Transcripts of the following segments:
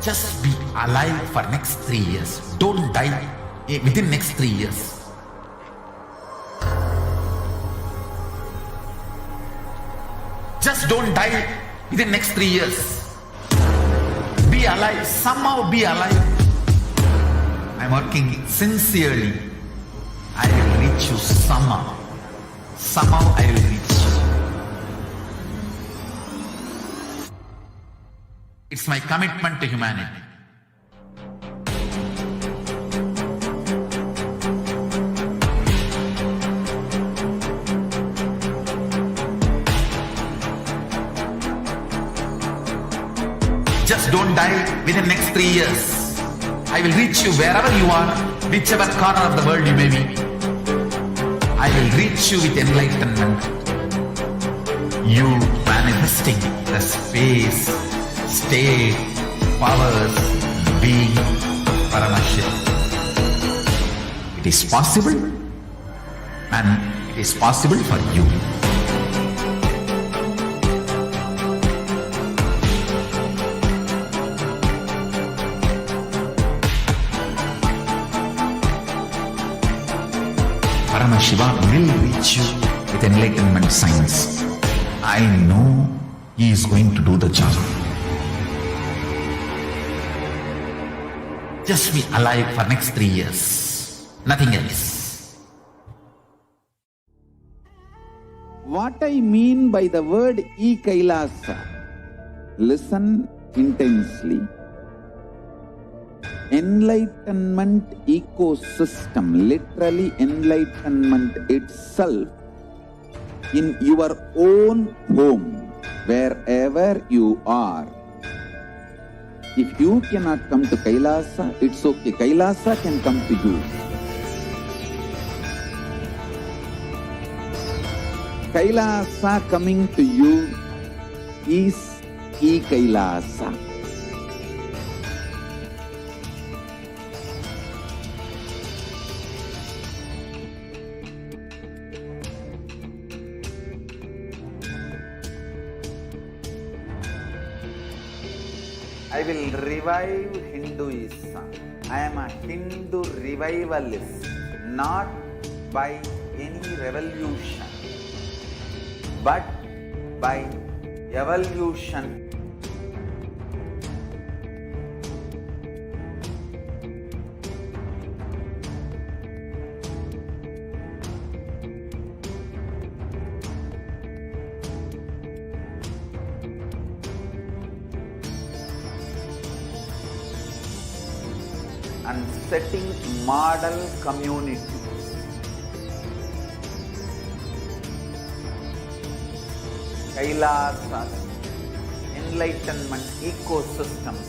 Just be alive for next 3 years. Don't die within next 3 years. Just don't die within next 3 years. Be alive. Somehow be alive. I'm working sincerely. I will reach you somehow. Somehow I will reach you. It's my commitment to humanity. Just don't die within next 3 years. I will reach you wherever you are, whichever corner of the world you may be. I will reach you with enlightenment. You manifesting the space, state, powers, being Paramashivoham. It is possible, and it is possible for you. Paramashivoham will reach you with enlightenment science. I know he is going to do the job. Just be alive for next 3 years. Nothing else. What I mean by the word e-Kailasa, listen intensely. Enlightenment ecosystem, literally enlightenment itself, in your own home, wherever you are. If you cannot come to Kailasa, it's okay. Kailasa can come to you. Kailasa coming to you is e-Kailasa. I will revive Hinduism. I am a Hindu revivalist, not by any revolution, but by evolution. And setting model communities. Kailasas, enlightenment ecosystems,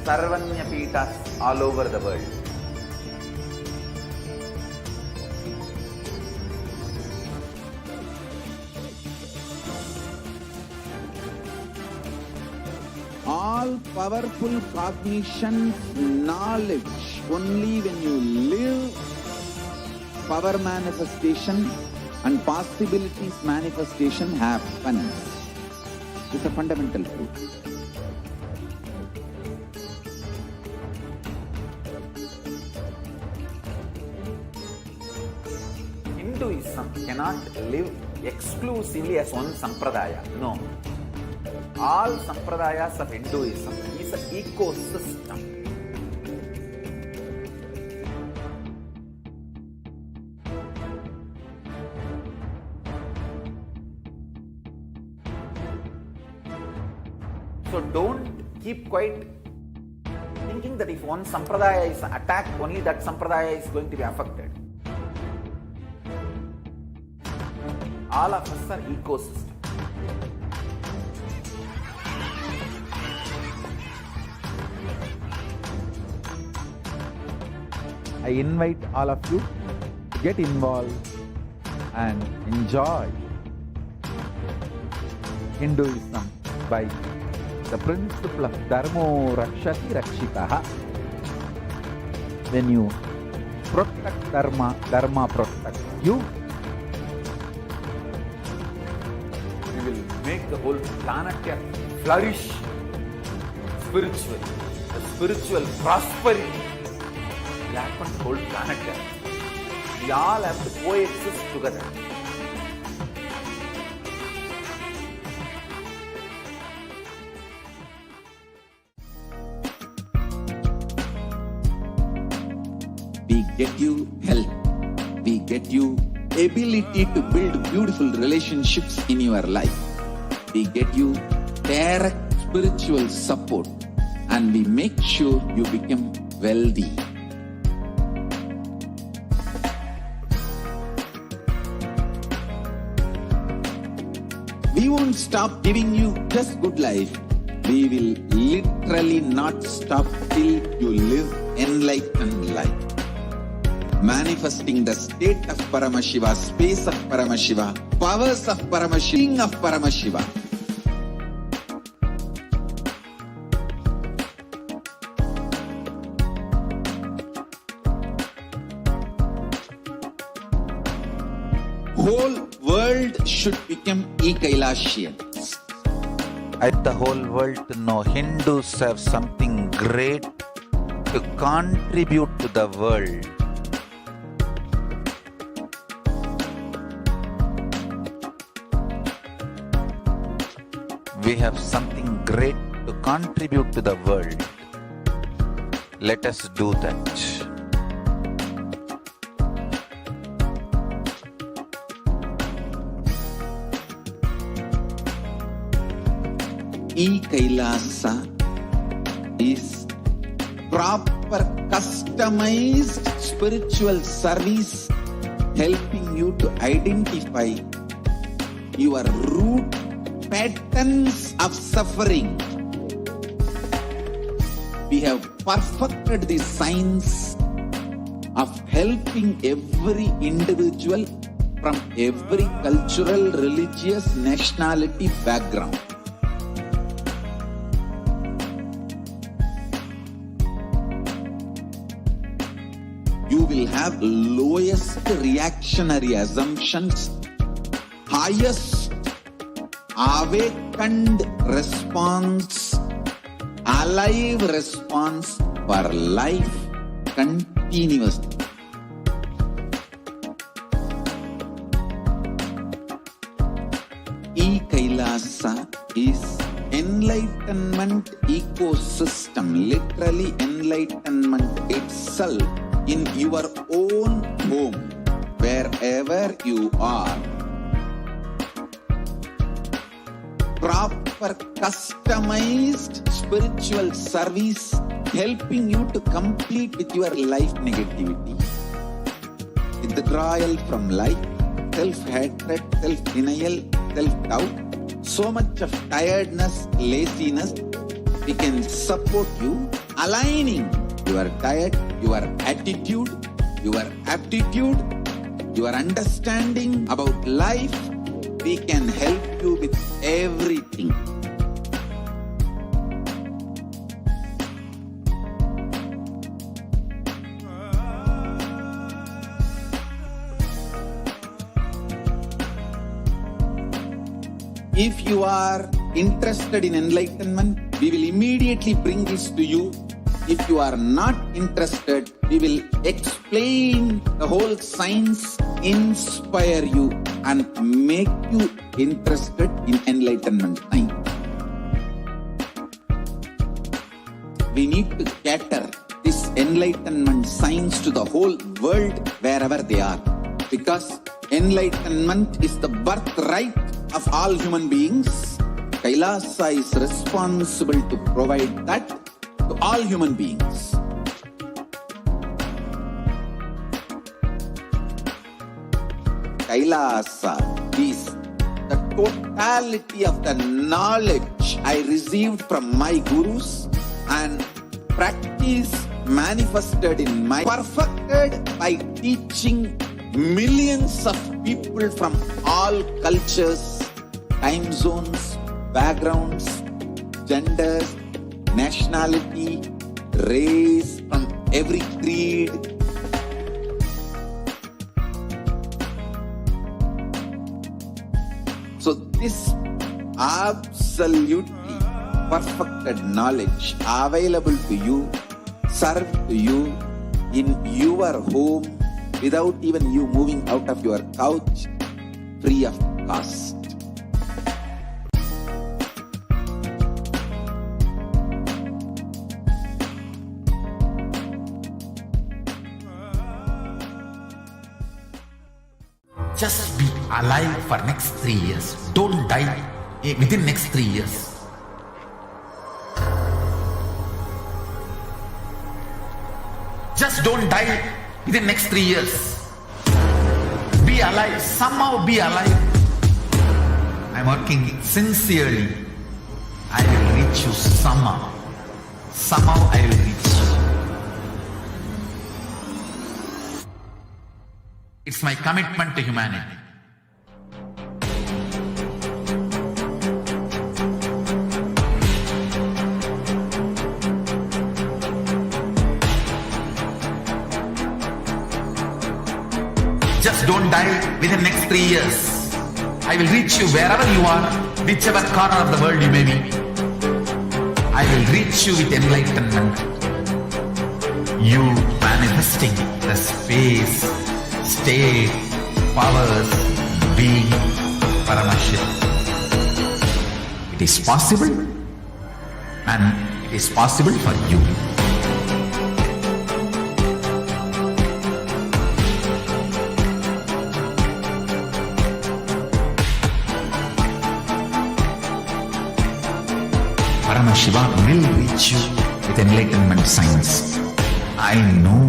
Sarvanya Pitas all over the world. All powerful cognition, knowledge, only when you live, power manifestation and possibilities manifestation happens. It's a fundamental truth. Hinduism cannot live exclusively as one sampradaya. No. All sampradayas of Hinduism is an ecosystem. So don't keep quiet thinking that if one sampradaya is attacked, only that sampradaya is going to be affected. All of us are ecosystem. I invite all of you to get involved and enjoy Hinduism by the principle of Dharmo Rakshati Rakshitaha. When you protect Dharma, Dharma protects you. You will make the whole planet flourish spiritually. the spiritual prosperity will happen to the whole planet Earth. We all have to coexist together. We get you health. We get you ability to build beautiful relationships in your life. We get you direct spiritual support, and we make sure you become wealthy. We won't stop giving you just good life. We will literally not stop till you live enlightened life. Manifesting the state of Paramashiva, space of Paramashiva, powers of Paramashiva, king of Paramashiva. Whole world should become e-Kailashians. At the whole world to know Hindus have something great to contribute to the world. We have something great to contribute to the world. Let us do that. E-Kailasa is proper customized spiritual service helping you to identify your root patterns of suffering. We have perfected the science of helping every individual from every cultural, religious, nationality background. You will have lowest reactionary assumptions, highest awakened response, alive response for life continuously. E-Kailasa is enlightenment ecosystem, literally enlightenment itself in your own home, wherever you are. Proper customized spiritual service helping you to complete with your life negativity. Withdrawal from life, self-hatred, self-denial, self-doubt, so much of tiredness, laziness. We can support you aligning your diet, your attitude, your aptitude, your understanding about life. We can help you with everything. If you are interested in enlightenment, we will immediately bring this to you. If you are not interested, we will explain the whole science, inspire you, and make you interested in enlightenment science. We need to cater this enlightenment science to the whole world wherever they are, because enlightenment is the birthright of all human beings. Kailasa is responsible to provide that to all human beings. Kailasa is the totality of the knowledge I received from my gurus and practice manifested in my perfected by teaching millions of people from all cultures, time zones, backgrounds, genders, nationality, race, from every creed. So this absolutely perfected knowledge available to you, served to you in your home without even you moving out of your couch, free of cost. Just be alive for next 3 years. Don't die within next 3 years. Just don't die within next 3 years. Be alive. Somehow be alive. I'm working sincerely. I will reach you somehow. Somehow I will reach you. It's my commitment to humanity. Just don't die within next 3 years. I will reach you wherever you are, whichever corner of the world you may be. I will reach you with enlightenment. You manifesting the space, state, powers, being Paramashivoham. It is possible, and it is possible for you. Paramashivoham will reach you with enlightenment science. I know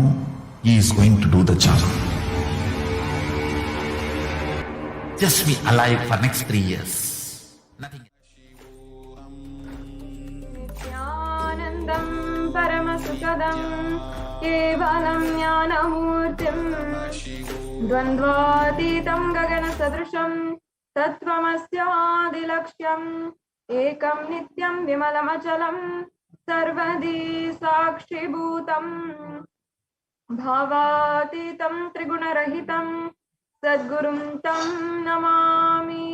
he is going to do the job. Just be alive for next 3 years. Nothing else. Nithyanandam Paramashivoham Kevalam Jnanamurtim Dvandvatitam Gagana Sadrisham Tattvamasyaadilakshyam Ekam Nityam Vimalamachalam Sarvadi Sakshibhutam Bhavatitam Trigunarahitam Sadgurum Tam Namami.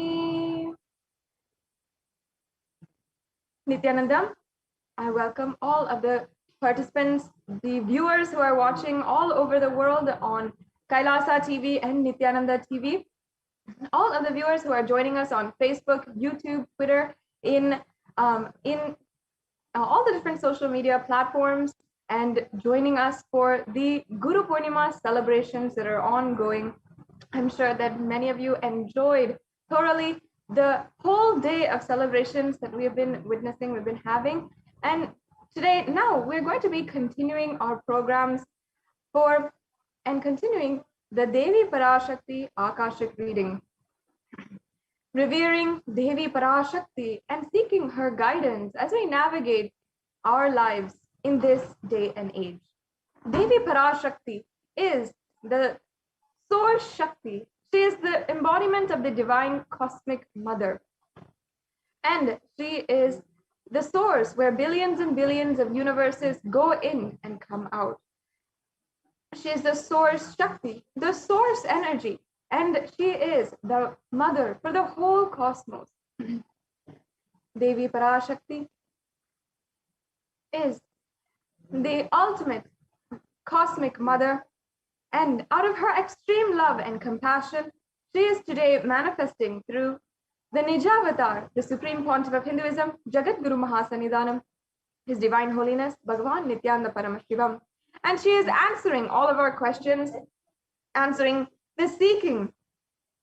Nithyanandam, I welcome all of the participants, the viewers who are watching all over the world on Kailasa TV and Nithyananda TV, all of the viewers who are joining us on Facebook, YouTube, Twitter, in all the different social media platforms, and joining us for the Guru Poornima celebrations that are ongoing. I'm sure that many of you enjoyed thoroughly the whole day of celebrations that we have been witnessing, we've been having. And today, now, we're going to be continuing our programs and continuing the Devi Parashakti Akashic reading. Revering Devi Parashakti and seeking her guidance as we navigate our lives in this day and age. Devi Parashakti is the Source Shakti. She is the embodiment of the divine cosmic mother. And she is the source where billions and billions of universes go in and come out. She is the source Shakti, the source energy. And she is the mother for the whole cosmos. Devi Parashakti is the ultimate cosmic mother. And out of her extreme love and compassion, she is today manifesting through the Nijavatar, the Supreme Pontiff of Hinduism, Jagat Guru Mahasannidhanam, His Divine Holiness, Bhagavan Nithyananda Paramashivam. And she is answering all of our questions, answering the seeking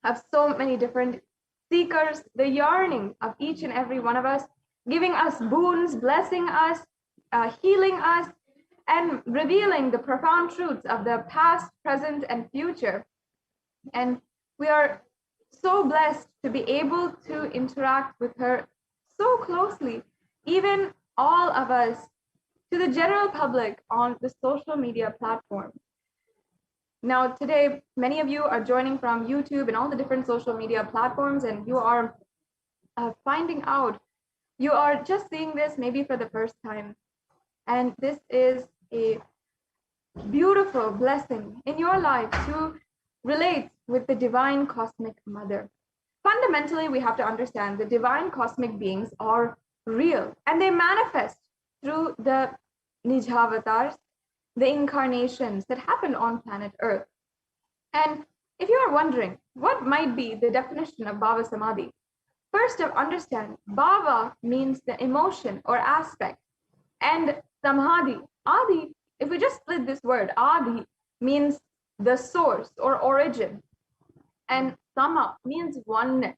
of so many different seekers, the yearning of each and every one of us, giving us boons, blessing us, healing us, and revealing the profound truths of the past, present, and future. And we are so blessed to be able to interact with her so closely, even all of us, to the general public on the social media platform. Now, today, many of you are joining from YouTube and all the different social media platforms, and you are finding out, you are just seeing this maybe for the first time. And this is a beautiful blessing in your life to relate with the divine cosmic mother. Fundamentally, we have to understand the divine cosmic beings are real, and they manifest through the Nijavatars, the incarnations that happen on planet Earth. And if you are wondering what might be the definition of Bhava Samadhi, first understand Bhava means the emotion or aspect, and Samadhi, Adi, if we just split this word, Adi means the source or origin, and Sama means oneness.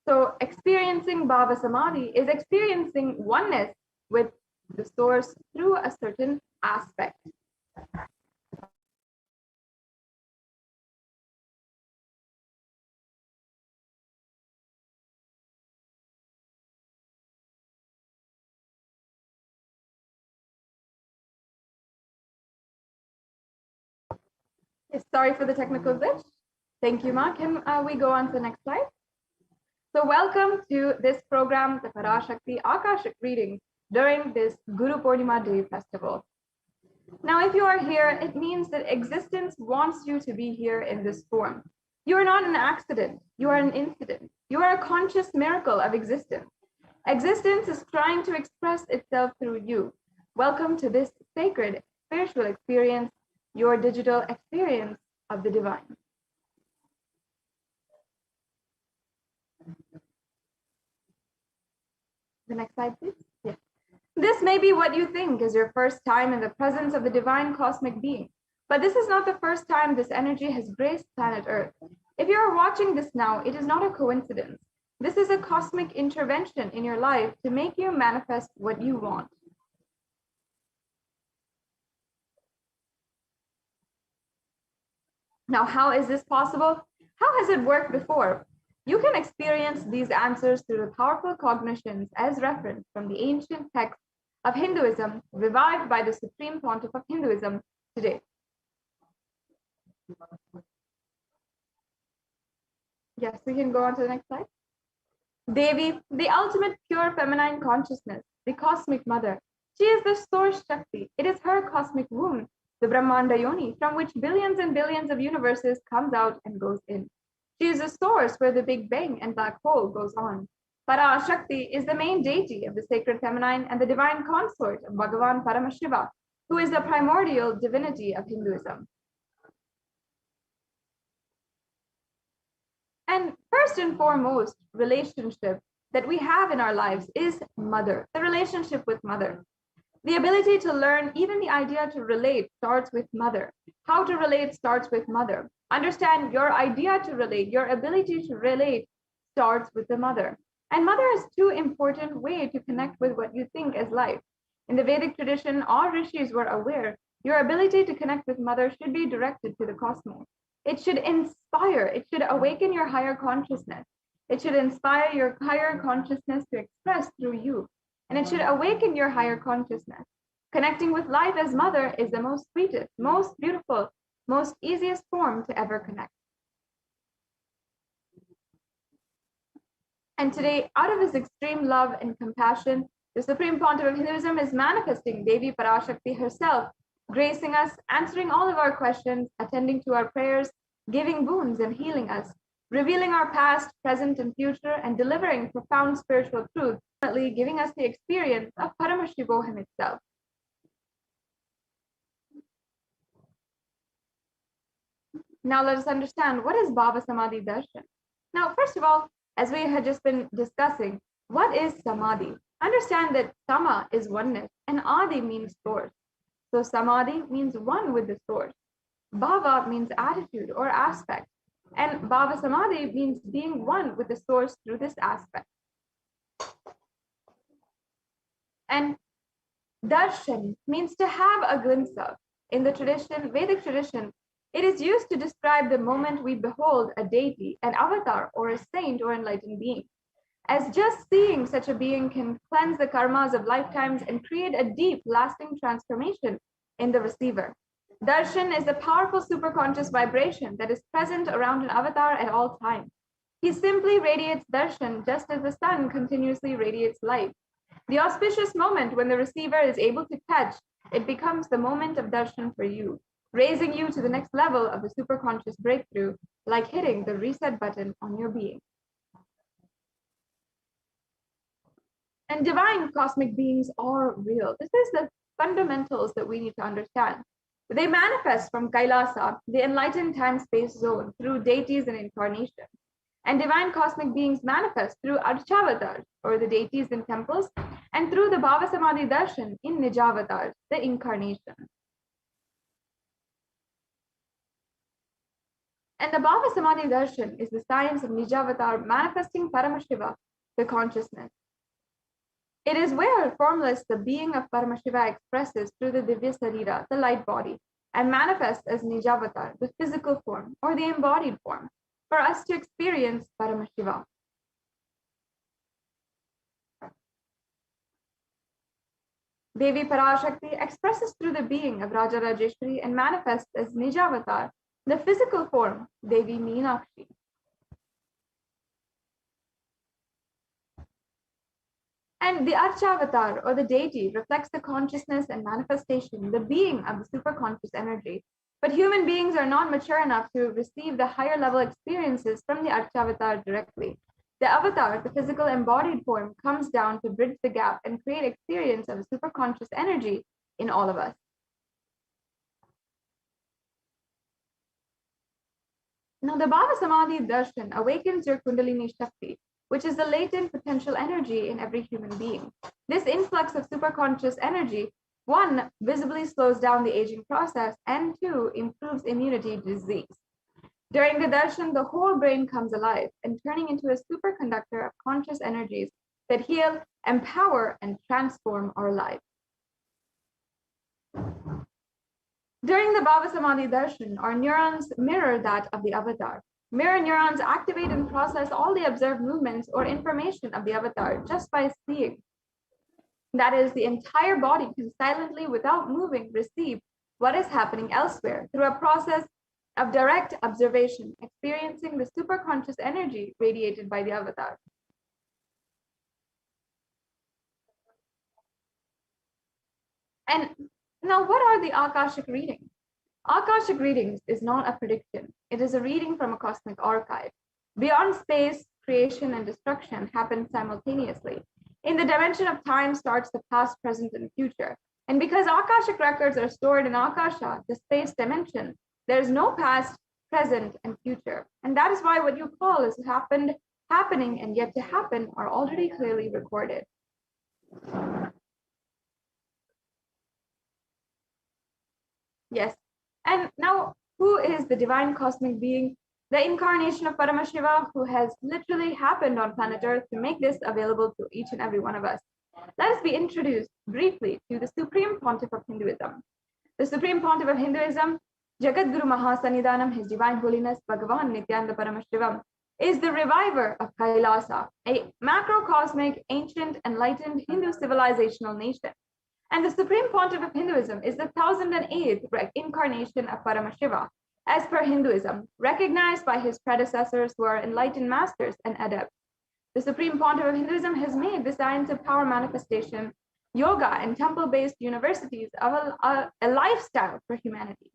So experiencing Bhava Samadhi is experiencing oneness with the source through a certain aspect. Yes, sorry for the technical glitch. Thank you, Ma. Can we go on to the next slide? So welcome to this program, the Parashakti Akashic reading during this Guru Poornima Day festival. Now, if you are here, it means that existence wants you to be here in this form. You are not an accident. You are an incident. You are a conscious miracle of existence. Existence is trying to express itself through you. Welcome to this sacred spiritual experience, your digital experience of the divine. The next slide, please. Yes. This may be what you think is your first time in the presence of the divine cosmic being, but this is not the first time this energy has graced planet Earth. If you are watching this now, it is not a coincidence. This is a cosmic intervention in your life to make you manifest what you want. Now, how is this possible? How has it worked before? You can experience these answers through the powerful cognitions as referenced from the ancient texts of Hinduism, revived by the Supreme Pontiff of Hinduism today. Yes, we can go on to the next slide. Devi, the ultimate pure feminine consciousness, the cosmic mother. She is the source Shakti. It is her cosmic womb, the Brahmanda Yoni, from which billions and billions of universes comes out and goes in. She is the source where the Big Bang and black hole goes on. Parashakti is the main deity of the sacred feminine and the divine consort of Bhagavan Paramashiva, who is the primordial divinity of Hinduism. And first and foremost relationship that we have in our lives is mother, the relationship with mother. The ability to learn, even the idea to relate, starts with mother. How to relate starts with mother. Understand your idea to relate, your ability to relate starts with the mother. And mother is too important way to connect with what you think as life. In the Vedic tradition, all rishis were aware your ability to connect with mother should be directed to the cosmos. It should inspire, it should awaken your higher consciousness. It should inspire your higher consciousness to express through you. And it should awaken your higher consciousness. Connecting with life as mother is the most sweetest, most beautiful, most easiest form to ever connect. And today, out of his extreme love and compassion, the Supreme Pontiff of Hinduism is manifesting Devi Parashakti herself, gracing us, answering all of our questions, attending to our prayers, giving boons and healing us, revealing our past, present, and future, and delivering profound spiritual truths, ultimately giving us the experience of Paramashivoham itself. Now let us understand, what is Bhava Samadhi Darshan? Now, first of all, as we had just been discussing, what is Samadhi? Understand that Sama is oneness and Adi means source. So Samadhi means one with the source. Bhava means attitude or aspect. And Bhava Samadhi means being one with the source through this aspect. And Darshan means to have a glimpse of. In the tradition, Vedic tradition, it is used to describe the moment we behold a deity, an avatar, or a saint or enlightened being. As just seeing such a being can cleanse the karmas of lifetimes and create a deep, lasting transformation in the receiver. Darshan is the powerful superconscious vibration that is present around an avatar at all times. He simply radiates darshan just as the sun continuously radiates light. The auspicious moment when the receiver is able to catch, it becomes the moment of darshan for you, raising you to the next level of the superconscious breakthrough, like hitting the reset button on your being. And divine cosmic beings are real. This is the fundamentals that we need to understand. They manifest from Kailasa, the enlightened time-space zone, through deities and incarnations. And divine cosmic beings manifest through Archavatars, or the deities in temples, and through the Bhava Samadhi Darshan in Nijavatars, the incarnation. And the Bhava Samadhi Darshan is the science of Nijavatar manifesting Paramashiva, the consciousness. It is where formless the being of Paramashiva expresses through the Divya Sarira, the light body, and manifests as Nijavatar, the physical form, or the embodied form, for us to experience Paramashiva. Devi Parashakti expresses through the being of Raja Rajeshwari and manifests as Nijavatar, the physical form, Devi Meenakshi. And the Archavatar, or the deity, reflects the consciousness and manifestation, the being of the superconscious energy. But human beings are not mature enough to receive the higher level experiences from the Archavatar directly. The avatar, the physical embodied form, comes down to bridge the gap and create experience of the superconscious energy in all of us. Now, the Bhava Samadhi Darshan awakens your Kundalini Shakti, which is the latent potential energy in every human being. This influx of superconscious energy, one, visibly slows down the aging process, and two, improves immunity to disease. During the darshan, the whole brain comes alive and turning into a superconductor of conscious energies that heal, empower, and transform our lives. During the Bhava Samadhi darshan, our neurons mirror that of the avatar. Mirror neurons activate and process all the observed movements or information of the avatar just by seeing. That is, the entire body can silently, without moving, receive what is happening elsewhere through a process of direct observation, experiencing the superconscious energy radiated by the avatar. And now, what are the Akashic readings? Akashic readings is not a prediction. It is a reading from a cosmic archive. Beyond space, creation and destruction happen simultaneously. In the dimension of time starts the past, present, and future. And because Akashic records are stored in Akasha, the space dimension, there is no past, present, and future. And that is why what you call is happened, happening, and yet to happen are already clearly recorded. Yes. And now, who is the divine cosmic being, the incarnation of Paramashiva, who has literally happened on planet Earth to make this available to each and every one of us? Let us be introduced briefly to the Supreme Pontiff of Hinduism. The Supreme Pontiff of Hinduism, Jagadguru Mahasannidhanam, His Divine Holiness Bhagavan Nithyananda Paramashivam, is the reviver of Kailasa, a macrocosmic, ancient, enlightened Hindu civilizational nation. And the Supreme Pontiff of Hinduism is the 1008th incarnation of Paramashiva, as per Hinduism, recognized by his predecessors who are enlightened masters and adepts. The Supreme Pontiff of Hinduism has made the science of power manifestation, yoga, and temple-based universities of a lifestyle for humanity.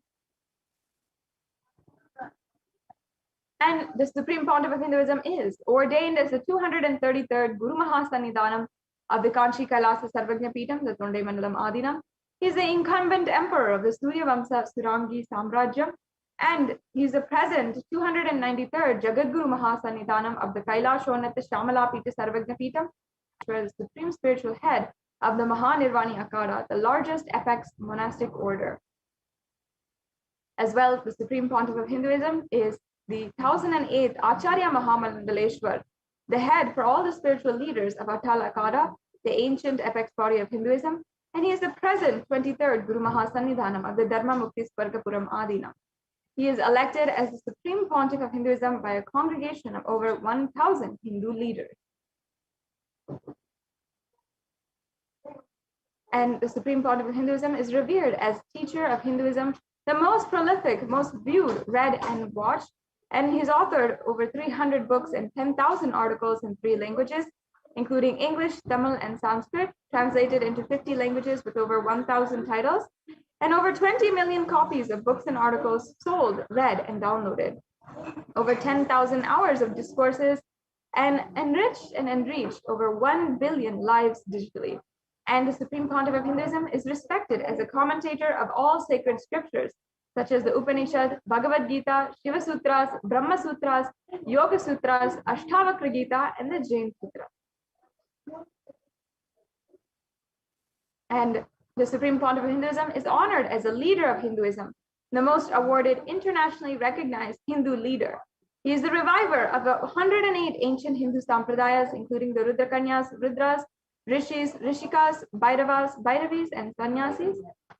And the Supreme Pontiff of Hinduism is ordained as the 233rd Guru Mahasannidhanam of the Kanchi Kailasa Sarvagnya Peetham, the Tonde Mandalam Adinam. He is the incumbent emperor of the Surya Vamsa Surangi Samrajya, and he is the present 293rd Jagadguru Mahasannidhanam of the Kailashonata Shamala Peetha Sarvagnya Peetham, as the supreme spiritual head of the Mahanirvani Akara, the largest apex monastic order. As well, the Supreme Pontiff of Hinduism is the 1008th Acharya Mahamandaleshwar, the head for all the spiritual leaders of Atal Akara, the ancient apex body of Hinduism, and he is the present 23rd Guru Mahasannidhanam of the Dharma Mukti Swargapuram Adinam. He is elected as the Supreme Pontiff of Hinduism by a congregation of over 1,000 Hindu leaders. And the Supreme Pontiff of Hinduism is revered as teacher of Hinduism, the most prolific, most viewed, read, and watched. And he's authored over 300 books and 10,000 articles in 3 languages, including English, Tamil, and Sanskrit, translated into 50 languages with over 1,000 titles, and over 20 million copies of books and articles sold, read, and downloaded. Over 10,000 hours of discourses and enriched and enriched over 1 billion lives digitally. And the Supreme Pontiff of Hinduism is respected as a commentator of all sacred scriptures, such as the Upanishad, Bhagavad Gita, Shiva Sutras, Brahma Sutras, Yoga Sutras, Ashtavakra Gita, and the Jain Sutra. And the Supreme Pontiff of Hinduism is honored as a leader of Hinduism, the most awarded internationally recognized Hindu leader. He is the reviver of 108 ancient Hindu sampradayas, including the Rudrakanyas, Rudras, Rishis, Rishikas, Bhairavas, Bhairavis, and Sannyasis,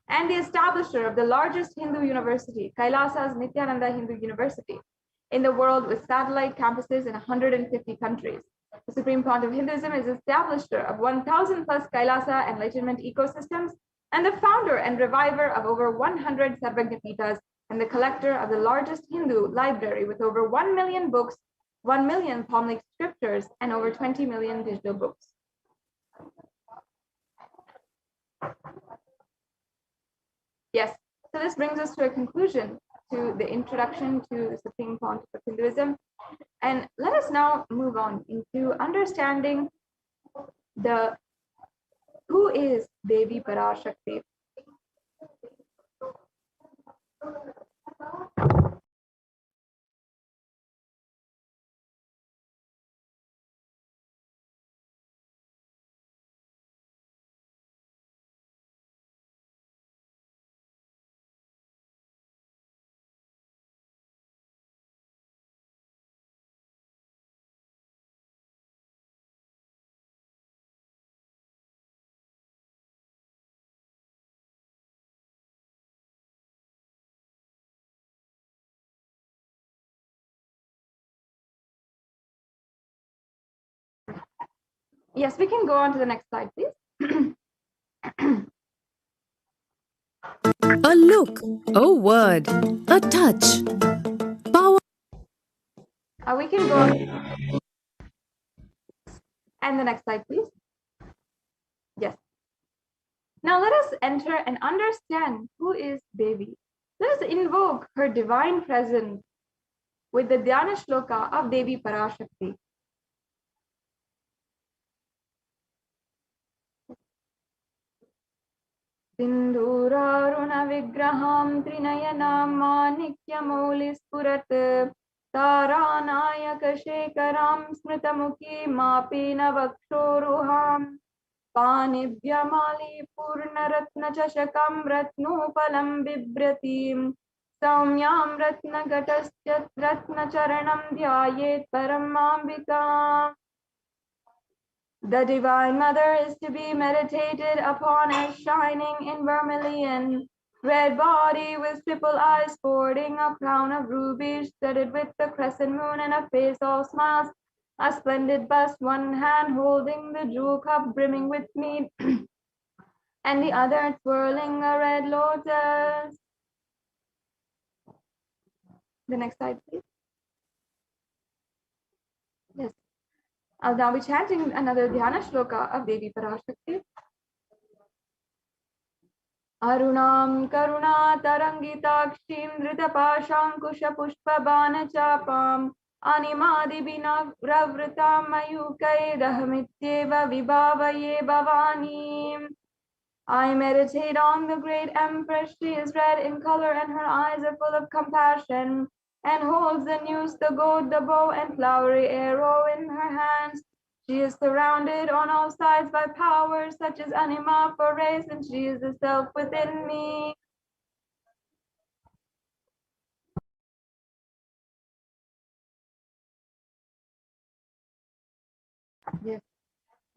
and the establisher of the largest Hindu university, Kailasa's Nithyananda Hindu University, in the world with satellite campuses in 150 countries. The Supreme Pontiff of Hinduism is the establisher of 1,000 plus Kailasa enlightenment ecosystems, and the founder and reviver of over 100 Sarvagyapitas, and the collector of the largest Hindu library with over 1 million books, 1 million Palmalic scriptures, and over 20 million digital books. Yes, so this brings us to a conclusion to the introduction to the Supreme Pontiff of Hinduism. And let us now move on into understanding who is Devi Parashakti. Yes, we can go on to the next slide, please. A look, a word, a touch. Power. We can go on. And the next slide, please. Yes. Now let us enter and understand who is Devi. Let us invoke her divine presence with the Dhyana Shloka of Devi Parashakti. Sindhuraruna vigraham trinayanam manikyamolis purat taranayaka shekaram smritamuki mapina vakshoruham panibhyamali purnaratna chashakam ratnopalam bibratim saumyam ratna gatasyat ratna charanam dhyayet paramambika. The Divine Mother is to be meditated upon as shining in vermilion, red body with triple eyes sporting a crown of rubies studded with the crescent moon and a face all smiles, a splendid bust, one hand holding the jewel cup brimming with mead, and the other twirling a red lotus. The next slide, please. Yes. I'll now be chanting another Dhyana Shloka of Devi Parashakti. Arunam Karuna Tarangitakshim Dritapashankusha Pushpa Bana Chapam Animadi Bina Ravritam Mayukaidahamityeva Vibhavaye Bhavani. I meditate on the great Empress. She is red in color and her eyes are full of compassion, and holds the noose, the goad, the bow, and flowery arrow in her hands. She is surrounded on all sides by powers such as anima for race, and she is the self within me. Yes.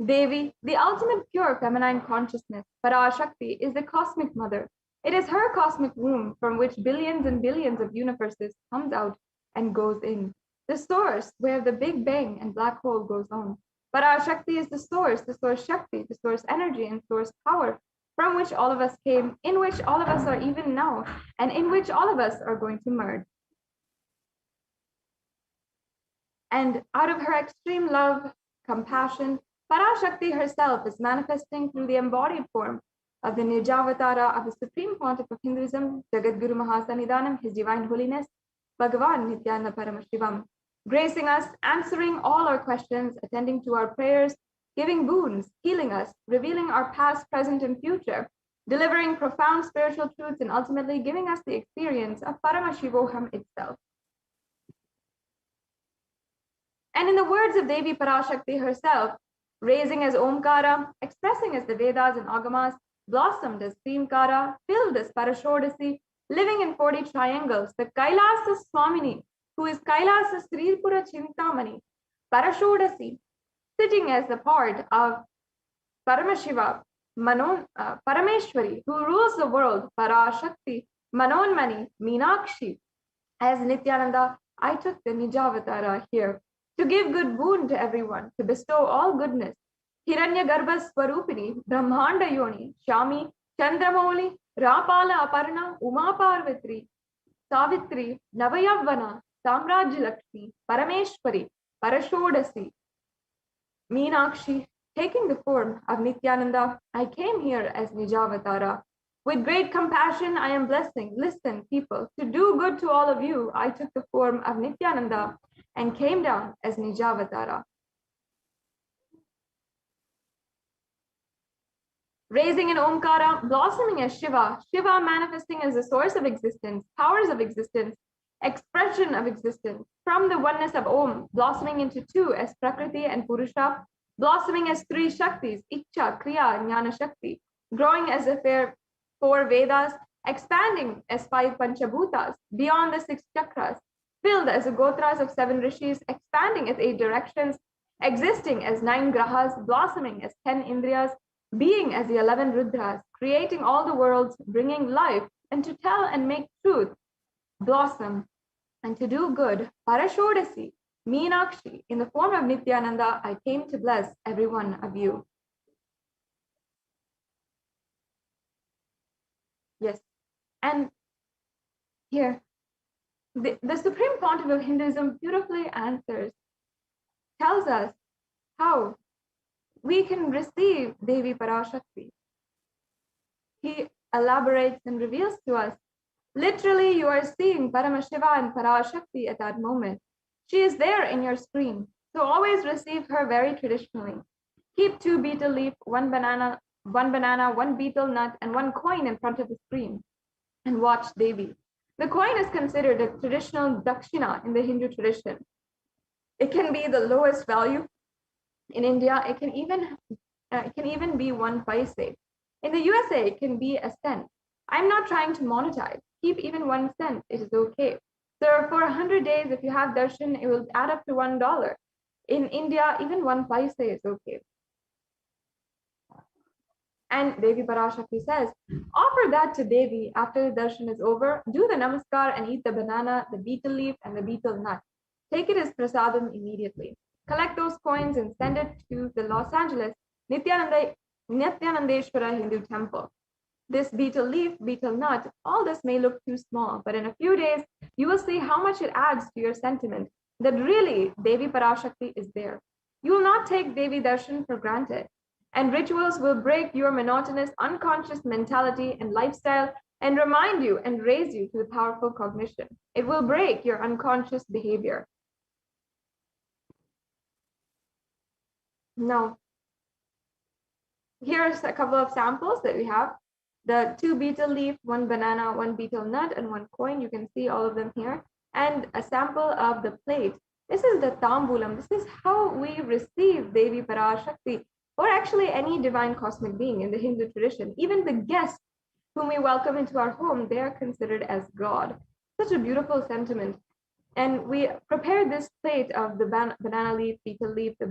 Devi, the ultimate pure feminine consciousness, Parashakti, is the cosmic mother. It is her cosmic womb from which billions and billions of universes comes out and goes in. The source where the Big Bang and black hole goes on. Parashakti is the source Shakti, the source energy and source power from which all of us came, in which all of us are even now, and in which all of us are going to merge. And out of her extreme love, compassion, Parashakti herself is manifesting through the embodied form of the Nijavatara of the Supreme Pontiff of Hinduism, Jagadguru Mahasannidhanam, His Divine Holiness, Bhagavan Nithyananda Paramashivam. gracing us, answering all our questions, attending to our prayers, giving boons, healing us, revealing our past, present, and future, delivering profound spiritual truths, and ultimately giving us the experience of Paramashivoham itself. And in the words of Devi Parashakti herself, raising as Omkara, expressing as the Vedas and Agamas, blossomed as Krimkara, filled as Parashodasi, living in 40 triangles, the Kailasa Swamini, who is Kailasa Sripura Chintamani, Parashodasi, sitting as the part of Paramashiva, Parameshwari, who rules the world, Parashakti, Manonmani, Meenakshi. As Nithyananda, I took the Nijavatara here to give good boon to everyone, to bestow all goodness. Hiranya Garbha Swarupini, Brahmanda Yoni, Shami, Chandramoli, Rapala Aparna, Uma Parvatri, Savitri, Navayavana, Samrajya Lakshmi, Parameshwari, Parashodasi, Meenakshi. Taking the form of Nithyananda, I came here as Nijavatara. With great compassion, I am blessing. Listen, people, to do good to all of you, I took the form of Nithyananda and came down as Nijavatara. Raising in Omkara, blossoming as Shiva, Shiva manifesting as the source of existence, powers of existence, expression of existence, from the oneness of Om, blossoming into two as Prakriti and Purusha, blossoming as three Shaktis, Icha, Kriya, Jnana Shakti, growing as the four Vedas, expanding as 5 Panchabhutas, beyond the 6 chakras, filled as the Gotras of 7 Rishis, expanding as 8 directions, existing as 9 Grahas, blossoming as 10 Indriyas, being as the 11 Rudras, creating all the worlds, bringing life, and to tell and make truth blossom, and to do good, Parashodasi, Meenakshi, in the form of Nithyananda, I came to bless every one of you. Yes, and here, the Supreme Pontiff of Hinduism beautifully tells us how we can receive Devi Parashakti. He elaborates and reveals to us, literally you are seeing Paramashiva and Parashakti at that moment. She is there in your screen, so always receive her very traditionally. Keep 2 betel leaf, 1 banana, 1 betel nut, and 1 coin in front of the screen and watch Devi. The coin is considered a traditional dakshina in the Hindu tradition. It can be the lowest value. In India, it can even be 1 paise. In the USA, it can be a cent. I'm not trying to monetize. Keep even 1 cent. It is okay. So for 100 days, if you have darshan, it will add up to $1. In India, even 1 paise is okay. And Devi Parashakti says, offer that to Devi after the darshan is over. Do the namaskar and eat the banana, the betel leaf, and the betel nut. Take it as prasadam immediately. Collect those coins and send it to the Los Angeles Nithyanandeshwara Hindu temple. This betel leaf, betel nut, all this may look too small, but in a few days, you will see how much it adds to your sentiment that really Devi Parashakti is there. You will not take Devi Darshan for granted, and rituals will break your monotonous, unconscious mentality and lifestyle and remind you and raise you to the powerful cognition. It will break your unconscious behavior. Now, here's a couple of samples that we have. The 2 betel leaf, 1 banana, 1 betel nut, and 1 coin. You can see all of them here. And a sample of the plate. This is the tambulam. This is how we receive Devi Parashakti, or actually any divine cosmic being in the Hindu tradition. Even the guests whom we welcome into our home, they are considered as God. Such a beautiful sentiment. And we prepared this plate of the banana leaf, betel leaf, the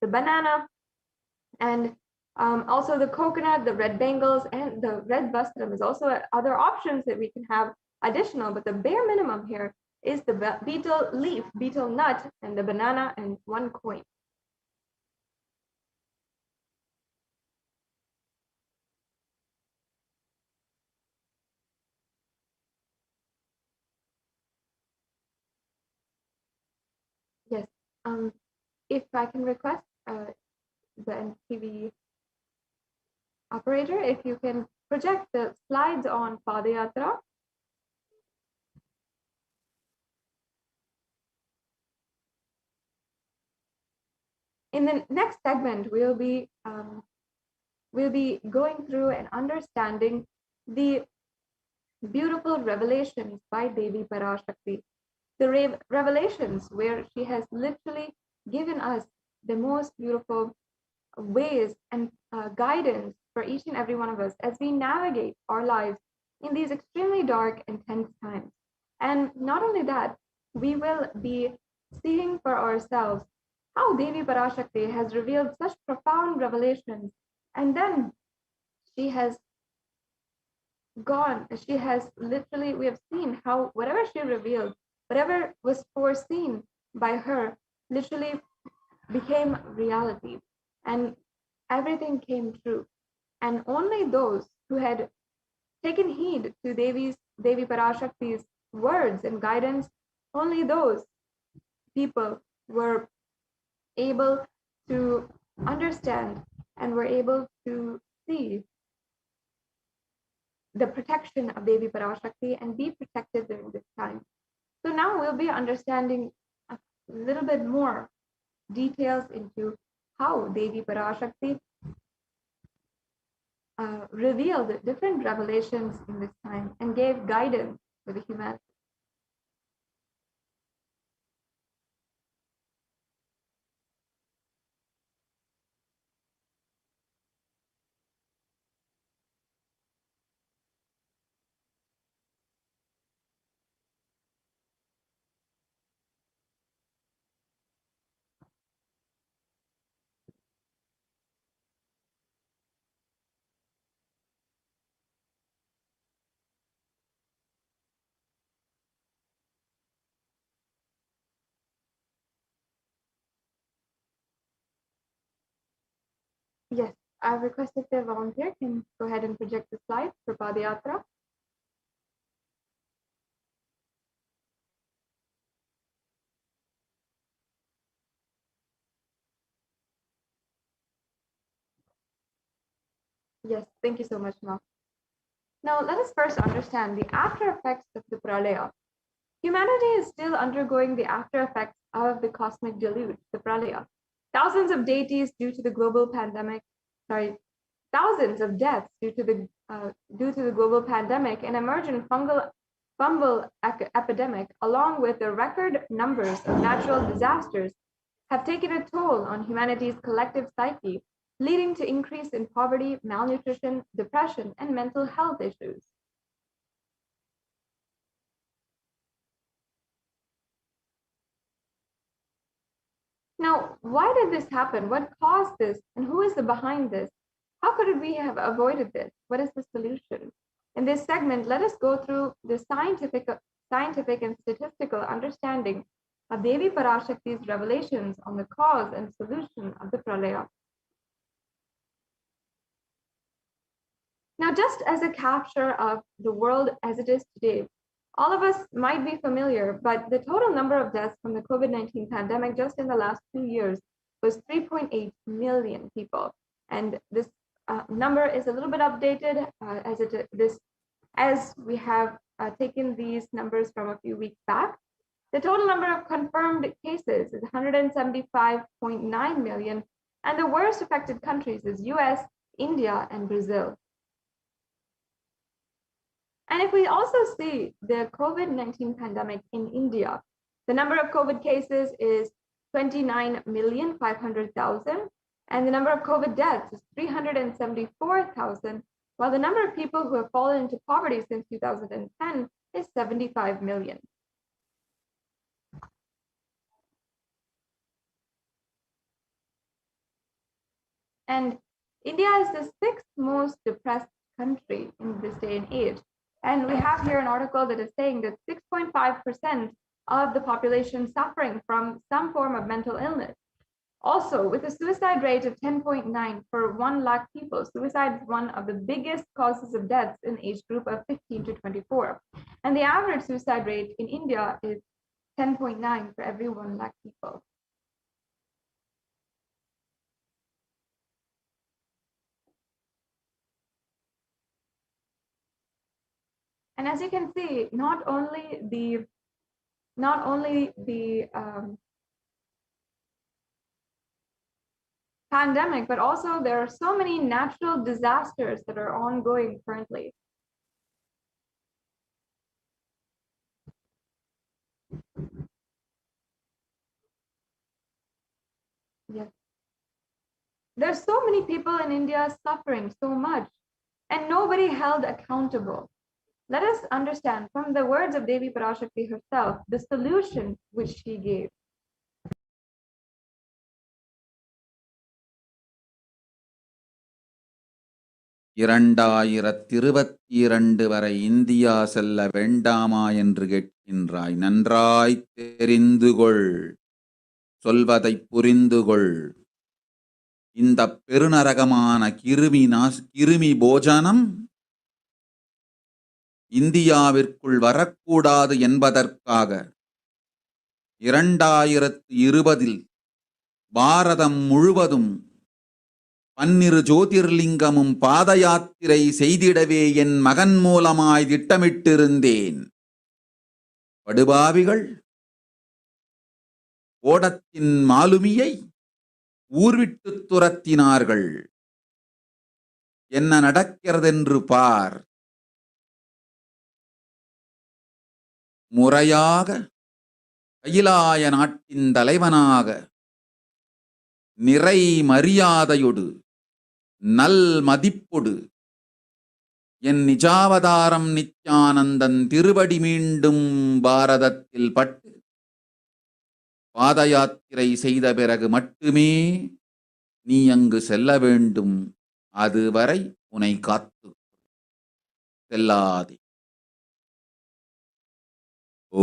banana, and also the coconut, the red bangles, and the red vastram is also other options that we can have additional, but the bare minimum here is the betel leaf, betel nut, and the banana, and 1 coin. Yes, if I can request the TV operator, if you can project the slides on Padayatra. In the next segment, we'll be going through and understanding the beautiful revelations by Devi Parashakti, the revelations where she has literally given us the most beautiful ways and guidance for each and every one of us as we navigate our lives in these extremely dark and tense times. And not only that, we will be seeing for ourselves how Devi Parashakti has revealed such profound revelations, and then she has literally, we have seen how whatever she revealed, whatever was foreseen by her, literally became reality, and everything came true. And only those who had taken heed to Devi Parashakti's words and guidance, only those people were able to understand and were able to see the protection of Devi Parashakti and be protected during this time. So now we'll be understanding a little bit more details into how Devi Parashakti revealed different revelations in this time and gave guidance to the humanity. Yes, I've requested the volunteer can go ahead and project the slides for Padayatra. Yes, thank you so much, Ma. Now, let us first understand the after effects of the Pralaya. Humanity is still undergoing the after effects of the cosmic deluge, the Pralaya. Thousands of deities due to the global pandemic, thousands of deaths due to the global pandemic and emergent fungal epidemic, along with the record numbers of natural disasters, have taken a toll on humanity's collective psyche, leading to increase in poverty, malnutrition, depression, and mental health issues. Now, why did this happen? What caused this? And who is behind this? How could we have avoided this? What is the solution? In this segment, let us go through the scientific and statistical understanding of Devi Parashakti's revelations on the cause and solution of the Pralaya. Now, just as a capture of the world as it is today, all of us might be familiar, but the total number of deaths from the COVID-19 pandemic just in the last 2 years was 3.8 million people. And this number is a little bit updated as we have taken these numbers from a few weeks back. The total number of confirmed cases is 175.9 million, and the worst affected countries is US, India, and Brazil. And if we also see the COVID-19 pandemic in India, the number of COVID cases is 29,500,000, and the number of COVID deaths is 374,000, while the number of people who have fallen into poverty since 2010 is 75 million. And India is the sixth most depressed country in this day and age. And we have here an article that is saying that 6.5% of the population suffering from some form of mental illness. Also, with a suicide rate of 10.9 per 1 lakh people, suicide is one of the biggest causes of deaths in age group of 15 to 24. And the average suicide rate in India is 10.9 for every 1 lakh people. And as you can see, not only the pandemic, but also there are so many natural disasters that are ongoing currently. Yes. There's so many people in India suffering so much, and nobody held accountable. Let us understand from the words of Devi Parashakti herself the solution which she gave. இரண்டாயிரத்திருபத்திரண்டு வரை India செல்ல வேண்டாமா என்று கேட்கின்றாய். நன்றாய் தெரிந்து கொள், சொல்வதை புரிந்து கொள். இந்த பெருநரகமான கிருமி போஜனம் இந்தியாவிற்குள் வரக்கூடாது என்பதற்காக 2020 பாரதம் முழுவதும் 12 ஜோதிர்லிங்கமும் பாத யாத்திரை செய்திடவே என் மகன் மூலமாய் திட்டமிட்டிருந்தேன். படுபாவிகள் ஓடத்தின் மாலுமியை ஊர்விட்டு துரத்தினார்கள். என்ன நடக்கிறதென்று பார். முறையாக கைலாய நாட்டின் தலைவனாக நிறை மரியாதையொடு நல் மதிப்பொடு என் நிஜாவதாரம் நித்யானந்தன் திருவடி மீண்டும் பாரதத்தில் பட்டு பாத யாத்திரை செய்த பிறகு மட்டுமே நீ அங்கு செல்ல வேண்டும். அதுவரை உன்னை காத்து செல்லாதே.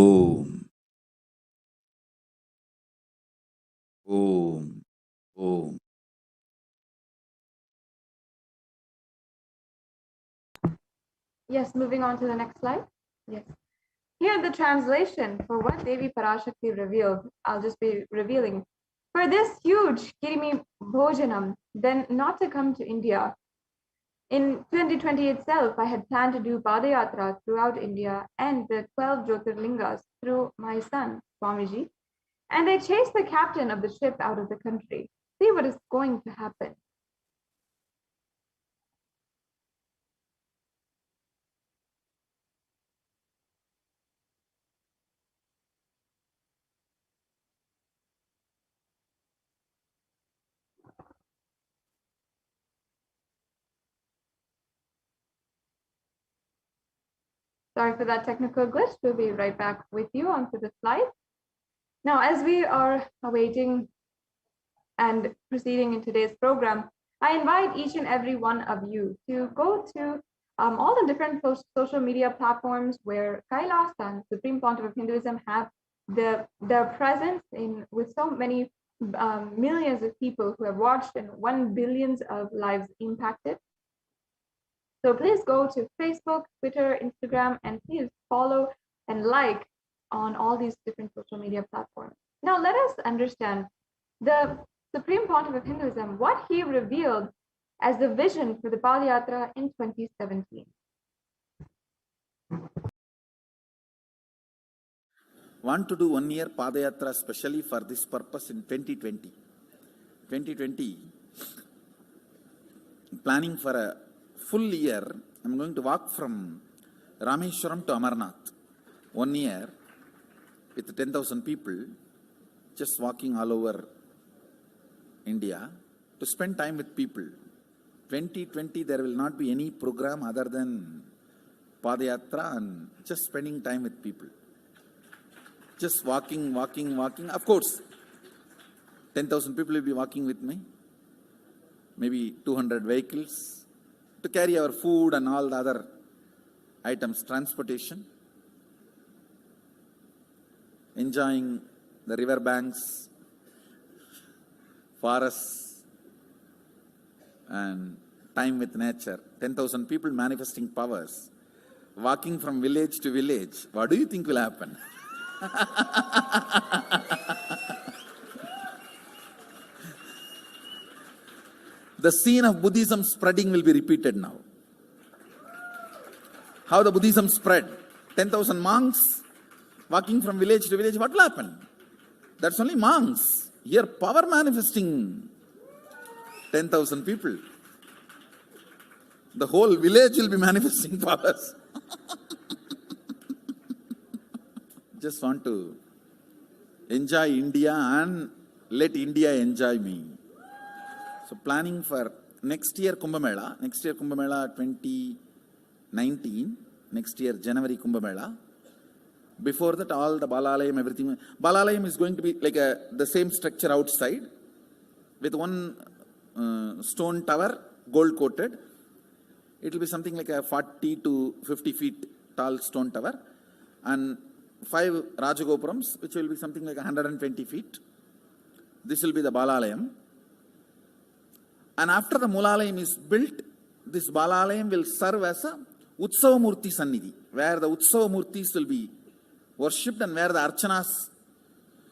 ஓம் ஓம் ஓம். Yes, moving on to the next slide. Yes. Here the translation for what Devi Parashakti revealed, I'll just be revealing. For this huge Kirimi Bhojanam, then not to come to India. In 2020 itself, I had planned to do Padayatra throughout India and the 12 Jyotirlingas through my son, Swamiji. And I chased the captain of the ship out of the country. See what is going to happen. Sorry for that technical glitch. We'll be right back with you onto the slide. Now, as we are awaiting and proceeding in today's program, I invite each and every one of you to go to all the different social media platforms where Kailas and Supreme Pontiff of Hinduism have their presence in with so many millions of people who have watched and 1 billions of lives impacted. So please go to Facebook, Twitter, Instagram, and please follow and like on all these different social media platforms. Now let us understand the Supreme Pontiff of Hinduism, what he revealed as the vision for the Padayatra in 2017. Want to do 1 year Padayatra specially for this purpose in 2020. 2020, planning for a full year. I'm going to walk from Rameshwaram to Amarnath. 1 year with 10,000 people, just walking all over India to spend time with people. 2020, there will not be any program other than Padayatra and just spending time with people. Just walking. Of course, 10,000 people will be walking with me. Maybe 200 vehicles to carry our food and all the other items, transportation. Enjoying the river banks, forests, and time with nature. 10,000 people manifesting powers, walking from village to village. What do you think will happen? The scene of Buddhism spreading will be repeated now. How the Buddhism spread. 10,000 monks walking from village to village. What will happen? That's only monks. Here power manifesting 10,000 people. The whole village will be manifesting powers. Just want to enjoy India and let India enjoy me. So planning for next year Kumbh Mela 2019, next year January Kumbh Mela. Before that, all the Balalayam, everything. Balalayam is going to be like the same structure outside with one stone tower, gold coated. It will be something like a 40 to 50 feet tall stone tower, and 5 Rajagopurams, which will be something like 120 feet. This will be the Balalayam. And after the Mulalayam is built, this Balalayam will serve as a Utsava Murti Sannidhi, where the Utsava Murtis will be worshipped and where the Archanas.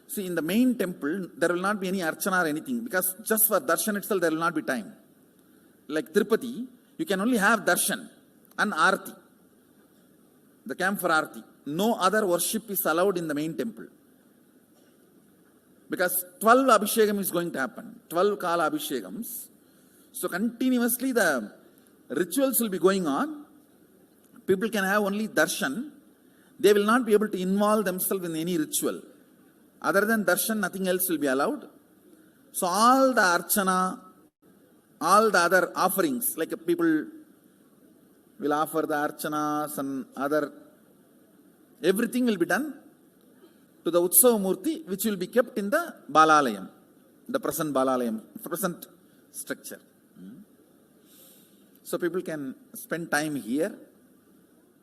See, in the main temple, there will not be any Archana or anything, because just for Darshan itself, there will not be time. Like Tirupati, you can only have Darshan and Arti, the camp for Arti. No other worship is allowed in the main temple. Because 12 Abhishekam is going to happen, 12 Kala Abhishekams. So continuously the rituals will be going on. People can have only Darshan. They will not be able to involve themselves in any ritual. Other than Darshan, nothing else will be allowed. So all the Archana, all the other offerings, like people will offer the Archanas and other, everything will be done to the Utsava Murti, which will be kept in the Balalayam, the present Balalayam, present structure. So people can spend time here.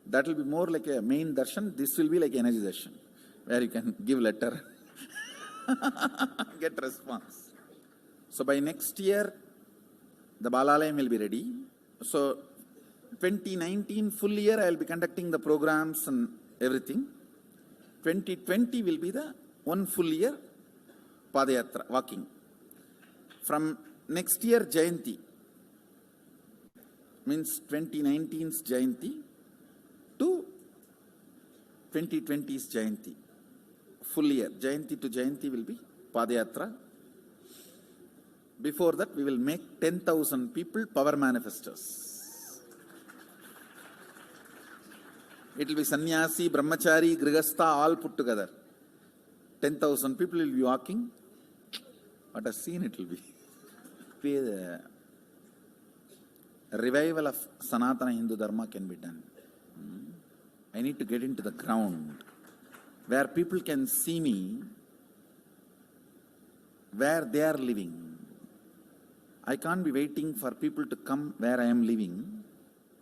That will be more like a main darshan. This will be like energy darshan, where you can give letter, get response. So by next year, the Balalayam will be ready. So 2019 full year, I will be conducting the programs and everything. 2020 will be the one full year Padayatra, walking. From next year, Jayanti, means 2019's Jayanti to 2020's Jayanti. Full year, Jayanti to Jayanti will be Padayatra. Before that, we will make 10,000 people power manifestors. It will be sannyasi, brahmachari, grihastha, all put together. 10,000 people will be walking. What a scene it will be. A revival of Sanatana Hindu Dharma can be done. I need to get into the ground where people can see me, where they are living. I can't be waiting for people to come where I am living.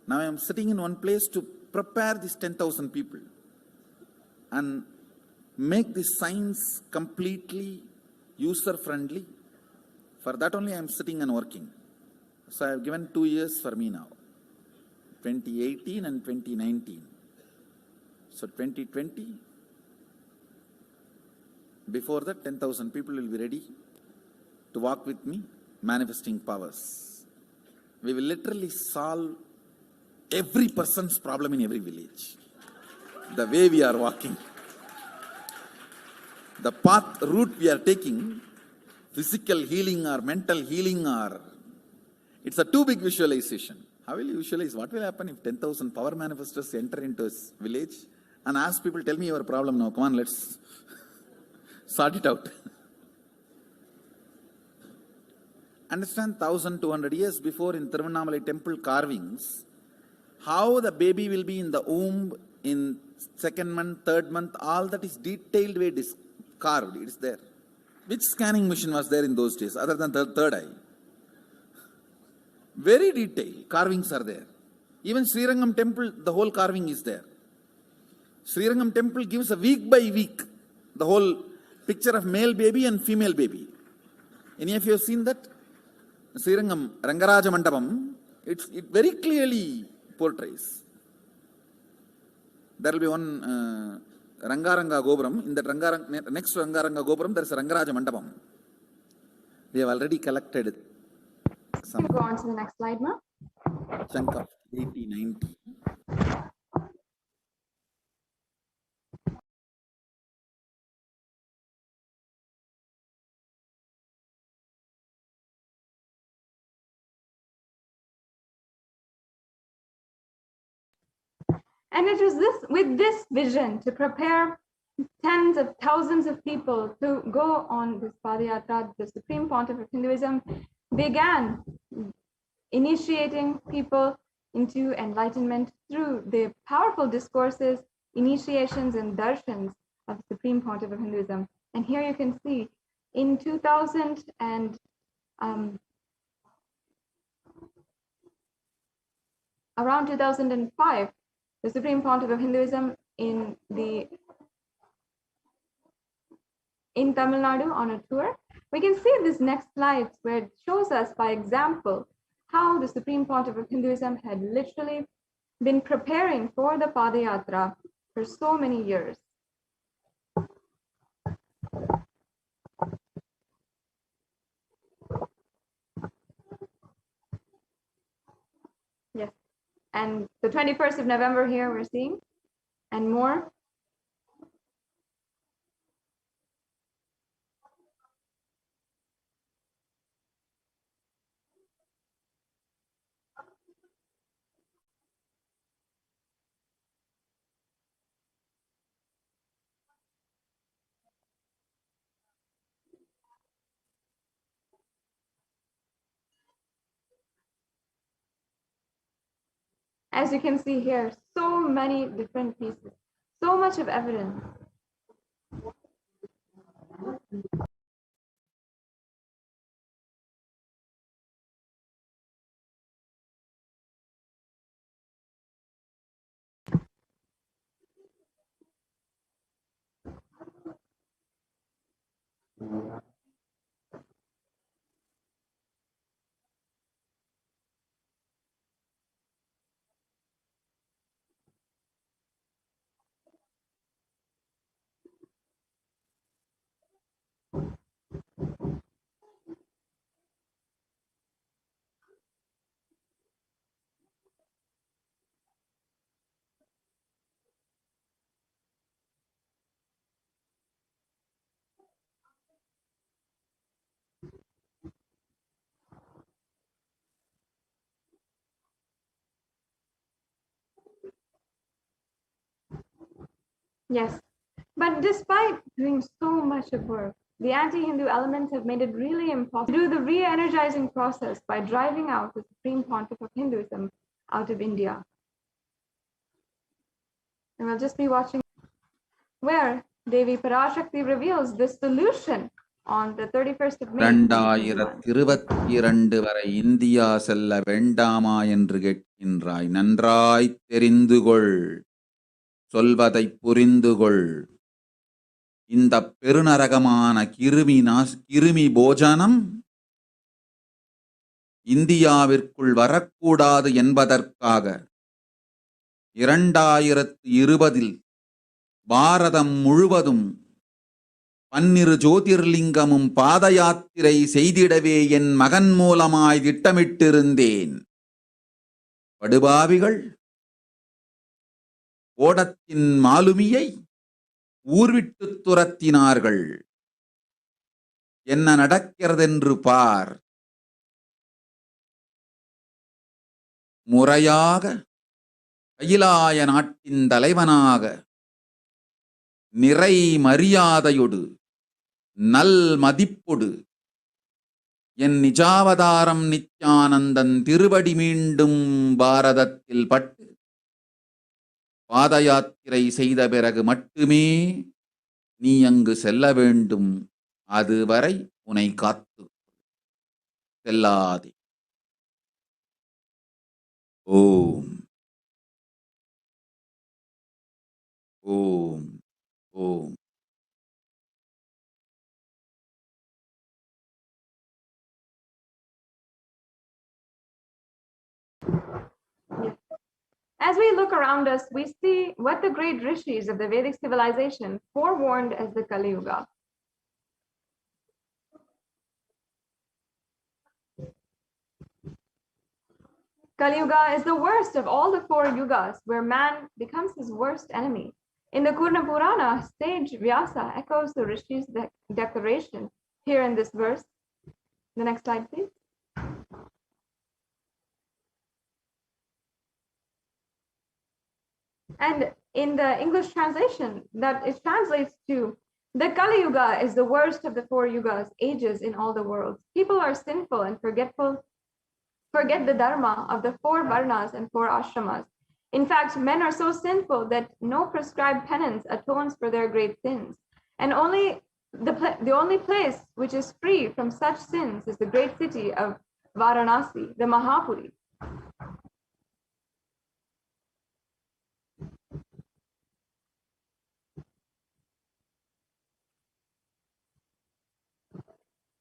Now I am sitting in one place to prepare these 10,000 people and make this science completely user-friendly. For that only I am sitting and working. So I have given 2 years for me now, 2018 and 2019. So 2020, before that 10,000 people will be ready to walk with me, manifesting powers. We will literally solve every person's problem in every village. The way we are walking, the path, route we are taking, physical healing or mental healing, or it's a too big visualization. How will you visualize? What will happen if 10,000 power manifestors enter into a village and ask people, tell me your problem now, come on, let's sort it out. Understand, 1,200 years before in Tiruvannamalai temple carvings, how the baby will be in the womb in 2nd month, 3rd month, all that is detailed way carved, it is there. Which scanning machine was there in those days other than the third eye? Very detailed carvings are there. Even Srirangam temple, the whole carving is there. Srirangam temple gives a week by week the whole picture of male baby and female baby. Any of you have seen that? Srirangam Rangaraja Mandapam, it very clearly portrays. There will be one Rangaranga Gopuram. In that next to Rangaranga Gopuram, there is a Rangaraja Mandapam. We have already collected some. Go on to the next slide, Ma. Chunk of 80, 90. And it was with this vision to prepare tens of thousands of people to go on this Padayatra, the Supreme Pontiff of Hinduism began initiating people into enlightenment through the powerful discourses, initiations, and darshans of the Supreme Pontiff of Hinduism. And here you can see in 2000 and around 2005, the Supreme Pontiff of Hinduism in Tamil Nadu on a tour. We can see this next slide where it shows us by example how the Supreme Pontiff of Hinduism had literally been preparing for the Padayatra for so many years. Yes, and the 21st of November here we're seeing, and more. As you can see here, so many different pieces, so much of evidence. Yes, but despite doing so much of work, the anti-Hindu elements have made it really impossible to do the re-energizing process by driving out the Supreme Pontiff of Hinduism out of India. And we'll just be watching where Devi Parashakti reveals this solution on the 31st of May. 2022 வரை India செல்ல வேண்டாமா என்று கேட்கின்றாய். நன்றாய் தெரிந்து கொள், சொல்வதை புரிந்து கொள். இந்த பெருநரகமான கிருமி போஜனம் இந்தியாவிற்குள் வரக்கூடாது என்பதற்காக 2020 பாரதம் முழுவதும் 12 ஜோதிர்லிங்கமும் பாத யாத்திரை செய்திடவே என் மகன் மூலமாய் திட்டமிட்டிருந்தேன். படுபாவிகள் ஓடத்தின் மாலுமியை ஊர்விட்டு துரத்தினார்கள். என்ன நடக்கிறதென்று பார். முறையாக கைலாய நாட்டின் தலைவனாக நிறை மரியாதையொடு நல் மதிப்பொடு என் நிஜாவதாரம் நித்யானந்தன் திருவடி மீண்டும் பாரதத்தில் பட்டு பாத யாத்திரை செய்த பிறகு மட்டுமே நீ அங்கு செல்ல வேண்டும். அதுவரை உன்னை காத்து செல்லாதே. ஓம் ஓம் ஓம். As we look around us, we see what the great rishis of the Vedic civilization forewarned as the Kali Yuga. Kali Yuga is the worst of all the 4 yugas, where man becomes his worst enemy. In the Kurna Purana, sage Vyasa echoes the rishis' declaration here in this verse. The next slide, please. And in the English translation, that it translates to, the Kali Yuga is the worst of the 4 yugas, ages in all the worlds. People are sinful and forget the dharma of the 4 varnas and 4 ashramas. In fact, men are so sinful that no prescribed penance atones for their great sins. And the only place which is free from such sins is the great city of Varanasi, the Mahapuri.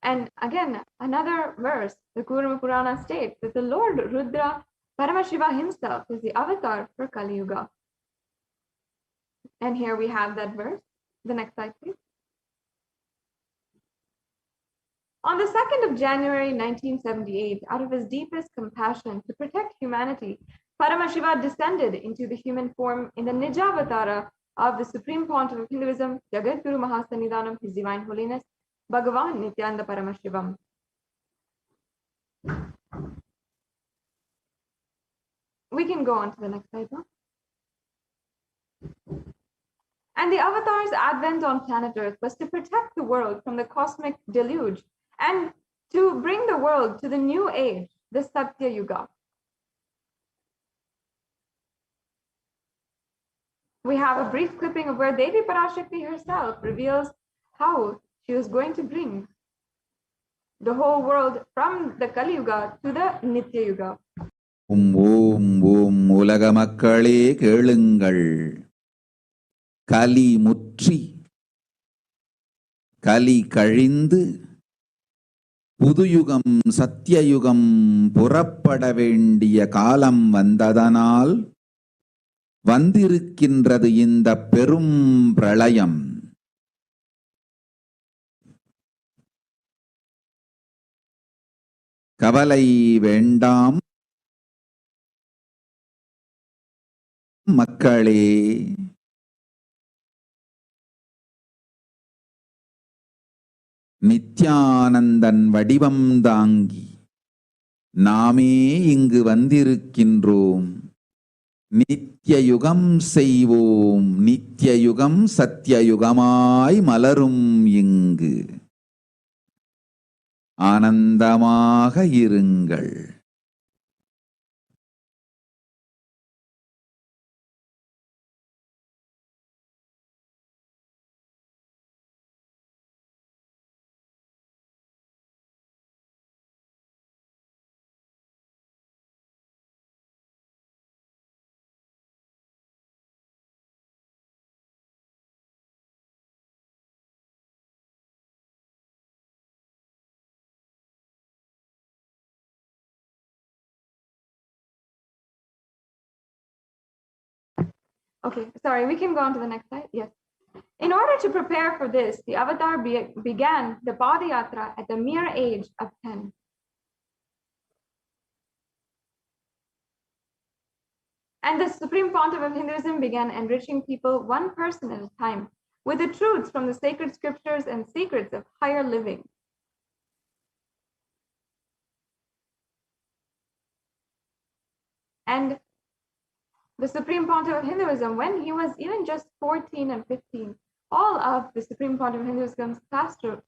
And again, another verse, the Poornima Purana states that the Lord Rudra Paramashiva himself is the avatar for Kali Yuga. And here we have that verse. The next slide, please. On the 2nd of January 1978, out of his deepest compassion to protect humanity, Paramashiva descended into the human form in the Nijavatara of the Supreme Pontiff of Hinduism, Jagadguru Mahasannidhanam, His Divine Holiness, Bhagavan Nithyananda Paramashivam. We can go on to the next slide now. And the avatar's advent on planet Earth was to protect the world from the cosmic deluge and to bring the world to the new age, the Satya Yuga. We have a brief clipping of where Devi Parashakti herself reveals how she was going to bring the whole world from the Kali Yuga to the Nitya Yuga. ஓம் உலக மக்களே கேளுங்கள். கலி முற்றி கலி கழிந்து புதுயுகம் சத்தியயுகம் புறப்பட வேண்டிய காலம் வந்ததனால் வந்திருக்கின்றது இந்த பெரும் பிரளயம். கவலை வேண்டாம் மக்களே. நித்யானந்தன் வடிவம் தாங்கி நாமே இங்கு வந்திருக்கின்றோம். நித்யயுகம் செய்வோம், நித்யயுகம் சத்யயுகமாய் மலரும் இங்கு. ஆனந்தமாக இருங்கள். Okay, sorry, we can go on to the next slide. Yes. In order to prepare for this, the avatar began the Padayatra at the mere age of 10. And the Supreme Pontiff of Hinduism began enriching people one person at a time with the truths from the sacred scriptures and secrets of higher living. And the Supreme Pontiff of Hinduism, when he was even just 14 and 15, all of the Supreme Pontiff of Hinduism's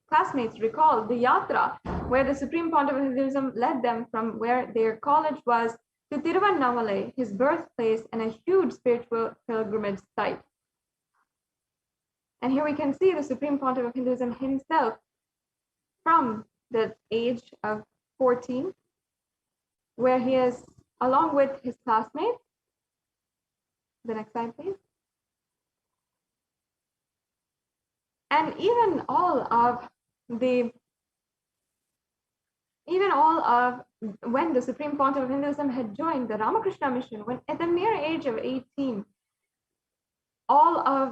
classmates recalled the yatra where the Supreme Pontiff of Hinduism led them from where their college was to Tiruvannamalai, his birthplace and a huge spiritual pilgrimage site. And here we can see the Supreme Pontiff of Hinduism himself from the age of 14, where he is along with his classmates. The next slide, please. And even all of when the Supreme Pontiff of Hinduism had joined the Ramakrishna mission, when at the mere age of 18, all of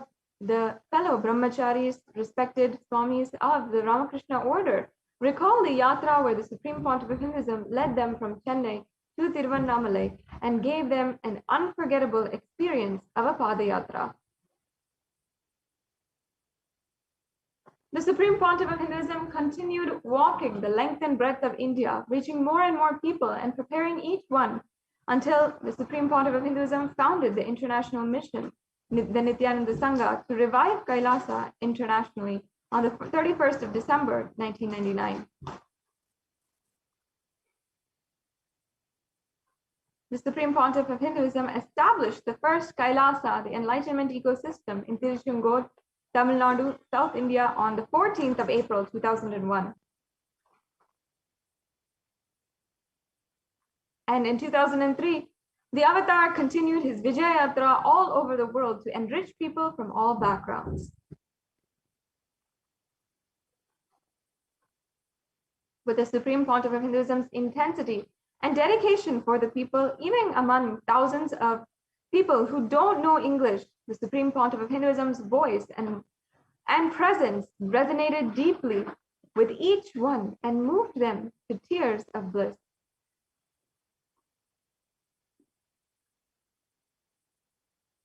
the fellow brahmacharis, respected swamis of the Ramakrishna order, recall the yatra where the Supreme Pontiff of Hinduism led them from Chennai to Tiruvannamalai and gave them an unforgettable experience of a Padayatra. The Supreme Pontiff of Hinduism continued walking the length and breadth of India, reaching more and more people and preparing each one until the Supreme Pontiff of Hinduism founded the international mission, the Nithyananda Sangha, to revive Kailasa internationally on the 31st of December, 1999. The Supreme Pontiff of Hinduism established the first Kailasa, the enlightenment ecosystem, in Tiruchungod, Tamil Nadu, South India, on the 14th of April, 2001. And in 2003, the Avatar continued his Vijaya Yatra all over the world to enrich people from all backgrounds. With the Supreme Pontiff of Hinduism's intensity and dedication for the people, even among thousands of people who don't know English, the Supreme Pontiff of Hinduism's voice and presence resonated deeply with each one and moved them to tears of bliss.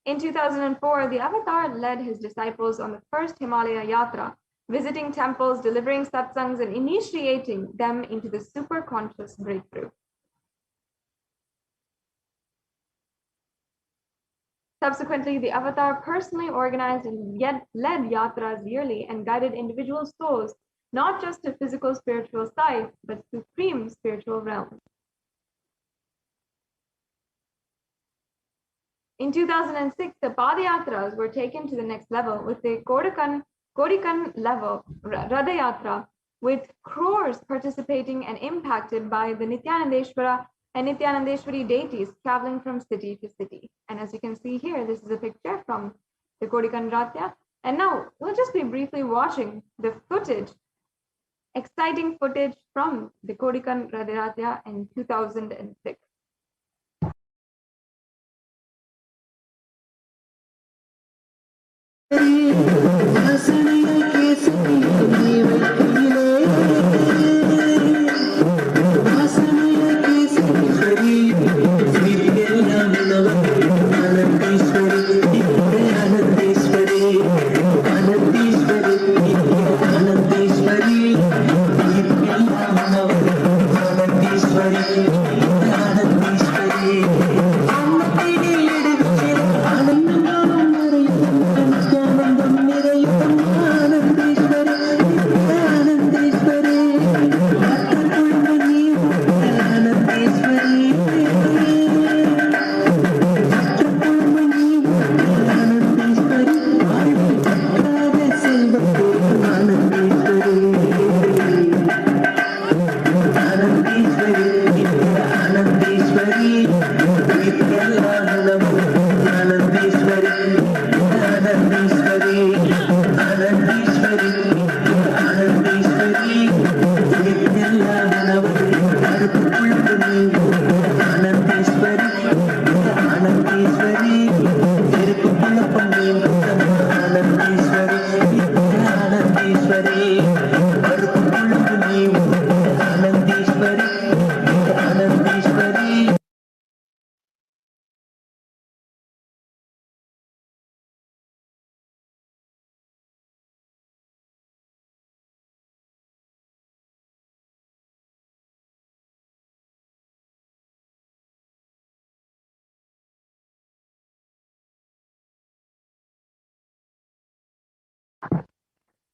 In 2004, the Avatar led his disciples on the first Himalaya Yatra, visiting temples, delivering satsangs, and initiating them into the super-conscious breakthrough. Subsequently, the Avatar personally organized and led yatras yearly and guided individual souls, not just to physical spiritual sites, but supreme spiritual realms. In 2006, the Padayatras were taken to the next level with the Kodikan level Radayatra, with crores participating and impacted by the Nithyanandeshwara and Nithyanandeshwari deities traveling from city to city. And as you can see here, this is a picture from the Kodikan Ratya. And now we'll just be briefly watching the footage, exciting footage from the Kodikan Radayatra in 2006.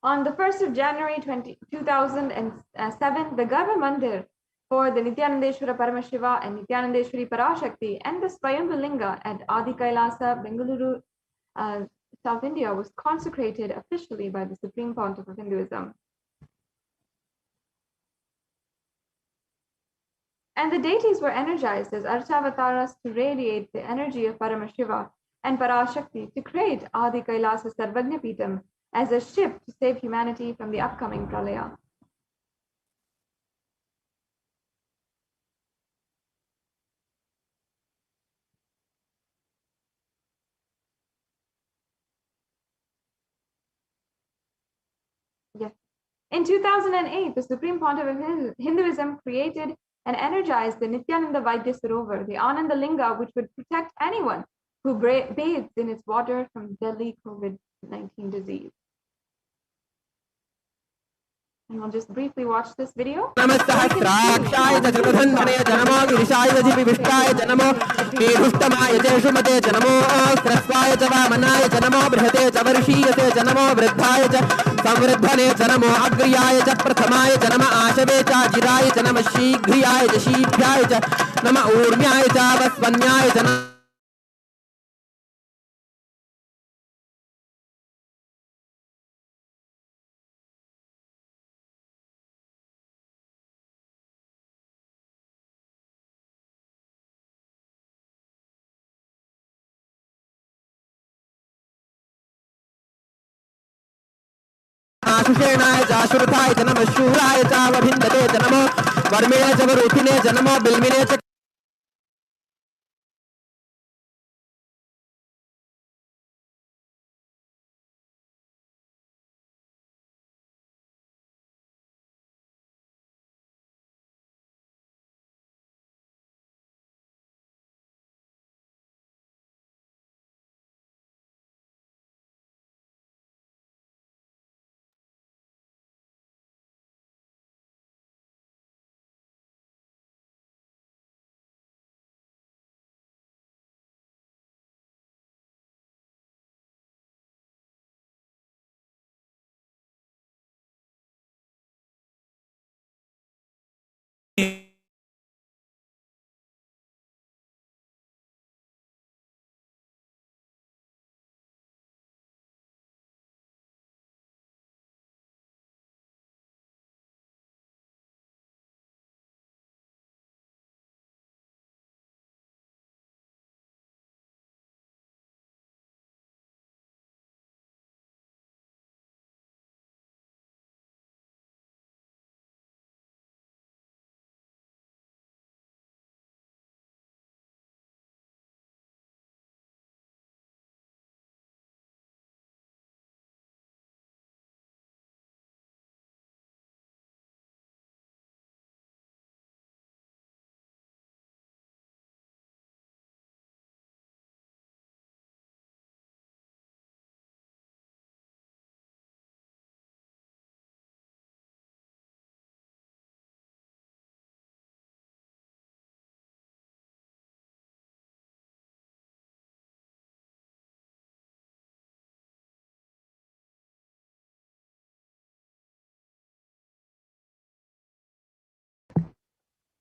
On the 1st of January 2007, the Garbha Mandir for the Nithyanandeshwara Paramashiva and Nithyanandeshwari Parashakti and the Swayambhu Linga at Adi Kailasa, Bengaluru, South India was consecrated officially by the Supreme Pontiff of Hinduism. And the deities were energized as Archavataras to radiate the energy of Paramashiva and Parashakti to create Adi Kailasa Sarvagna Pitam as a ship to save humanity from the upcoming pralaya. Yes. In 2008, the Supreme Pontiff of Hinduism created and energized the Nityananda Vaidya Sarovar, the Ananda Linga, which would protect anyone who bathes in its water from deadly COVID-19 disease. And we'll just briefly watch this video. नमस्सहस्राक्षाय च त्रिपथन्वने च नमो गिरिशाय च जिपिविष्टाय च नमो मेरुष्टमाय च शुमते च नमो स्रस्वाय च वामनाय च नमो बृहते च वर्षीयते च नमो वृद्धाय च संवृद्धने च नमो अग्र्याय च प्रथमाय च नम आशवे च जिराय च नम शीघ्रियाय च शीभ्याय च नम ऊर्म्याय च वस्वन्याय च नमः आशुषेणाय च आशुरथाय च नमः शूराय च वभिन्दते च नमो वर्मिणे च वरूथिने च नमो बिल्मिने च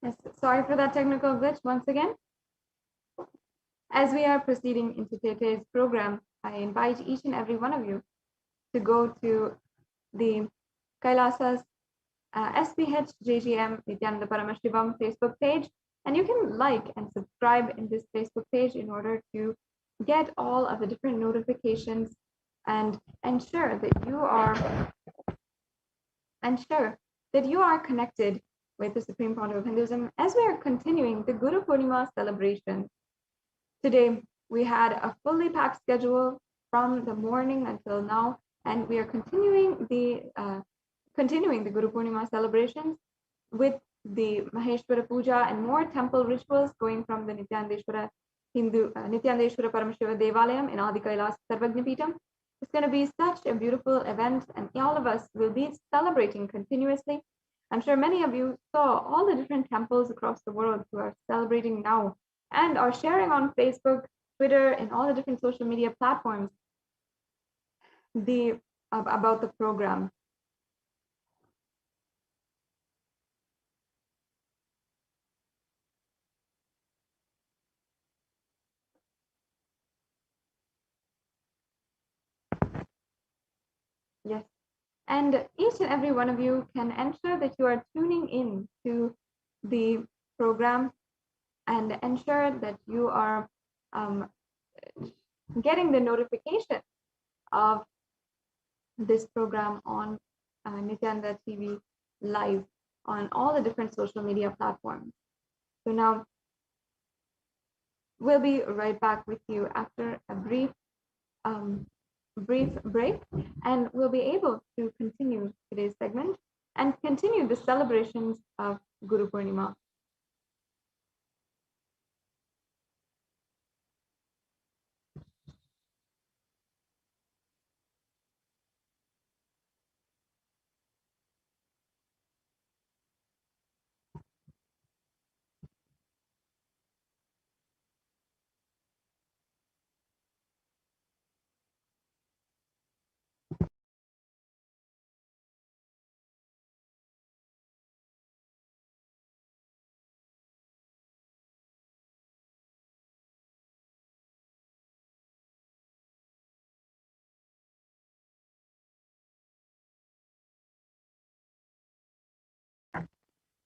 Yes, sorry for that technical glitch once again. As we are proceeding into today's program, I invite each and every one of you to go to the Kailasa's SPH JGM Nithyananda Paramashivam Facebook page, and you can like and subscribe in this Facebook page in order to get all of the different notifications and ensure that you are connected with the Supreme Pontiff of Hinduism as we are continuing the Guru Poornima celebration. Today, we had a fully packed schedule from the morning until now, and we are continuing the Guru Poornima celebrations with the Maheshwara Puja and more temple rituals going from the Nithyanandeshwara Paramashiva Devalayam in Adi Kailas Sarvagnapitam. It's going to be such a beautiful event, and all of us will be celebrating continuously. I'm sure many of you saw all the different temples across the world who are celebrating now and are sharing on Facebook, Twitter, and all the different social media platforms about the program. Yes. And each and every one of you can ensure that you are tuning in to the program and ensure that you are getting the notification of this program on Nithyananda TV live on all the different social media platforms. So now we'll be right back with you after a brief break, and we'll be able to continue today's segment and continue the celebrations of Guru Poornima.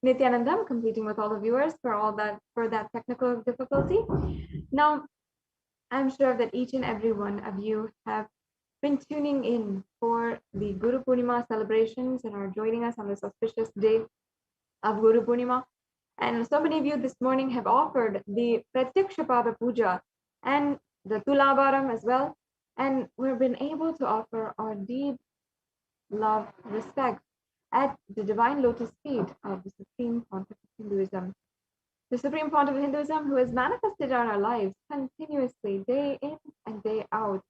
Nithyanandam, completing with all the viewers for that technical difficulty. Now, I'm sure that each and every one of you have been tuning in for the Guru Poornima celebrations and are joining us on this auspicious day of Guru Poornima. And so many of you this morning have offered the Pratyakshapada Puja and the Tulabharam as well. And we've been able to offer our deep love, respect at the divine lotus feet of the Supreme Pontiff of Hinduism. The Supreme Pontiff of Hinduism, who has manifested on our lives continuously, day in and day out,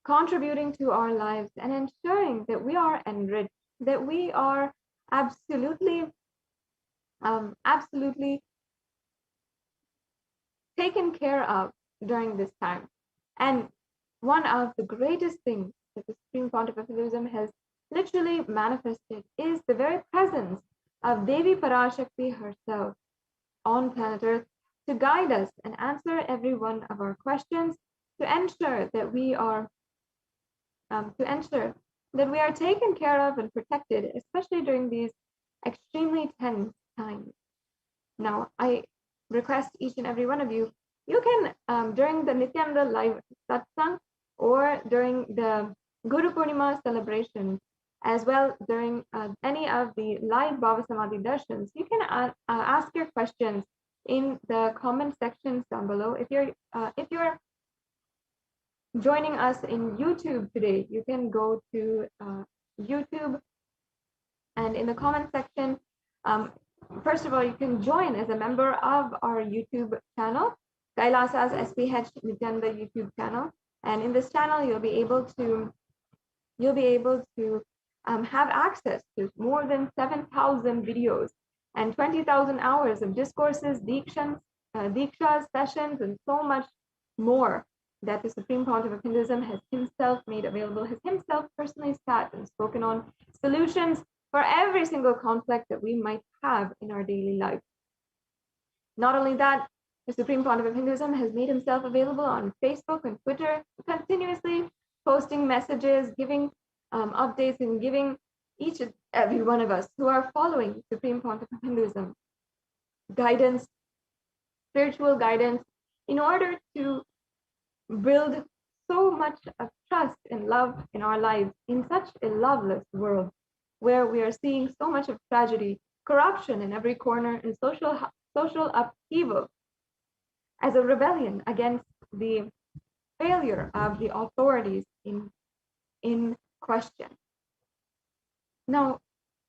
contributing to our lives and ensuring that we are enriched, that we are absolutely taken care of during this time. And one of the greatest things that the Supreme Pontiff of Hinduism has literally manifested is the very presence of Devi Parashakti herself on planet Earth to guide us and answer every one of our questions, to ensure that we are taken care of and protected, especially during these extremely tense times. Now, I request each and every one of you, you can, during the Nithyananda live satsang or during the Guru Poornima celebration, as well during any of the live Bhava Samadhi darshans, you can ask your questions in the comment sections down below. If you're joining us in YouTube today, you can go to YouTube, and in the comment section, first of all, you can join as a member of our YouTube channel, Kailasa's HDH Nithyananda YouTube channel. And in this channel, you'll be able to have access to more than 7,000 videos and 20,000 hours of discourses, dikshas, sessions, and so much more that the Supreme Pontiff of Hinduism has himself made available, has himself personally sat and spoken on solutions for every single conflict that we might have in our daily life. Not only that, the Supreme Pontiff of Hinduism has made himself available on Facebook and Twitter, continuously posting messages, giving updates, and giving each and every one of us who are following Supreme Pontiff of Hinduism guidance, spiritual guidance, in order to build so much of trust and love in our lives in such a loveless world where we are seeing so much of tragedy, corruption in every corner, and social upheaval as a rebellion against the failure of the authorities in question. Now,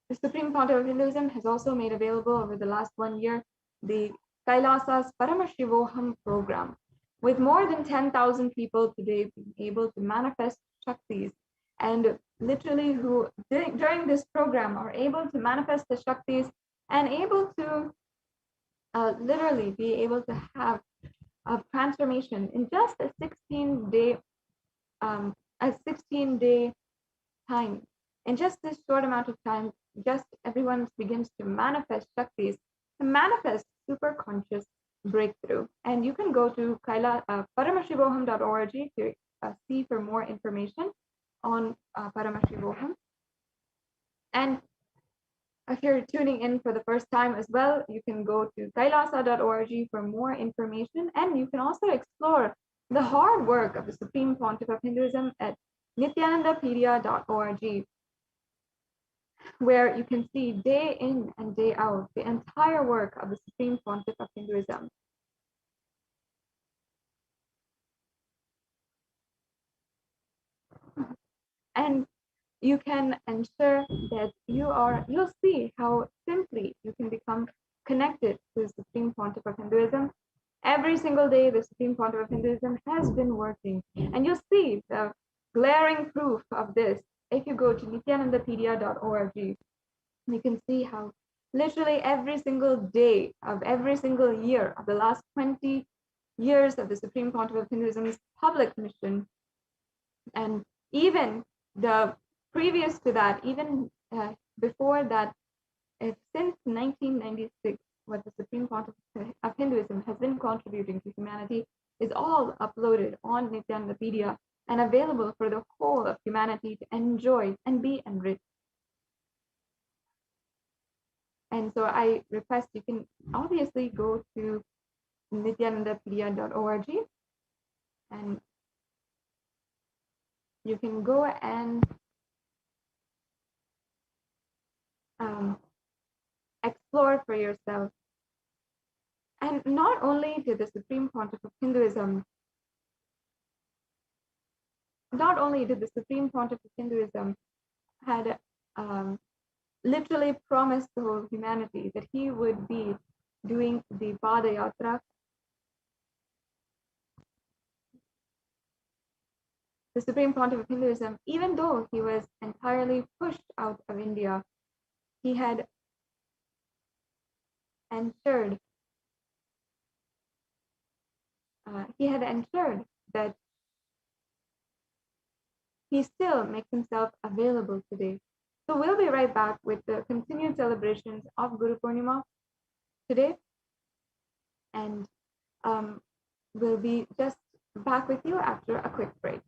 the Supreme Pontiff of Hinduism has also made available over the last 1 year the Kailasa's Paramashivoham program, with more than 10,000 people today being able to manifest Shaktis, and literally who during this program are able to manifest the Shaktis and able to literally be able to have a transformation in just a 16-day time. In just this short amount of time, just everyone begins to manifest Shaktis, to manifest super conscious breakthrough. And you can go to Paramashivoham.org to see for more information on Paramashivoham. And if you're tuning in for the first time as well, you can go to kailasa.org for more information. And you can also explore the hard work of the Supreme Pontiff of Hinduism at nithyanandapedia.org, where you can see day in and day out the entire work of the Supreme Pontiff of Hinduism. And you can ensure that you'll see how simply you can become connected to the Supreme Pontiff of Hinduism. Every single day, the Supreme Pontiff of Hinduism has been working, and you'll see the glaring proof of this if you go to nithyanandapedia.org. You can see how literally every single day of every single year of the last 20 years of the Supreme Pontiff of Hinduism's public mission, and even the previous to that, even before that, since 1996, what the Supreme Pontiff of Hinduism has been contributing to humanity is all uploaded on Nithyanandapedia and available for the whole of humanity to enjoy and be enriched. And so I request you can obviously go to nithyanandapedia.org and you can go and explore for yourself. And not only did the Supreme Pontiff of Hinduism, had literally promised the whole humanity that he would be doing the Padayatra. The Supreme Pontiff of Hinduism, even though he was entirely pushed out of India, he had ensured that he still makes himself available today. So we'll be right back with the continued celebrations of Guru Poornima today, and we'll be just back with you after a quick break.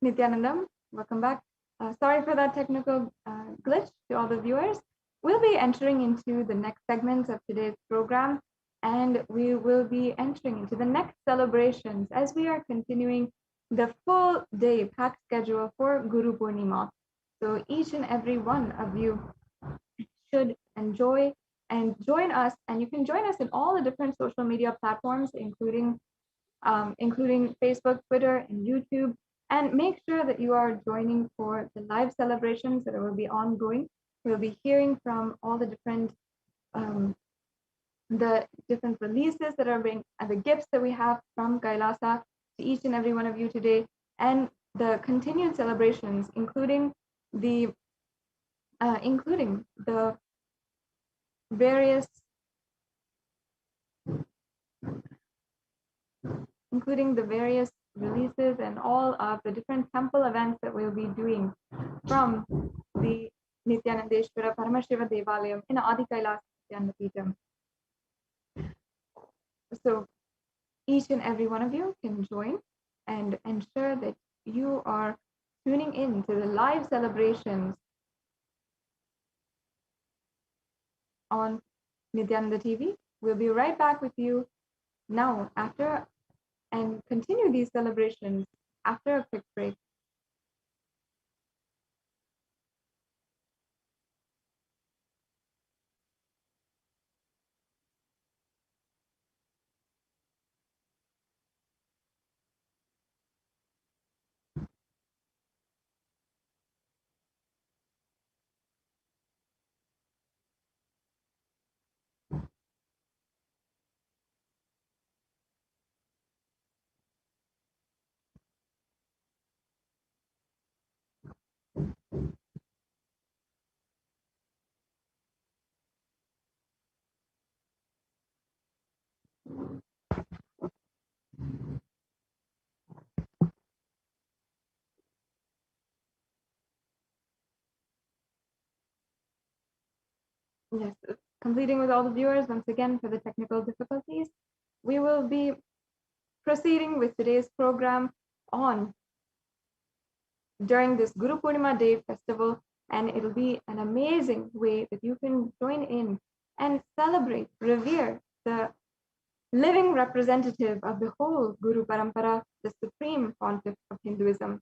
Nithyanandam, welcome back. Sorry for that technical glitch to all the viewers. We'll be entering into the next segments of today's program, and we will be entering into the next celebrations as we are continuing the full day packed schedule for Guru Poornima. So each and every one of you should enjoy and join us, and you can join us in all the different social media platforms, including Facebook, Twitter, and YouTube. And make sure that you are joining for the live celebrations that will be ongoing. We'll be hearing from all the different releases that are being, and the gifts that we have from Kailasa to each and every one of you today, and the continued celebrations, including the various releases and all of the different temple events that we'll be doing from the Nithyanandeshwara Paramashiva Devalayam in Adi Kailas Nithyananda. So each and every one of you can join and ensure that you are tuning in to the live celebrations on Nithyananda TV. We'll be right back with you now after and continue these celebrations after a quick break. Yes, completing with all the viewers once again for the technical difficulties. We will be proceeding with today's program on during this Guru Poornima Day festival, and it'll be an amazing way that you can join in and celebrate, revere the living representative of the whole Guru Parampara, the Supreme Pontiff of Hinduism.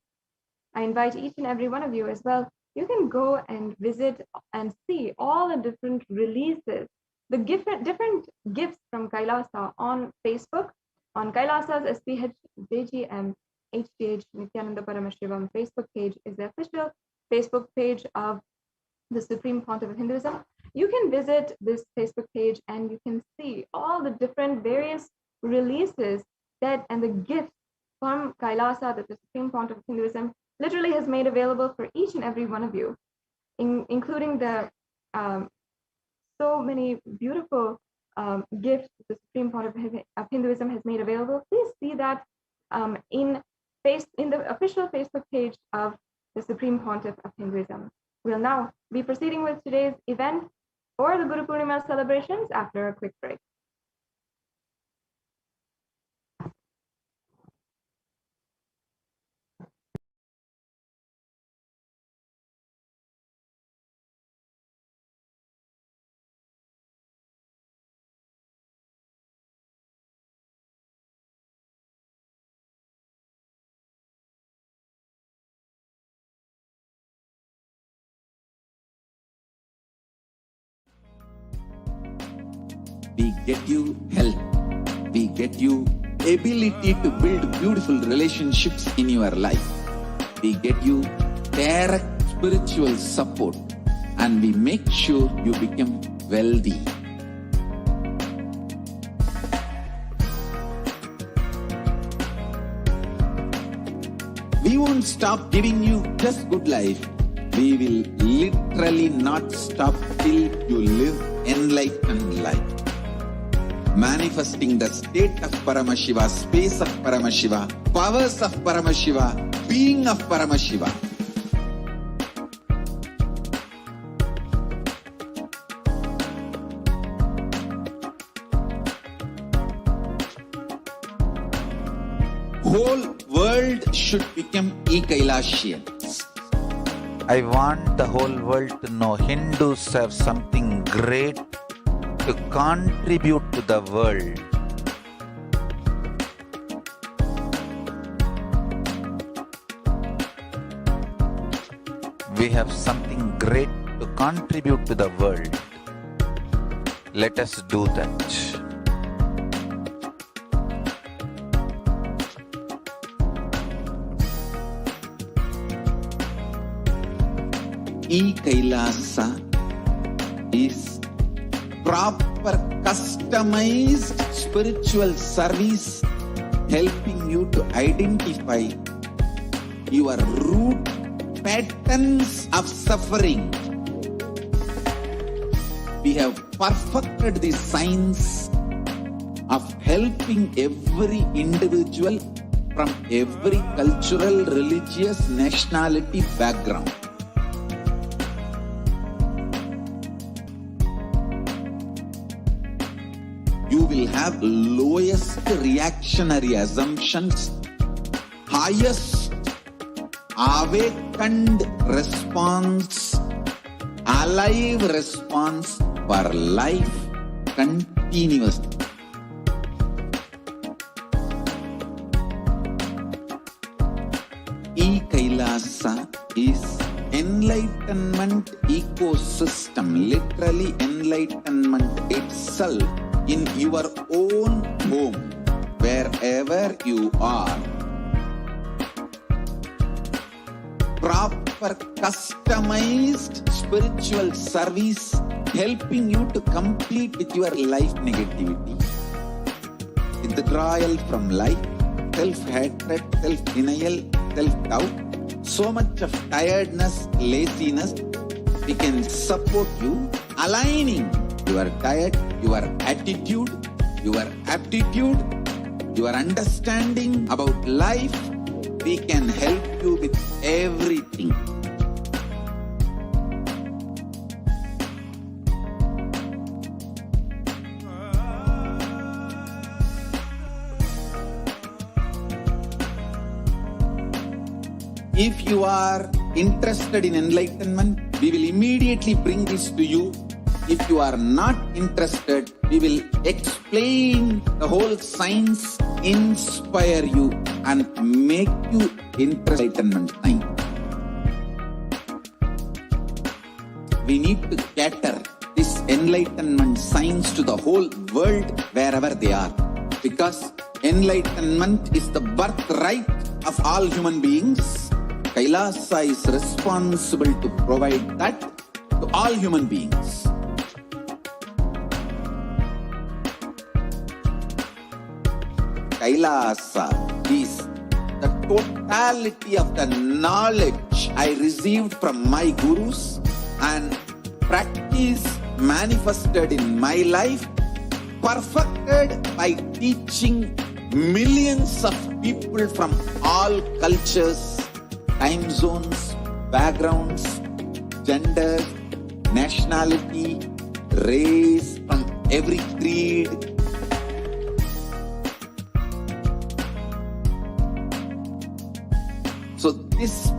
I invite each and every one of you as well. You can go and visit and see all the different releases, the different gifts from Kailasa on Facebook, on Kailasa's SPH HDH Nithyananda Paramashivam Facebook page is the official Facebook page of the Supreme Pontiff of Hinduism. You can visit this Facebook page and you can see all the different various releases and the gifts from Kailasa that the Supreme Pontiff of Hinduism literally has made available for each and every one of you, including the so many beautiful gifts the Supreme Pontiff of Hinduism has made available. Please see that in the official Facebook page of the Supreme Pontiff of Hinduism. We'll now be proceeding with today's event for the Guru Poornima celebrations after a quick break. We get you health. We get you ability to build beautiful relationships in your life. We get you direct spiritual support, and we make sure you become wealthy. We won't stop giving you just good life. We will literally not stop till you live enlightened life. Manifesting the state of Paramashiva, space of Paramashiva, powers of Paramashiva, being of Paramashiva. Whole world should become e-Kailashians. I want the whole world to know Hindus have something great to contribute to the world. We have something great to contribute to the world. Let us do that. E-Kailasa is proper customized spiritual service helping you to identify your root patterns of suffering. We have perfected the science of helping every individual from every cultural, religious, nationality background. You will have lowest reactionary assumptions, highest awakened response, alive response for life continuously. E-Kailasa is enlightenment ecosystem, literally enlightenment itself in your own home, wherever you are. Proper customized spiritual service helping you to complete with your life negativity. Withdrawal from life, self-hatred, self-denial, self-doubt, so much of tiredness, laziness. We can support you aligning your diet, your attitude, your aptitude, your understanding about life. We can help you with everything. If you are interested in enlightenment, we will immediately bring this to you. If you are not interested, we will explain the whole science, inspire you and make you interested in enlightenment time. we need to cater this enlightenment science to the whole world wherever they are. Because enlightenment is the birthright of all human beings. Kailasa is responsible to provide that to all human beings. Kailasa is the totality of the knowledge I received from my gurus and practice manifested in my life, perfected by teaching millions of people from all cultures, time zones, backgrounds, gender, nationality, race, from every creed. So this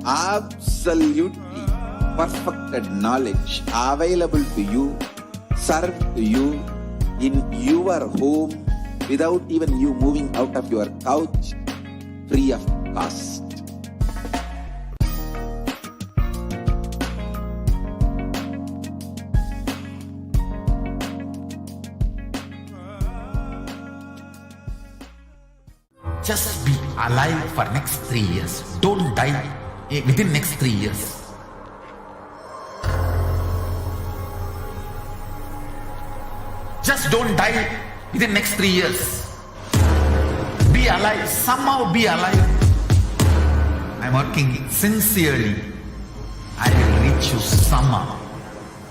absolutely perfected knowledge available to you, served to you in your home without even you moving out of your couch, free of cost. Just be alive for next 3 years. Don't die within next 3 years. Just don't die within next 3 years. Be alive. Somehow be alive. I'm working sincerely. I will reach you somehow.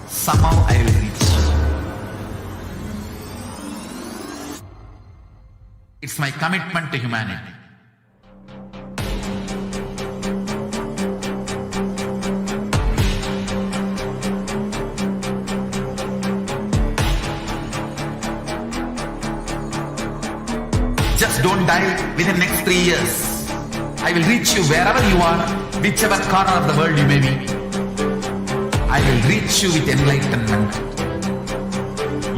Somehow I will reach you. It's my commitment to humanity. Just don't die within next 3 years. I will reach you wherever you are, whichever corner of the world you may be. I will reach you with enlightenment.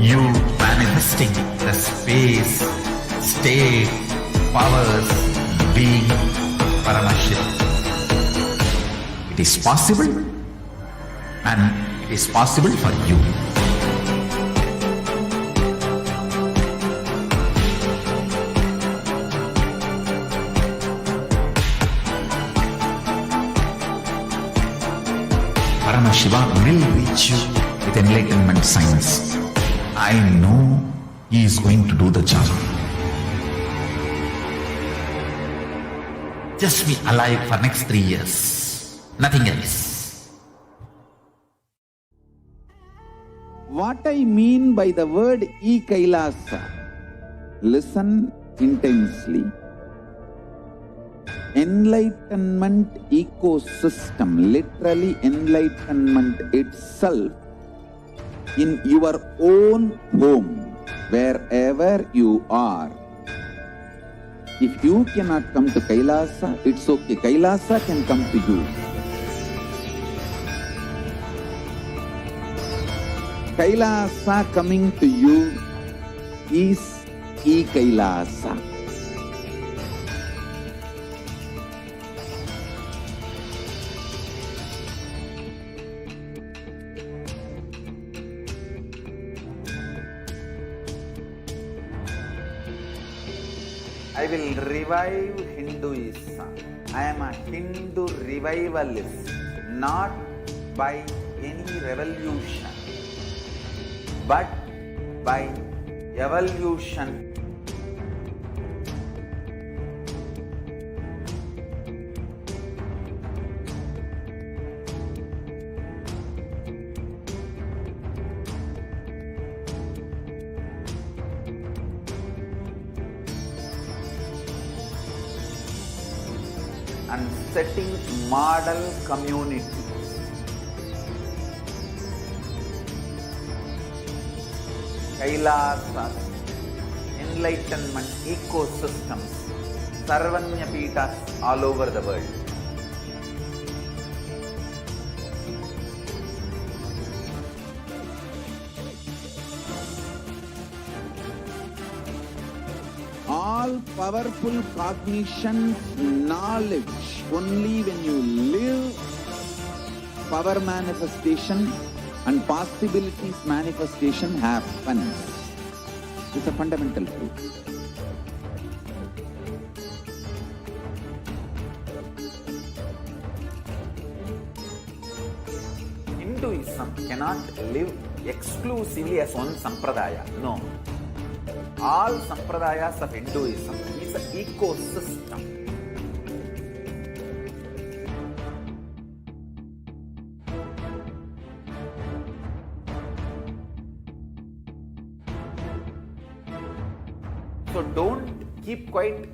You manifesting the space, state, powers, being, Paramashivoham. It is possible, and it is possible for you. Paramashivoham will reach you with enlightenment science. I know he is going to do the job. Just be alive for next 3 years. Nothing else. What I mean by the word e-Kailasa, listen intensely. Enlightenment ecosystem, literally enlightenment itself, in your own home, wherever you are. If you cannot come to Kailasa, it's okay. Kailasa can come to you. Kailasa coming to you is e-Kailasa. I will revive Hinduism. I am a Hindu revivalist, not by any revolution, but by evolution. And setting model community. Kailasas, enlightenment ecosystems, Sarvanya Pitas all over the world. All powerful cognition, knowledge, only when you live power manifestation and possibilities manifestation happens. It's a fundamental truth. Hinduism cannot live exclusively as one sampradaya. No. All sampradayas of Hinduism is an ecosystem. So don't keep quiet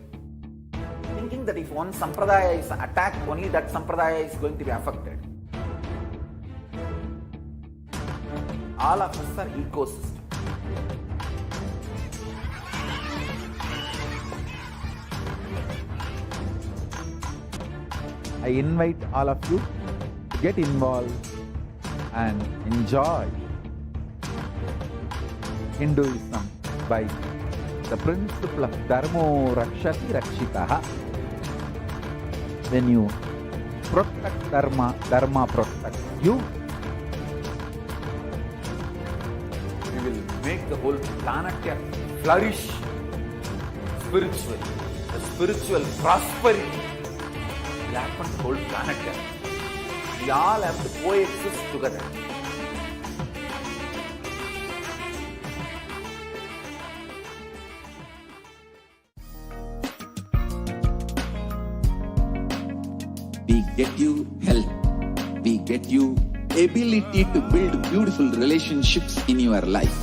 thinking that if one sampradaya is attacked, only that sampradaya is going to be affected. All of us are ecosystem. I invite all of you to get involved and enjoy Hinduism by the principle of Dharmo Rakshati Rakshitaha. When you protect Dharma, Dharma protects you. We will make the whole planet flourish spiritually. The spiritual prosperity will happen to the whole planet. We all have to coexist together. We get you health. We get you ability to build beautiful relationships in your life.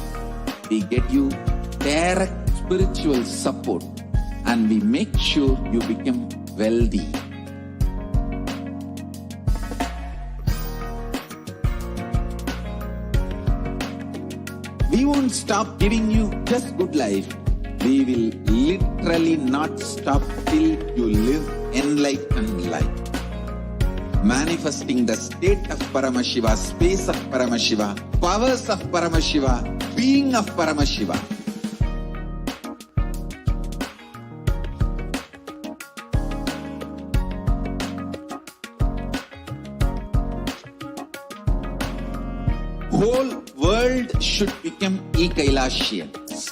We get you direct spiritual support, and we make sure you become wealthy. We won't stop giving you just good life. We will literally not stop till you live enlightened life. Manifesting the state of Paramashiva, space of Paramashiva, powers of Paramashiva, being of Paramashiva. Whole world should become e-Kailashians.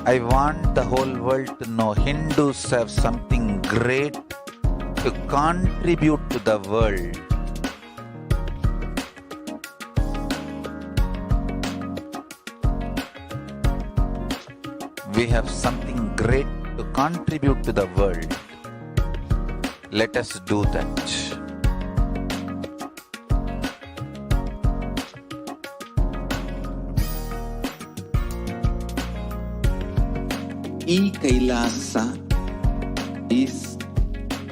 I want the whole world to know Hindus have something great to contribute to the world. We have something great to contribute to the world. Let us do that. E-Kailasa is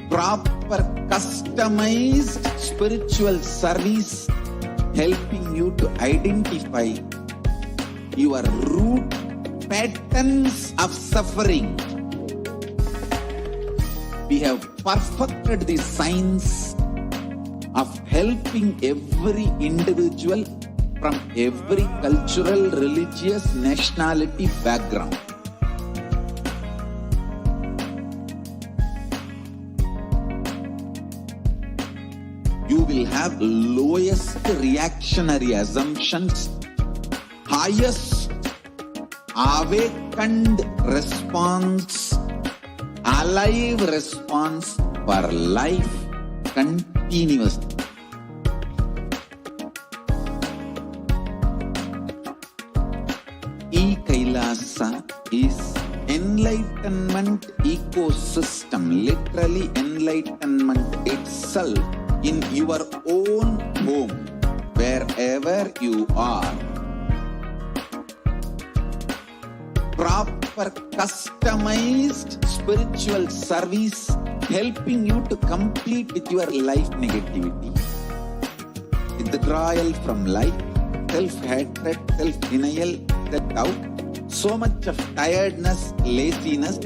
proper customized spiritual service helping you to identify your root patterns of suffering. We have perfected the science of helping every individual from every cultural, religious, nationality background. You will have lowest reactionary assumptions, highest awakened response, alive response for life continuously. E-Kailasa is enlightenment ecosystem, literally enlightenment itself in your own home, wherever you are. Proper customized spiritual service helping you to complete with your life negativity. Withdrawal from life, self-hatred, self-denial, self-doubt, so much of tiredness, laziness,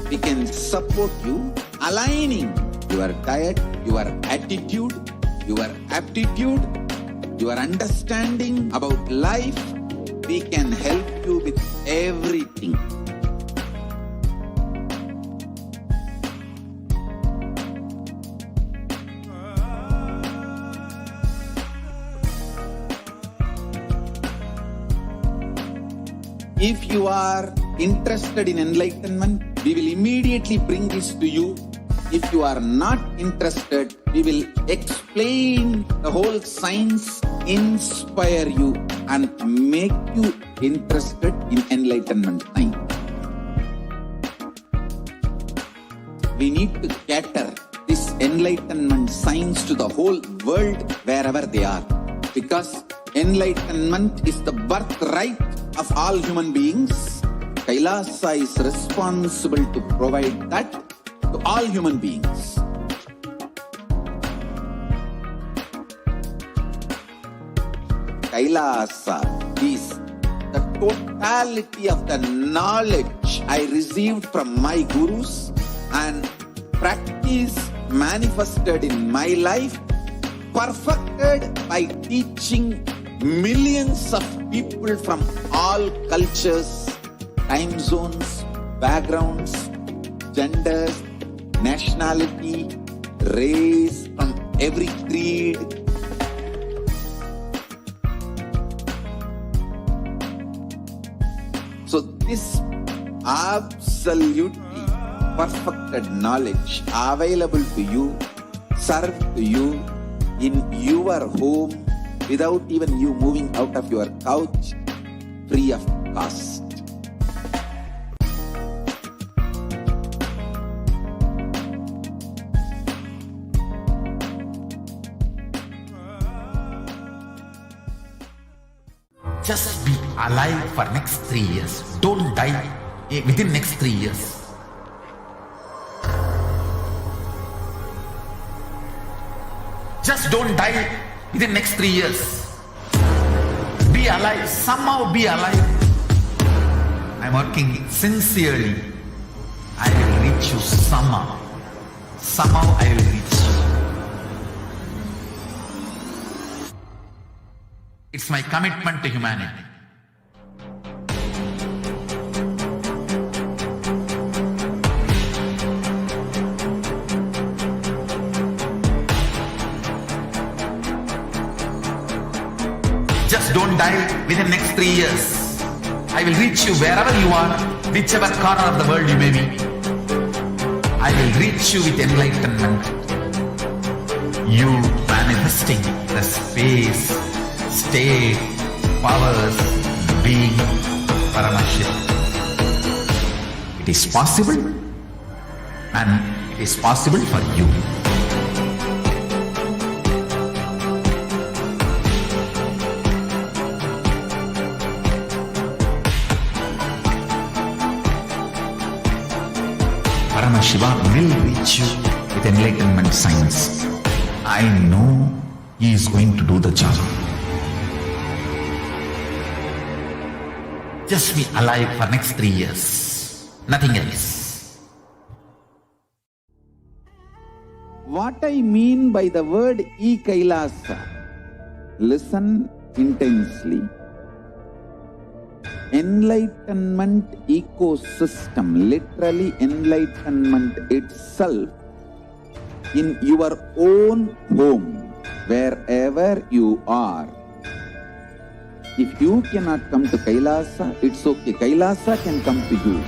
we can support you aligning your diet, your attitude, your aptitude, your understanding about life. We can help you with everything. If you are interested in enlightenment, we will immediately bring this to you. If you are not interested, we will explain the whole science, inspire you, and make you interested in enlightenment science. We need to cater this enlightenment science to the whole world wherever they are. Because enlightenment is the birthright of all human beings. Kailasa is responsible to provide that to all human beings. Kailasa is the totality of the knowledge I received from my gurus and practice manifested in my life, perfected by teaching millions of people from all cultures, time zones, backgrounds, genders, nationality, race, from every creed. So this absolutely perfected knowledge available to you, served to you in your home without even you moving out of your couch, free of cost. Just be alive for next 3 years. Don't die within next 3 years. Just don't die within next 3 years. Be alive. Somehow be alive. I'm working sincerely. I will reach you somehow. Somehow I will reach you. It's my commitment to humanity. Just don't die within next 3 years. I will reach you wherever you are, whichever corner of the world you may be. I will reach you with enlightenment. You manifesting the space, state, powers, being Paramashivoham. It is possible, and it is possible for you. Paramashivoham will reach you with enlightenment science. I know he is going to do the job. Just be alive for next 3 years. Nothing else. What I mean by the word e-Kailasa, listen intensely. Enlightenment ecosystem, literally enlightenment itself, in your own home, wherever you are. If you cannot come to Kailasa, it's okay. Kailasa can come to you.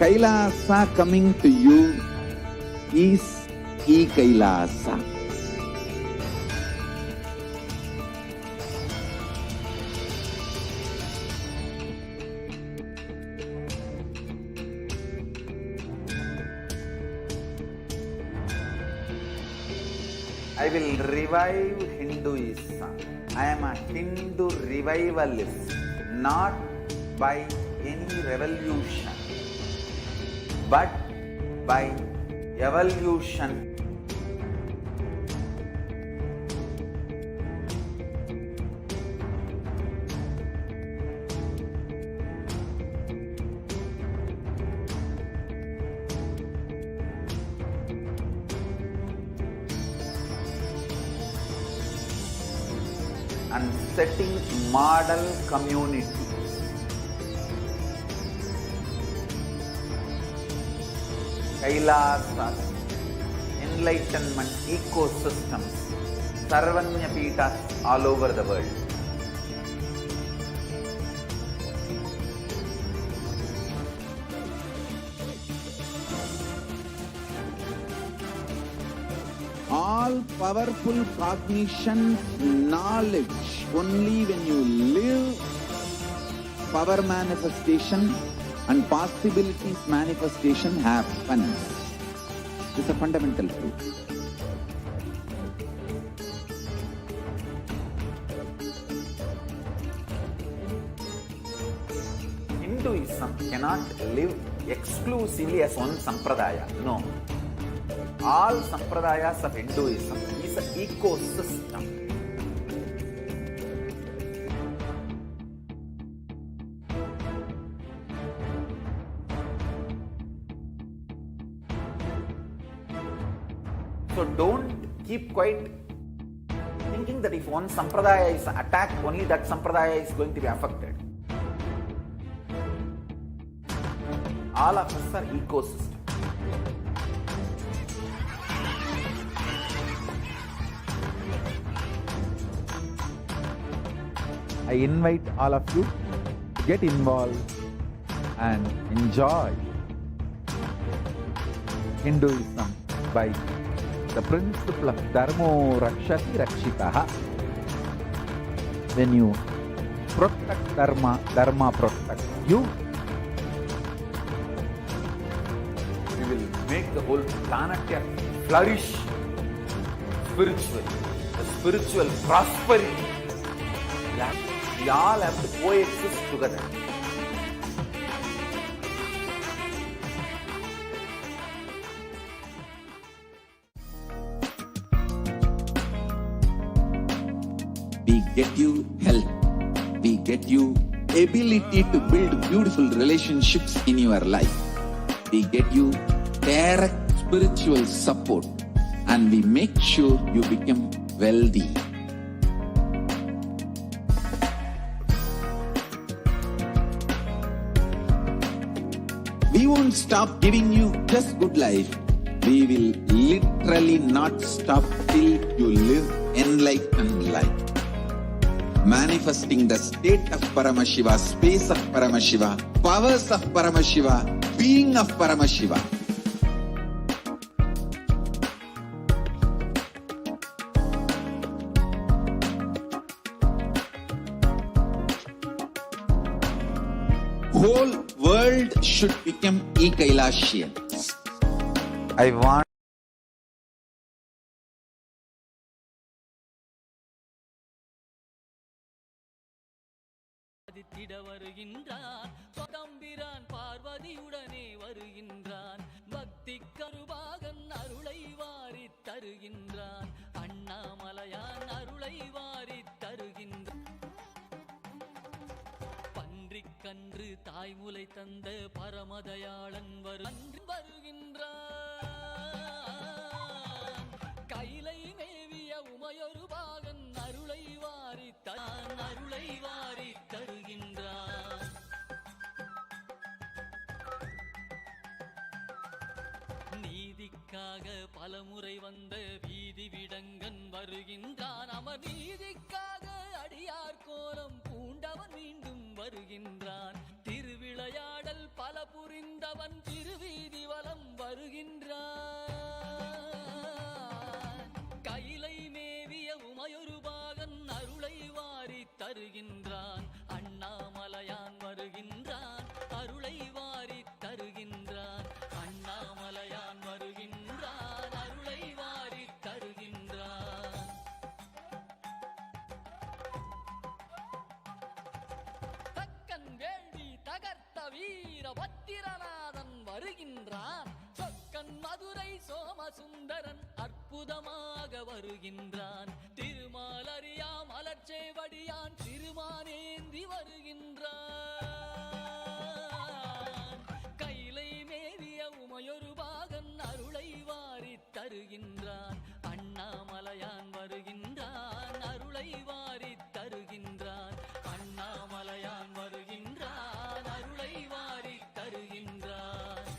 Kailasa coming to you is e-Kailasa. I will revive Hinduism. I am a Hindu revivalist, not by any revolution, but by evolution. And setting model community. Kailasas, enlightenment ecosystems Sarvanya Peethas all over the world. All powerful cognition, knowledge, only when you live power manifestation and possibilities manifestation happens. This is a fundamental truth. Hinduism cannot live exclusively as one sampradaya. No. All sampradayas of Hinduism is an ecosystem. So don't keep quiet thinking that if one sampradaya is attacked, only that sampradaya is going to be affected. All of us are ecosystem. I invite all of you to get involved and enjoy Hinduism by the principle of Dharmo Rakshati Rakshitaha. When you protect Dharma, Dharma protects you. We will make the whole planet flourish spiritually. The spiritual prosperity. We all have to coexist together. We get you health. We get you ability to build beautiful relationships in your life. We get you direct spiritual support, and we make sure you become wealthy. We won't stop giving you just good life. We will literally not stop till you live enlightened life. Manifesting the state of Paramashiva, space of Paramashiva, powers of Paramashiva, being of Paramashiva. Whole world should become e-Kailashians. I want திட வருகின்றான் தம்பிரான் பார்வதியுடனே வருகின்றான் பக்தி கருபாகன் அருளை வாரி தருகின்றான் அண்ணாமலையான் அருளை வாரி தருகின்றான் பன்றிக்கன்று தாய்முலை தந்த பரமதயாளன் வருகின்றான் கைலை மேவிய உமையொரு பாகன் அருளை வாரி அருளை வாரி தருகின்றான் நீதிக்காக பலமுறை வந்த வீதி விடங்கன் வருகின்றான் அமர் நீதிக்காக அடியார் கோலம் பூண்டவன் மீண்டும் வருகின்றான் திருவிளையாடல் பல புரிந்தவன் திருவீதி வலம் வருகின்றான் கைலை மேவிய உமையொரு பாகன் அருளை வாரி தருகின்றான் அண்ணாமலையான் வருகின்றான் அருளை வாரி தருகின்றான் அண்ணாமலையான் வருகின்றான் அருளை வாரி தருகின்றான் தக்கன் வேள்வி தகர்த்த வீர பத்திரநாதன் வருகின்றான் சொக்கன் மதுரை சோமசுந்தரன் அற்புதமாக வருகின்றான் திருமாலறியா மலர்ச்சேவடியான் திருமானேந்தி வருகின்றான் கைலை மேவிய உமையொரு பாகன் அருளை வாரி தருகின்றான் அண்ணாமலையான் வருகின்றான் அருளை வாரி தருகின்றான் அண்ணாமலையான் வருகின்றான் அருளை வாரி தருகின்றான்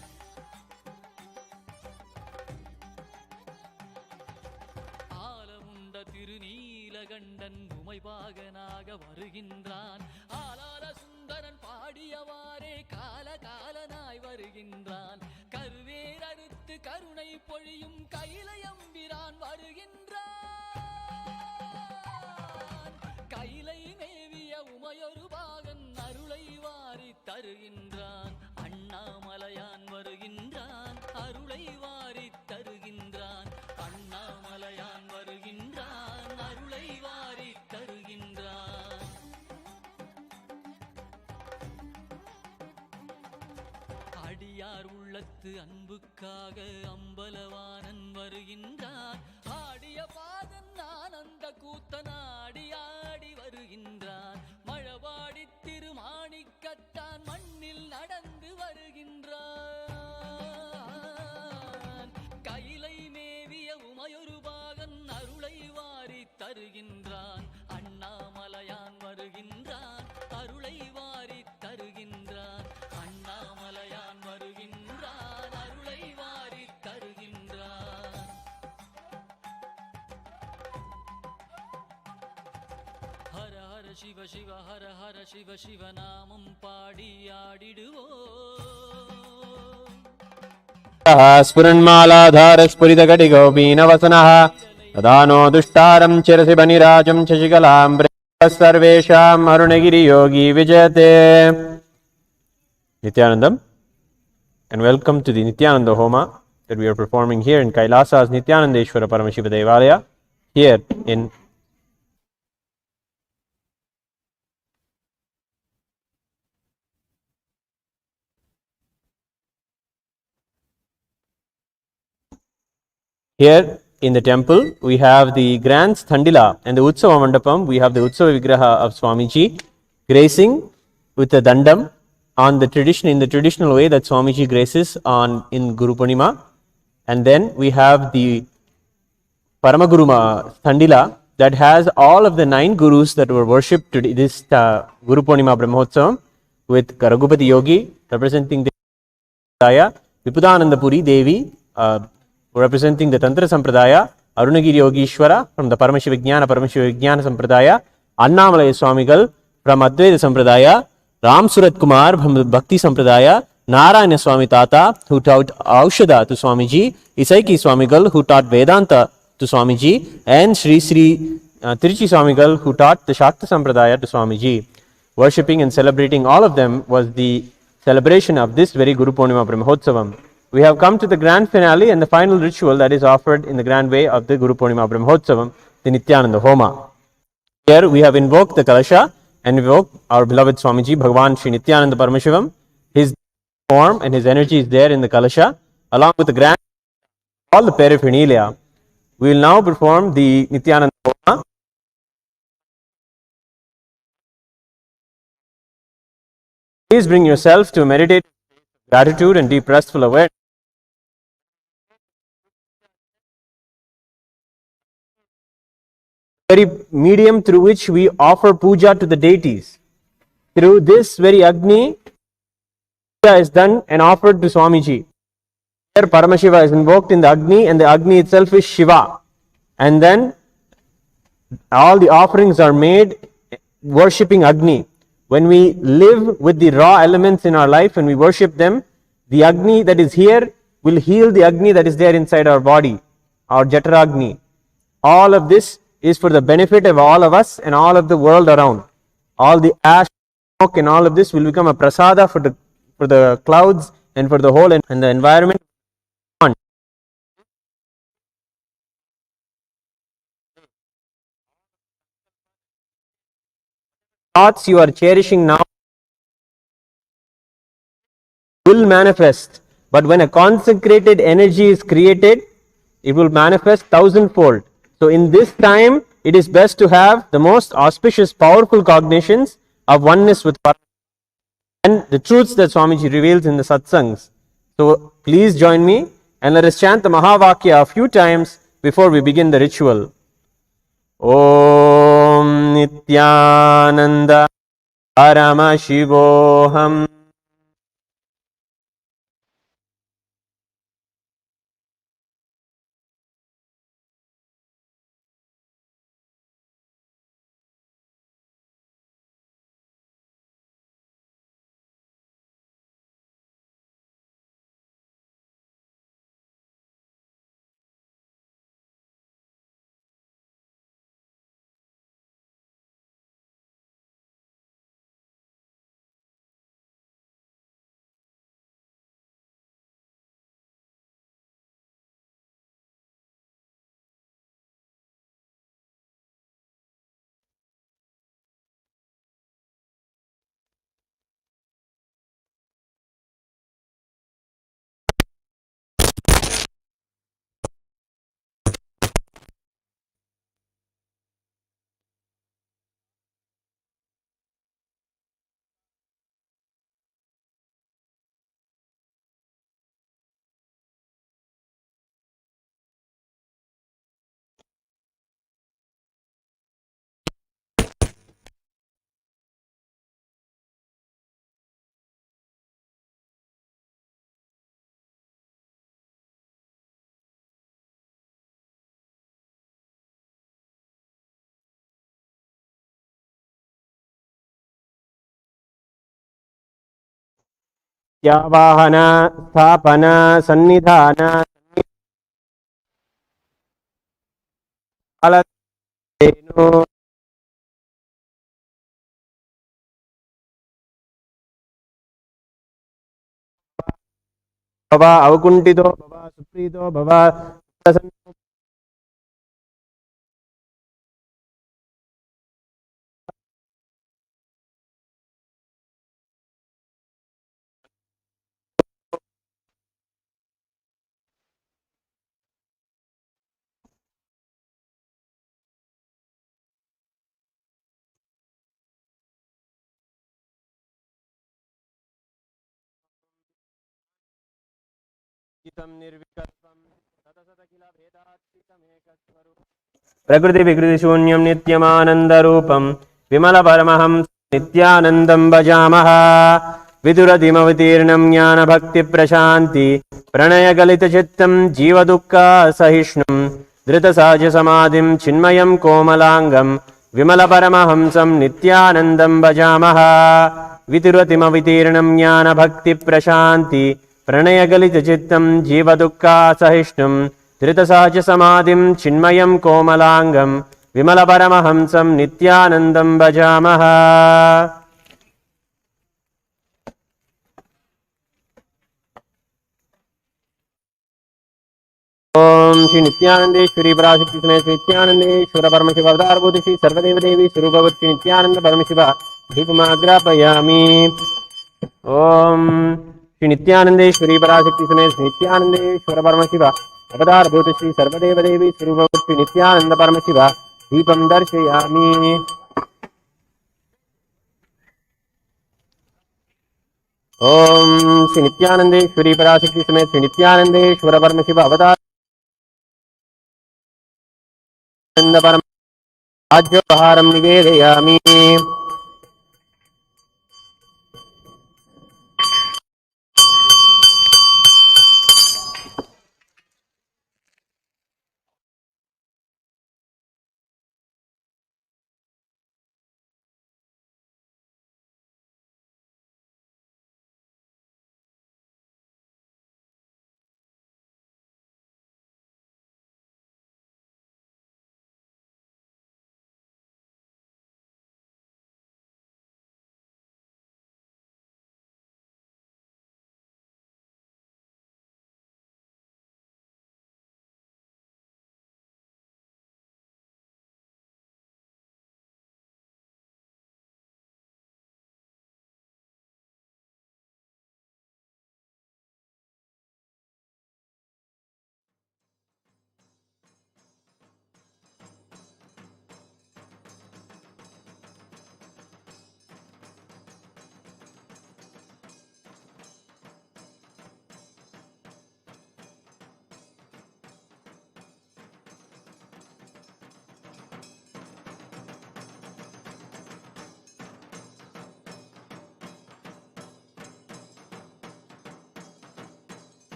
ஆலமுண்ட திரு திருநீலகண்டன் உமைபாகனாக வருகின்றான். ஆலால சுந்தரன் பாடியவாறே காலகாலனாய் வருகின்றான். கருவேரறுத்து கருணை பொழியும் கைலையம்பிரான் வருகின்றான். கைலை மேவிய உமையொரு பாகன் அருளை வாரி தருகின்றான். அண்ணாமலையான் வருகின்றான், அருளை வாரி தருகின்றான். அண்ணாமலையான் வருகின்றான், அருளை வாரி தருகின்றான். அடியார் உள்ளத்து அன்புக்காக அம்பலவானன் வருகின்றான். ஆடிய பாதன் ஆனந்த கூத்தனாடி ஆடி வருகின்றான். மழபாடி திருமாணிக்கத்தான் மண்ணில் நடந்து வருகின்றான். கைலை மேவிய உமையொரு பாகன் அருளை வாரி தருகின்றான். அண்ணாமலையான் வருகின்றான், அருளை வாரி தருகின்றான். அண்ணாமலையான் வருகின்றான், அருளை வாரி தருகின்றான். ஹர ஹர சிவ சிவ ஹர ஹர சிவ சிவ நாமம் பாடி ஆடிடுவோம். स्फुरन्मालाधारस्फुरितघटिगोपीनवसनः तदानो दुष्टारं चिरसि बनिराजं शशिकलां सर्वेषाम् अरुणगिरियोगी विजयते. Nithyanandam, and welcome to the Nithyananda Homa that we are performing here in Kailasa's Nithyanandeshwara Paramashiva Devalaya here in Here in the temple, we have the grand Thandila and the Utsava Mandapam. We have the Utsava Vigraha of Swamiji gracing with the Dandam on the in the traditional way that Swamiji graces on in Guru Poornima. And then we have the Paramaguru Thandila that has all of the 9 gurus that were worshipped today, this Guru Poornima Brahmotsavam, with Karagupati Yogi representing the Sampradaya, Vipudanandapuri Devi representing the Tantra Sampradaya, Arunagiri Yogishwara from the Paramashivoham Sampradaya, Annamalaya Swamigal from Advaita Sampradaya, Ram Surat Kumar from the Bhakti Sampradaya, Narayana Swami Tata who taught Aushadha to Swamiji, Isaiki Swamigal who taught Vedanta to Swamiji, and Sri Tiruchi Swamigal who taught the Shakta Sampradaya to Swamiji. Worshipping and celebrating all of them was the celebration of this very Guru Poornima Brahmotsavam. We have come to the grand finale and the final ritual that is offered in the grand way of the Guru Poornima Brahmotsavam, the Nithyananda Homa. Here we have invoked the Kalasha and invoked our beloved Swamiji, Bhagavan Sri Nithyananda Paramashivam. His form and his energy is there in the Kalasha, along with the grand, all the paraphernalia. We will now perform the Nithyananda Homa. Please bring yourself to meditate, gratitude and deep restful awareness. Very medium through which we offer puja to the deities. Through this very Agni, puja is done and offered to Swamiji. Here Paramashiva is invoked in the Agni and the Agni itself is Shiva. And then all the offerings are made worshipping Agni. When we live with the raw elements in our life and we worship them, the Agni that is here will heal the Agni that is there inside our body, our Jataragni. All of this is for the benefit of all of us and all of the world around. All the ash, smoke and all of this will become a prasada for the clouds and for the whole and the environment. Thoughts you are cherishing now will manifest, but when a consecrated energy is created, it will manifest thousandfold. So in this time, it is best to have the most auspicious, powerful cognitions of oneness with Paramashiva and the truths that Swamiji reveals in the satsangs. So please join me and let us chant the Mahavakya a few times before we begin the ritual. Om Nithyananda Paramashivoham. वाहन स्थापन सन्निधान कालधेनु भव अवकुण्ठितो भव सुप्रीतो भव प्रसन्नो प्रकृति विकृति शून्यं नित्यमानन्दरूपं विमलपरमहं नित्यानन्दं भजामः विदुरधिमवतीर्णं ज्ञानभक्तिप्रशान्ति प्रणयगलितचित्तं जीवदुःखसहिष्णुं धृतसहजसमाधिं चिन्मयं कोमलाङ्गं विमलपरमहंसं नित्यानन्दं भजामः विदुरतिमवितीर्णं ज्ञानभक्तिप्रशान्ति प्रणयगलितचित्तं जीवदुःखसहिष्णुं धृतसहजसमाधिं चिन्मयं कोमलाङ्गं विमलपरमहंसं नित्यानन्दं भजामः ओम श्री नित्यानंदेश्वरी पराशक्ति समेत श्री नित्यानंदेश्वर परमशिव अवतारभूत श्री सर्वदेव देवी स्वरूपवत् श्री नित्यानंद परमशिव दीपमाग्रापयामि। ओम श्री नित्यानंदेश्वरी पराशक्ति समेत श्री नित्यानंदेश्वर परमशिव अवतारभूत श्री सर्वदेव देवी स्वरूपवत् श्री नित्यानंद परमशिव दीपं दर्शयामि। ओम श्री नित्यानंदेश्वरी पराशक्ति समेत श्री नित्यानंदेश्वर परमशिव अवतार परम राज्योपहारं निवेदयामि।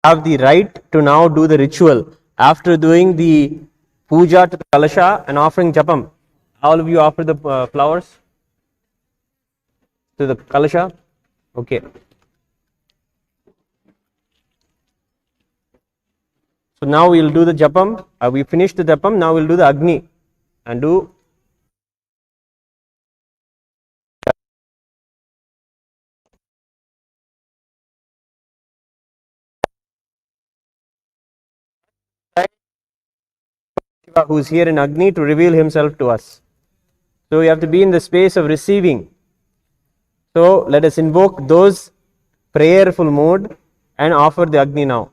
Have the right to now do the ritual after doing the puja to the kalasha and offering japam. All of you offer the flowers to the kalasha. Okay. So now we will do the japam. We finished the japam. Now we will do the agni and do. Who is here in Agni to reveal himself to us. So we have to be in the space of receiving. So let us invoke those prayerful mode and offer the Agni now.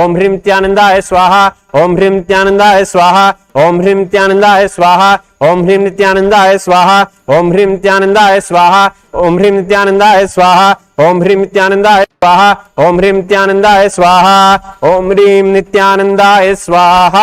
ఓం హ్రీం నిత్యానందాయ స్వాహ, ఓం హ్రీం నిత్యానందాయ స్వాహ, ఓం హ్రీం నిత్యానందాయ స్వాహ, ఓం హ్రీం నిత్యానందాయ స్వాహ, ఓం హ్రీం నిత్యానందాయ స్వాహ, ఓం హ్రీం నిత్యానందాయ స్వాహ, ఓం హ్రీం నిత్యానందాయ స్వాహ, ఓం హ్రీం నిత్యానందాయ స్వాహ, ఓం హ్రీం నిత్యానందాయ స్వాహ.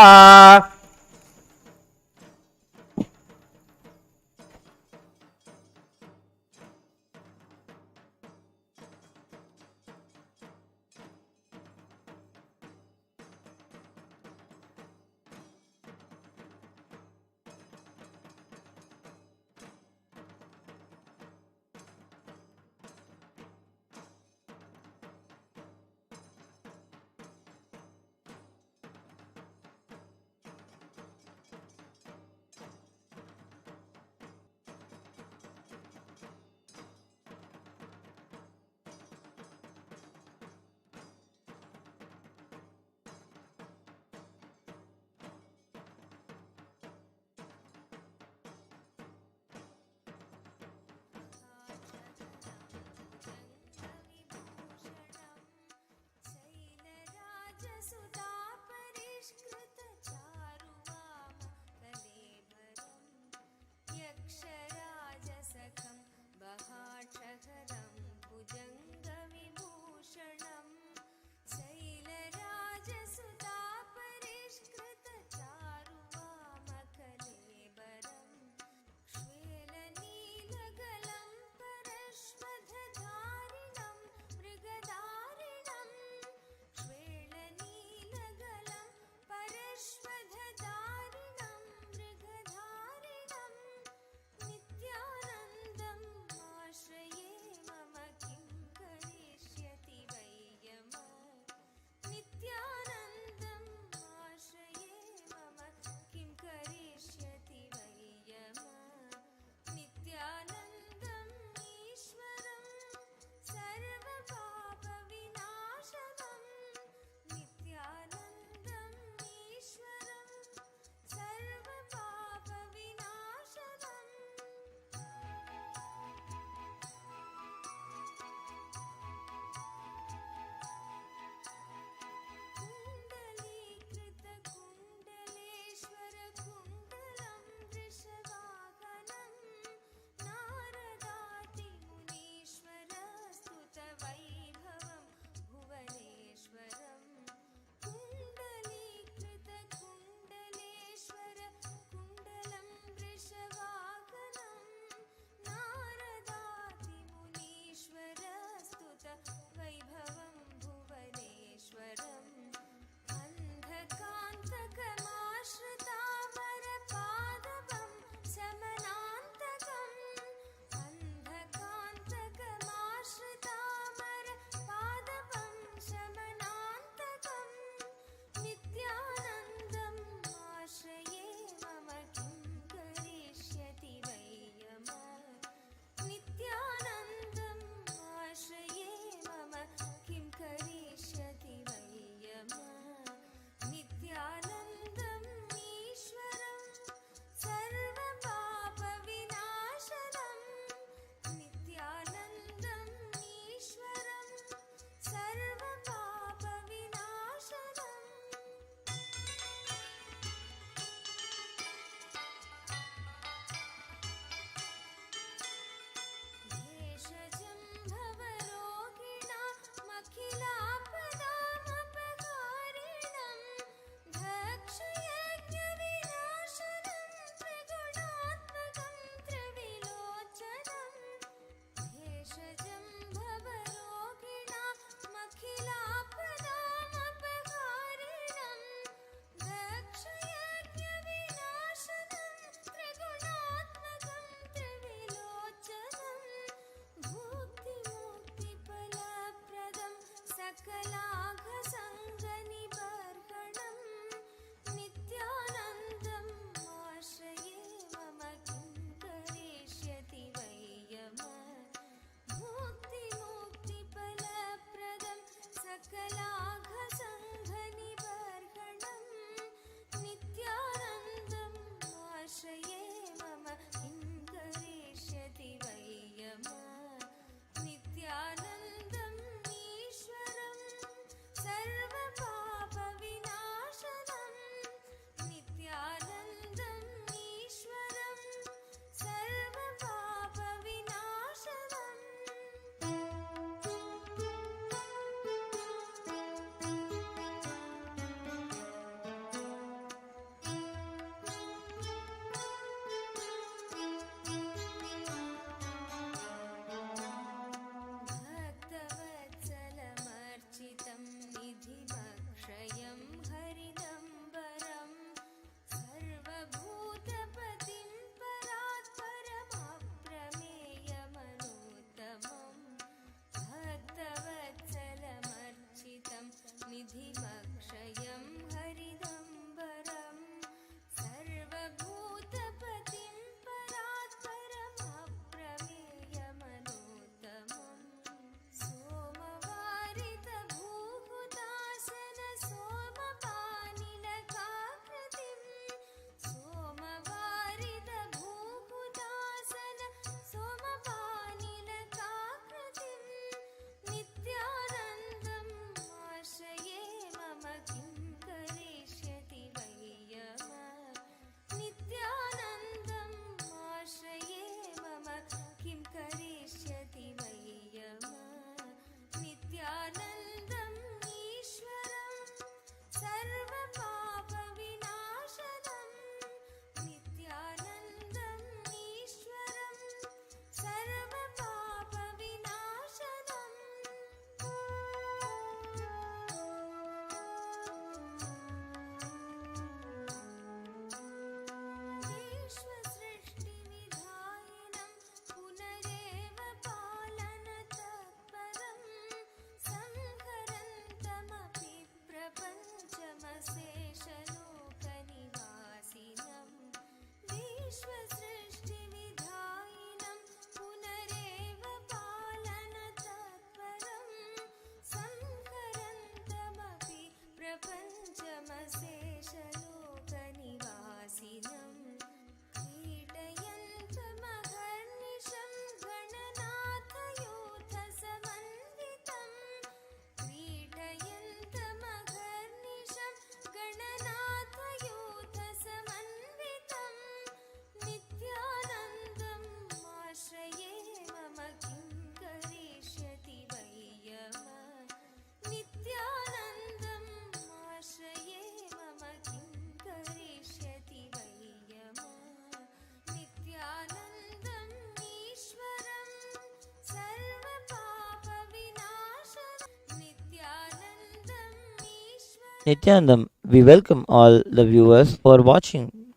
Nityanandam, we welcome all the viewers for watching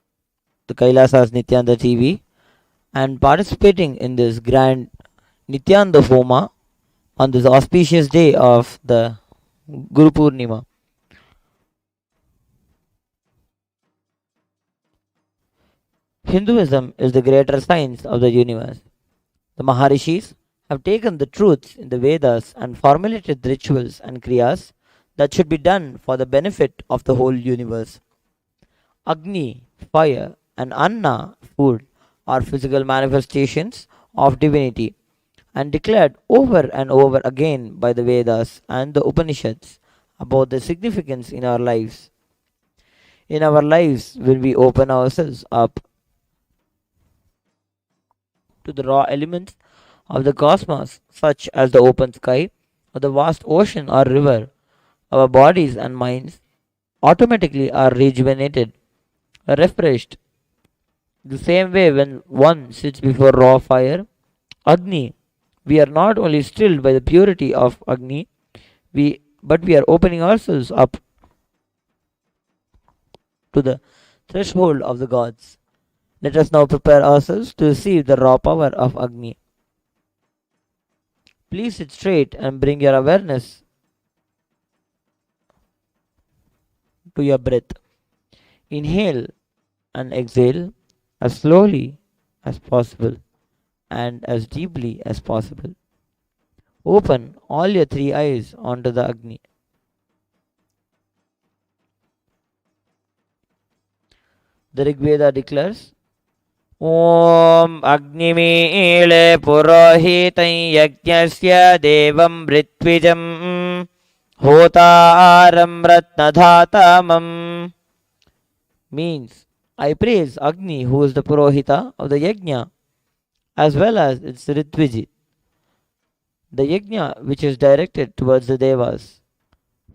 the Kailasa's Nityananda TV and participating in this grand Nityananda Homa on this auspicious day of the Guru Poornima. Hinduism is the greater science of the universe. The Maharishis have taken the truths in the Vedas and formulated rituals and kriyas that should be done for the benefit of the whole universe. Agni, fire, and Anna, food, are physical manifestations of divinity and declared over and over again by the Vedas and the Upanishads about the significance in our lives. In our lives, when we open ourselves up to the raw elements of the cosmos, such as the open sky or the vast ocean or river, our bodies and minds automatically are rejuvenated, refreshed. The same way, when one sits before raw fire, Agni, we are not only stilled by the purity of Agni, but we are opening ourselves up to the threshold of the gods. Let us now prepare ourselves to receive the raw power of Agni. Please sit straight and bring your awareness to your breath. Inhale and exhale as slowly as possible and as deeply as possible. Open all your three eyes onto the Agni. The Rig Veda declares, Om Agnimile Purohitam Yajnasya Devam Ritwijam Hotaram Ratnadhatamam, means I praise Agni, who is the Purohita of the Yajna, as well as its Ritviji, the Yajna which is directed towards the Devas,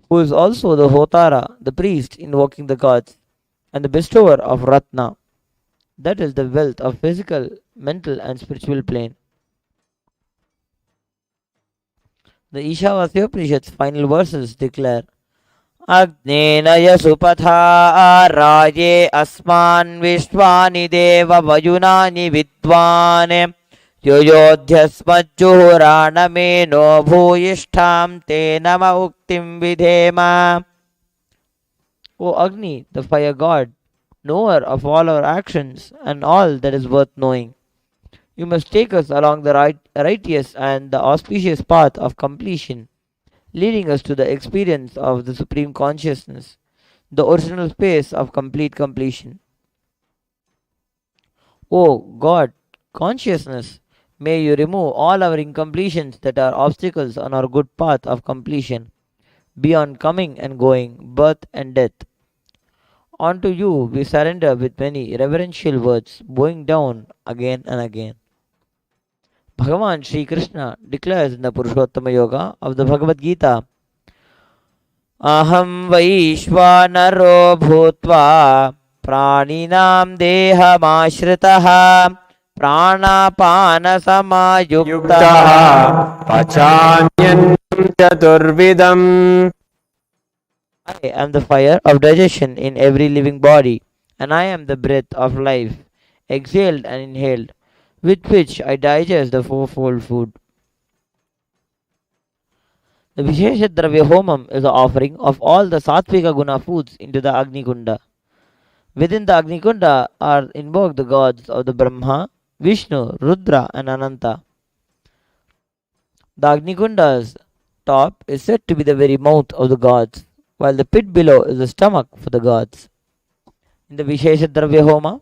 who is also the Hotara, the priest invoking the gods, and the bestower of Ratna, that is the wealth of physical, mental, and spiritual plane. The Ishavasya Upanishad's final verses declare, Agnenaya supatha raje asman vishwani deva vayunani vidvane yoyodhyasmajjuhurana no bhuyishtham te nama uktim vidhema. O Agni, the fire god, knower of all our actions and all that is worth knowing, you must take us along the righteous and the auspicious path of completion, leading us to the experience of the Supreme Consciousness, the original space of complete completion. O God, Consciousness, may you remove all our incompletions that are obstacles on our good path of completion, beyond coming and going, birth and death. Unto you we surrender with many reverential words, bowing down again and again. Bhagavan Sri Krishna declares in the Purushottama Yoga of the Bhagavad Gita, Aham Vaishvanaro Bhutva Praninam Dehamashritah Pranapana Samayuktaha Pachanyam Chaturvidam. I am the fire of digestion in every living body, and I am the breath of life, exhaled and inhaled, with which I digest the fourfold food. The Vishesha Dravya Homam is the offering of all the Sattvika Guna foods into the Agni Kunda. Within the Agni Kunda are invoked the gods of the Brahma, Vishnu, Rudra, and Ananta. The Agni Kunda's top is said to be the very mouth of the gods, while the pit below is the stomach for the gods. In the Vishesha Dravya Homa,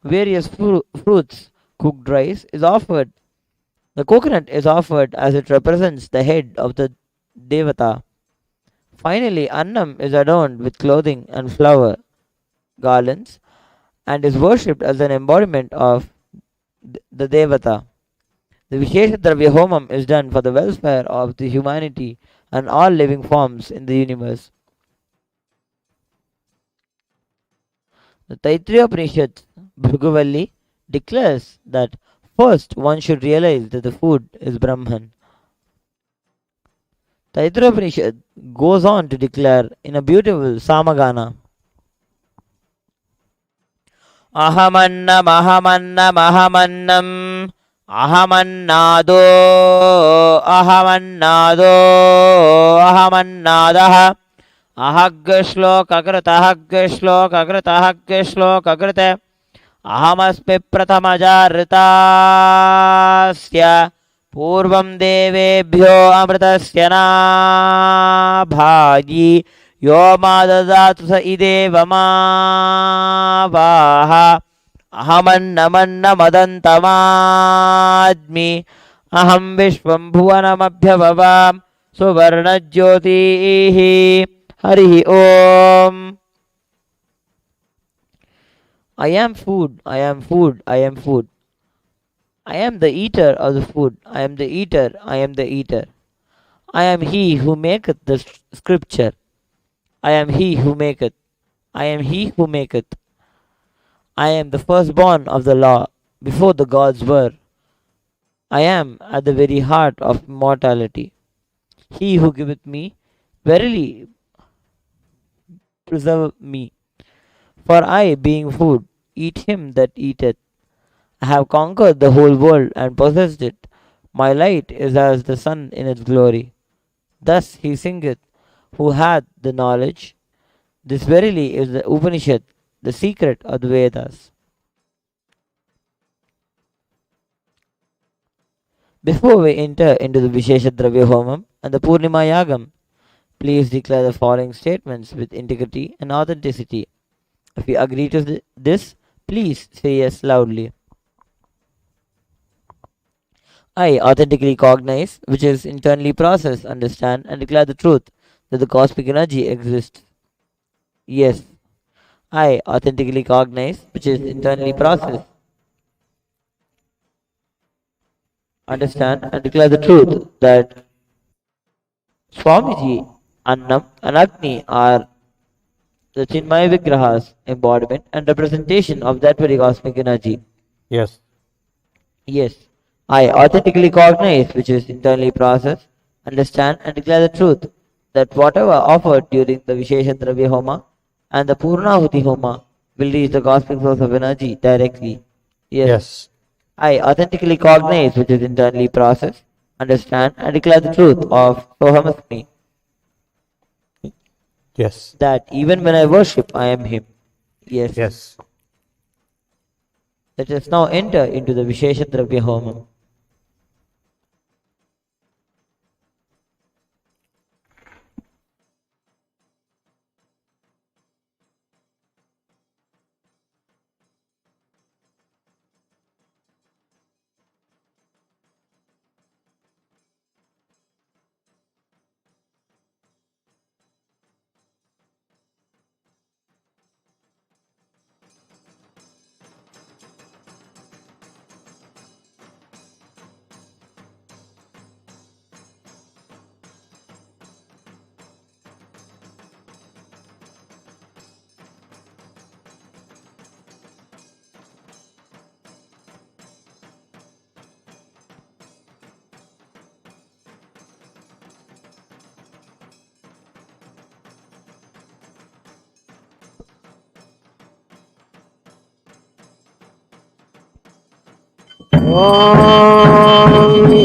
various fruits, cooked rice is offered. The coconut is offered as it represents the head of the Devata. Finally, Annam is adorned with clothing and flower garlands and is worshipped as an embodiment of the Devata. The Vishesha Dravya Homam is done for the welfare of the humanity and all living forms in the universe. The Taittiriya Upanishad, Bhruguvalli, declares that first one should realize that the food is Brahman. Taittiriya goes on to declare in a beautiful Samagana. Ahamannam ahamannam ahamannam ahamannado ahamannado ahamannadah ahagshlokakrita ahamasmi pratamajarritasya पूर्वं देवेभ्यो अमृतस्य नाभागी यो मा ददातु स इदेवमावाह अहमन्नमन्नमदन्तमाज्मि अहं विश्वं भुवनमभ्यववां सुवर्णज्योतिः हरिः ओम्. I am food, I am food, I am food. I am the eater of the food. I am the eater. I am the eater. I am he who maketh the scripture. I am he who maketh. I am he who maketh. I am the firstborn of the law before the gods were. I am at the very heart of immortality. He who giveth me, verily preserve me. For I, being food, eat him that eateth. I have conquered the whole world and possessed it. My light is as the sun in its glory. Thus he singeth, who hath the knowledge. This verily is the Upanishad, the secret of the Vedas. Before we enter into the Vishesha Dravya Homam and the Poornima Yagam, please declare the following statements with integrity and authenticity. If you agree to this, please say yes loudly. I authentically cognize, which is internally process, understand, and declare the truth that the cosmic energy exists. Yes, I authentically cognize, which is internally process, understand, and declare the truth that Swamiji, Annam, and Agni are the Chinmaya Vigrahas, embodiment and representation of that very cosmic energy. Yes. Yes. I authentically cognize, which is internally process, understand, and declare the truth that whatever offered during the Vishesha Dravya Homa and the Purnahuti Homa will reach the cosmic source of energy directly. Yes. I authentically cognize, which is internally process, understand, and declare the truth of Sohamasmi. Yes. That even when I worship, I am Him. Yes. Yes. Let us now enter into the Vishesha Dravya Homa.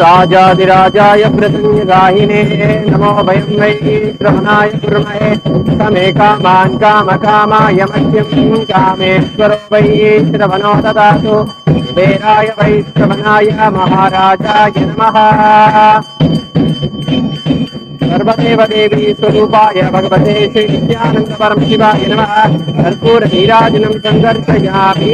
राजाधिराजाय प्रसन्नगाहिने नमो वयं वै श्रवणाय कुर्महे समे कामान् कामकामाय मह्यं कामेश्वरो वै श्रवणो ददातु कुबेराय वै श्रवणाय महाराजाय नमः सर्वदेव देवी स्वरूपाय भगवते श्री नित्यानंद परमशिवाय नमः कर्पूर नीराजनं संदर्शयामि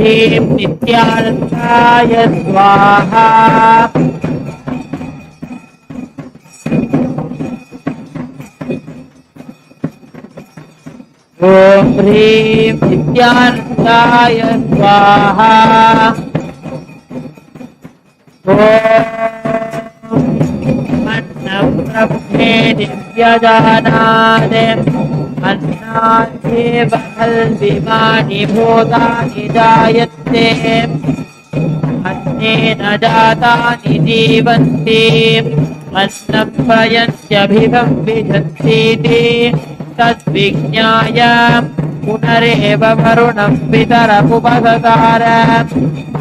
ह्रीं नित्यानन्दाय स्वाहा ॐ ह्रीं नित्यानन्दाय स्वाहा अन्नं ब्रह्मेति व्यजानात् अन्नाद्येव खल्विमानि भूतानि जायन्ते अन्नेन जातानि जीवन्ति अन्नं प्रयन्त्यभिवं विशन्तीति तद्विज्ञाय पुनरेव वरुणं पितरमुपससार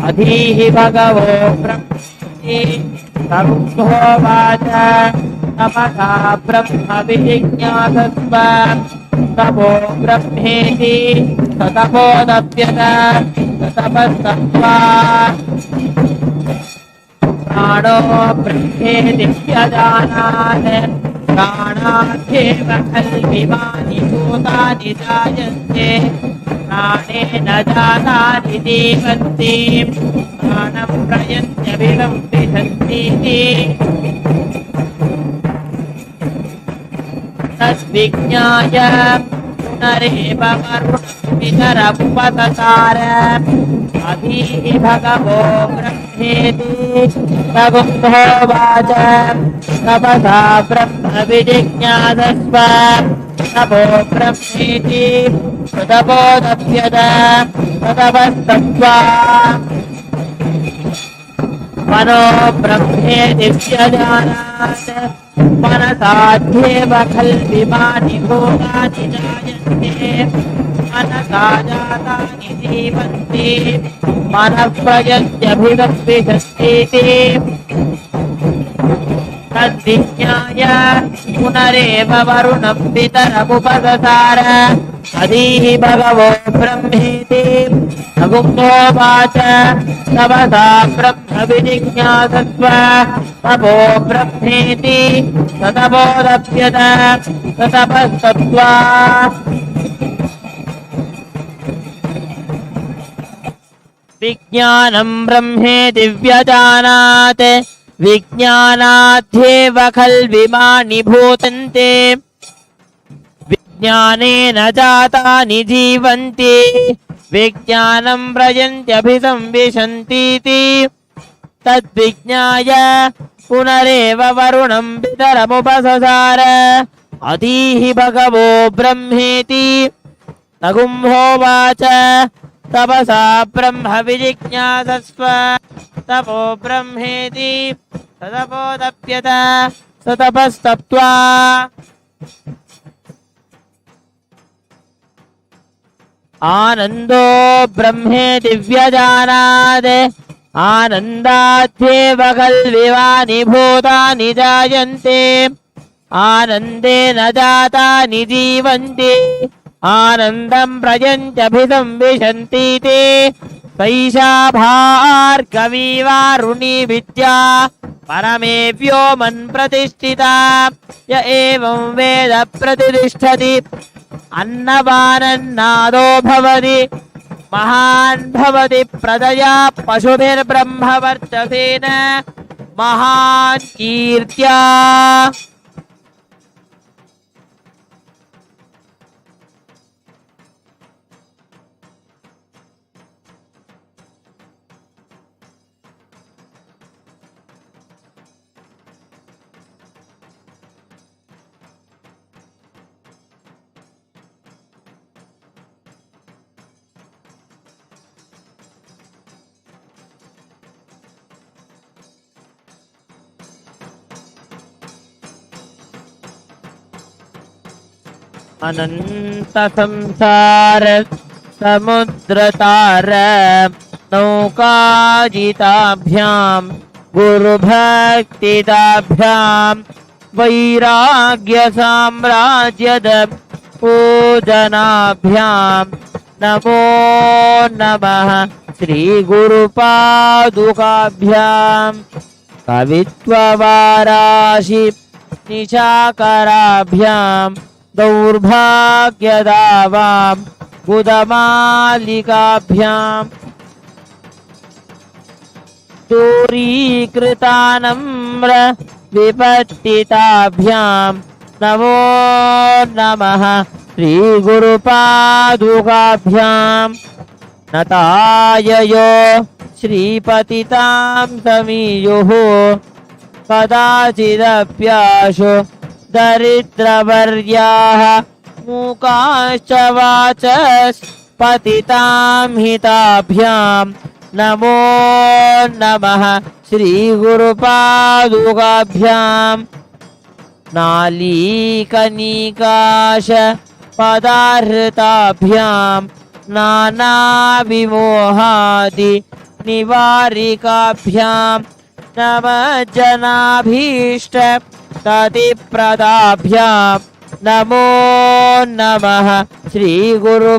अधीः भगवो ब्रह्मेति तमुहोवाच तपसा ब्रह्म विजिज्ञासस्व तपो ब्रह्मेति ततपोदप्यत ततपस्तप्त्वा प्राणो ब्रह्मेति व्यजानात् प्राणाद्येव खल्विमानि भूतानि जायन्ते प्राणेन जातानि जीवन्ति प्राणं प्रयन्त्यभिवं विशन्तीति तद्विज्ञाय पुनरेव वरुणं पितरमुपससार अधीः भगवो ब्रह्मेति तमुहोवाच तपसा ब्रह्म विजिज्ञासस्व तपो ब्रह्मेति ततपोदप्यत ततपस्तप्त्वा मनो ब्रह्मेति व्यजानात् मनसाद्येव खल्विमानि भूतानि जायन्ते मनसा जातानि जीवन्ति मनः प्रयन्त्यभिवं विशन्तीति तद्विज्ञाय पुनरेव वरुणं पितरमुपससार अधीः भगवो ब्रह्मेति तमुहोवाच तपसा ब्रह्म विजिज्ञासस्व तपो ब्रह्मेति ततपोदप्यत ततपस्तप्त्वा विज्ञानं ब्रह्मेति व्यजानात् विज्ञानाद्येव खल्विमानि भूतन्ते विज्ञानेन जातानि जीवन्ति विज्ञानं प्रयन्त्यभिसंविशन्तीति तद्विज्ञाय पुनरेव वरुणं पितरमुपससार अधीः भगवो ब्रह्मेति तमुहोवाच तपसा ब्रह्म विजिज्ञासस्व तपो ब्रह्मेति ततपोदप्यत ततपस्तप्त्वा आनन्दो ब्रह्मेति व्यजानात् आनन्दाद्येव खल्विमानि भूतानि जायन्ते आनन्देन जातानि जीवन्ति आनन्दं प्रयन्त्यभिसंविशन्तीति सैषा भार्गवी वारुणी विद्या परमे व्योमन् प्रतिष्ठिता य एवं वेद प्रतिष्ठति अन्नपानन्नादो भवति महान् भवति प्रजया पशुभिर्ब्रह्मवर्चसेन महान् कीर्त्या अनंत संसार समुद्रतार नौकाजिताभ्याम गुरुभक्तिदाभ्याम वैराग्य साम्राज्यद पूजनाभ्याम नमो नमः श्री गुरुपादुकाभ्याम कवित्ववाराशि निशाकराभ्याम दौर्भाग्यदावां गुदमालिकाभ्यां दूरीकृतानम्र विपत्तिताभ्यां नमो नमः श्रीगुरुपादुकाभ्यां नताययो श्रीपतितां समीयुः कदाचिदप्याशु दरिद्रवर्याः मूकाश्च वाचस्पतितां हिताभ्यां नमो नमः श्रीगुरुपादुकाभ्यां नालीकनिकाश पदाहृताभ्यां नानाविमोहादि निवारिकाभ्यां नमः जनाभीष्ट ततिप्रदाभ्यां नमो नमः श्रीगुरुपादुकाभ्यां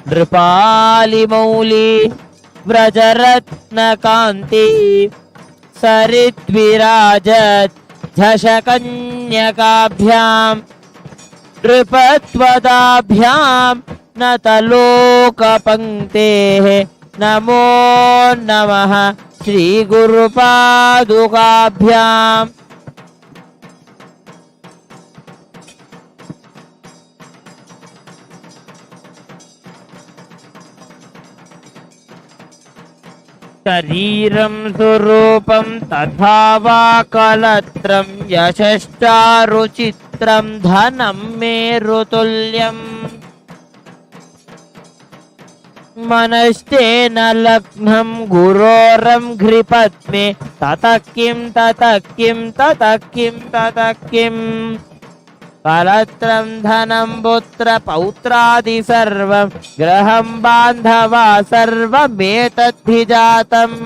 नृपालिमौली व्रजरत्नकान्ति सरिद्विराजत् झषकन्यकाभ्यां नृपत्वदाभ्यां नतलोकपङ्क्तेः नमो नमः श्रीगुरुपादुकाभ्याम् शरीरं स्वरूपं तथा वा कलत्रं यशश्चारुचित्रं धनं मेरुतुल्यम् मनस्तेन लग्नं गुरोरं घ्रिपद्मे ततः किं ततः किं ततः किं ततः किं कलत्रं धनं पुत्र पौत्रादि सर्वं गृहं बान्धवा सर्वमेतद्धि जातम्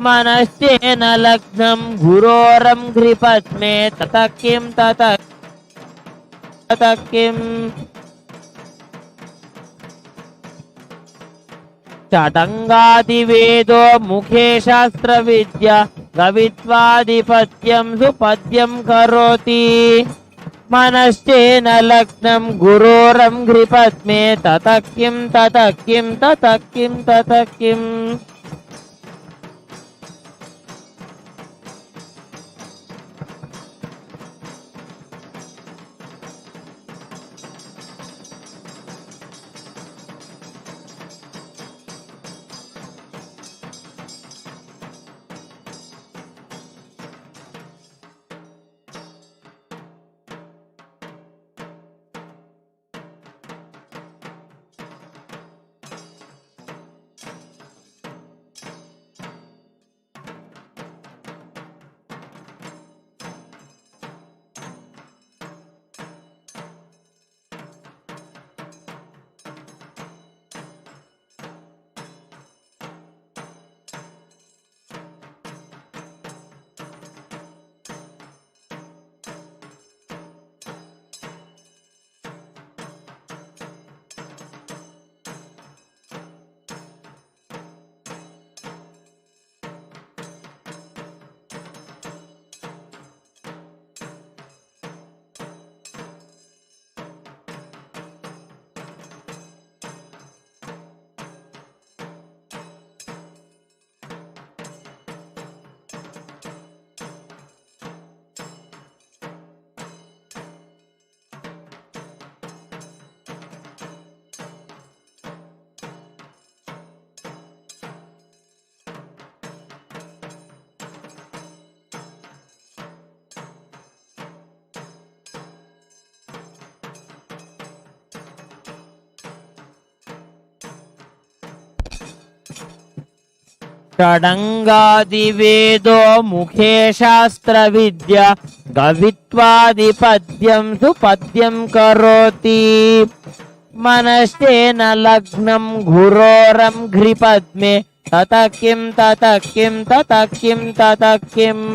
मनस्तेन लग्नं गुरोरं घ्रिपद्मे ततः किं ततः किम् षडङ्गादिवेदो मुखे शास्त्रविद्या गवित्वादिपद्यं सुपद्यं करोति मनश्चेन लग्नं गुरोरं घ्रिपद्मे ततः किं ततः किं ततः किं ततः किम् षडङ्गादिवेदो मुखे शास्त्रविद्या गवित्वादिपद्यं सुपद्यं करोति मनश्चेन लग्नं गुरोरं घ्रिपद्मे ततः किं ततः किं ततः किं ततः किम्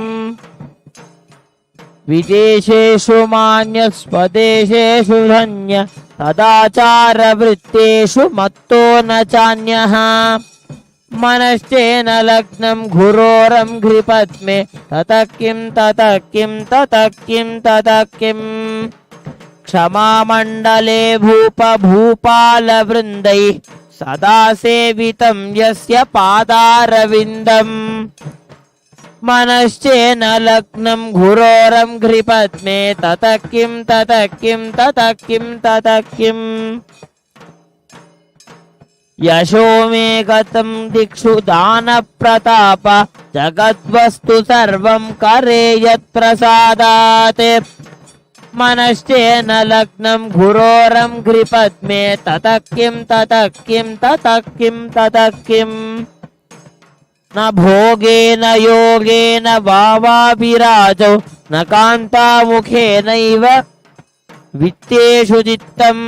विदेशेषु मान्यस्वदेशेषु धन्य तदाचारवृत्तेषु मत्तो न चान्यः मनश्चेन लग्नं गुरोरं घ्रिपद्मे ततः किं ततः किं ततः किं ततः किम् क्षमामण्डले भूपालवृन्दैः सदा सेवितं यस्य पादारविन्दम् मनश्चेन लग्नं घुरोरं घ्रिपद्मे ततः किं ततः किं ततः किं ततः किं यशो मे गतं दिक्षु दानप्रताप जगद्वस्तु सर्वं करे यत्प्रसादात् मनश्चेन लग्नं घुरोरं घ्रिपद्मे ततः किं ततः किं ततः किं ततः किं न भोगेन योगेन वावाभिराजौ न कान्तामुखेनैव वित्तेषु चित्तम्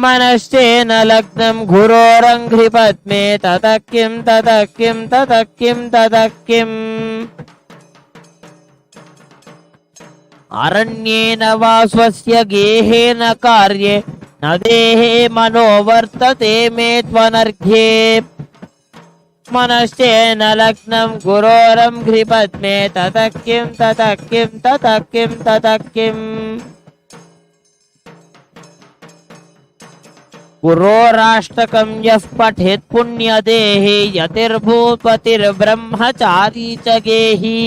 मनश्चेन लग्नं घुरोरं घ्रिपद्मे ततः किं ततः किं ततः किं ततः किम् अरण्येन वा स्वस्य गेहेन कार्ये न देहे मनो वर्तते मे त्वनर्घ्ये मनश्चेन लग्नं घुरोरं घ्रिपद्मे ततः किं ततः किं ततः किं ततः किम् गुरोराष्टकं यः पठेत् पुण्यदेहे यतिर्भूपतिर्ब्रह्मचारी च गेही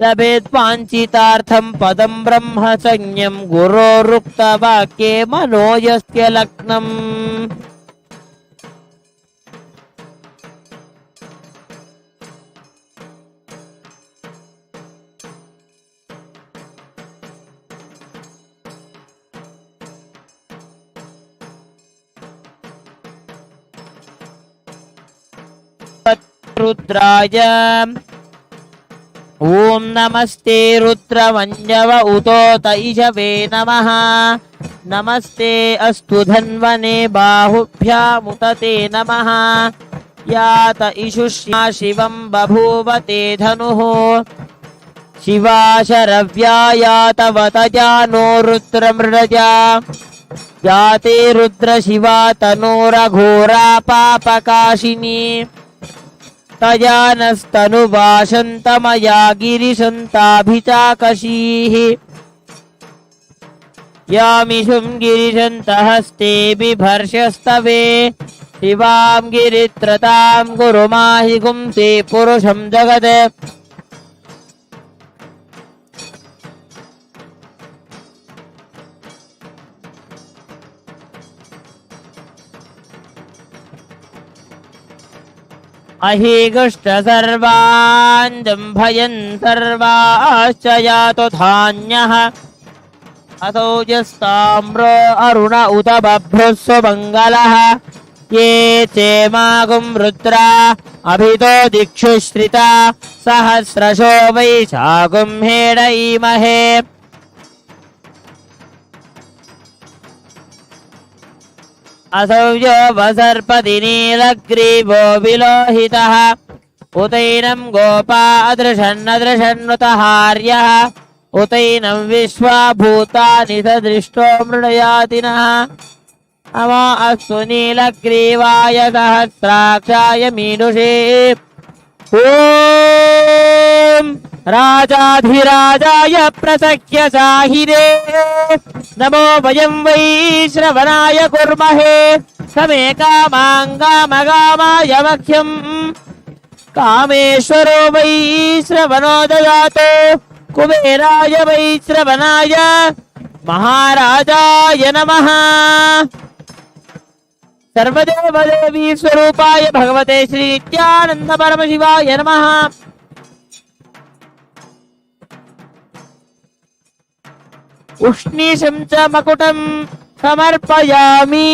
लभेत् वाञ्छितार्थं पदं ब्रह्म संज्ञं गुरोरुक्तवाक्ये मनो यस्य लग्नम् रुद्राय ओम नमस्ते रुद्रमञ्जव उतो तैषवे नमः नमस्ते अस्तु धन्वने बाहुभ्यामुत ते नमः यात इषुष्या शिवं बभूव ते धनुः शिवा शरव्या यातवत जानो रुद्रमृडजा याते रुद्र शिवा तनोरघोरा पापकाशिनी तजानस्तनुभाषन्तमया गिरिशन्ताभिचाकशीः यामिषुं गिरिशन्तहस्ते बिभर्षस्तवे शिवां गिरित्रतां गुरुमाहि गुंसे पुरुषं जगत् अहिगुष्ट सर्वान् जम्भयन् सर्वाश्च यातो धान्यः असौ यस्ताम्रो अरुण उत बभ्रुस्व मङ्गलः ये चेमागुं रुद्रा अभितो दिक्षु श्रिता सहस्रशो वैशागुं हेडयीमहे असौ यो वसर्पति नीलग्रीवो विलोहितः उतैनं गोपा अदृशन्नदृशन्नुतहार्यः उतैनं विश्वा भूतानि सदृष्टो मृडयातिनः अमो अस्तु नीलग्रीवाय सहस्राक्षाय मीनुषे ॐ राजाधिराजाय प्रसख्य साहिरे नमो वयं वै श्रवणाय कुर्महे समे कामाङ्गामगामाय मह्यं कामेश्वरो वै श्रवणो ददातु कुबेराय वै श्रवणाय महाराजाय नमः सर्वदेवदेवी स्वरूपाय भगवते श्री नित्यानंद परमशिवाय नमः उष्णीशं च मकुटं समर्पयामि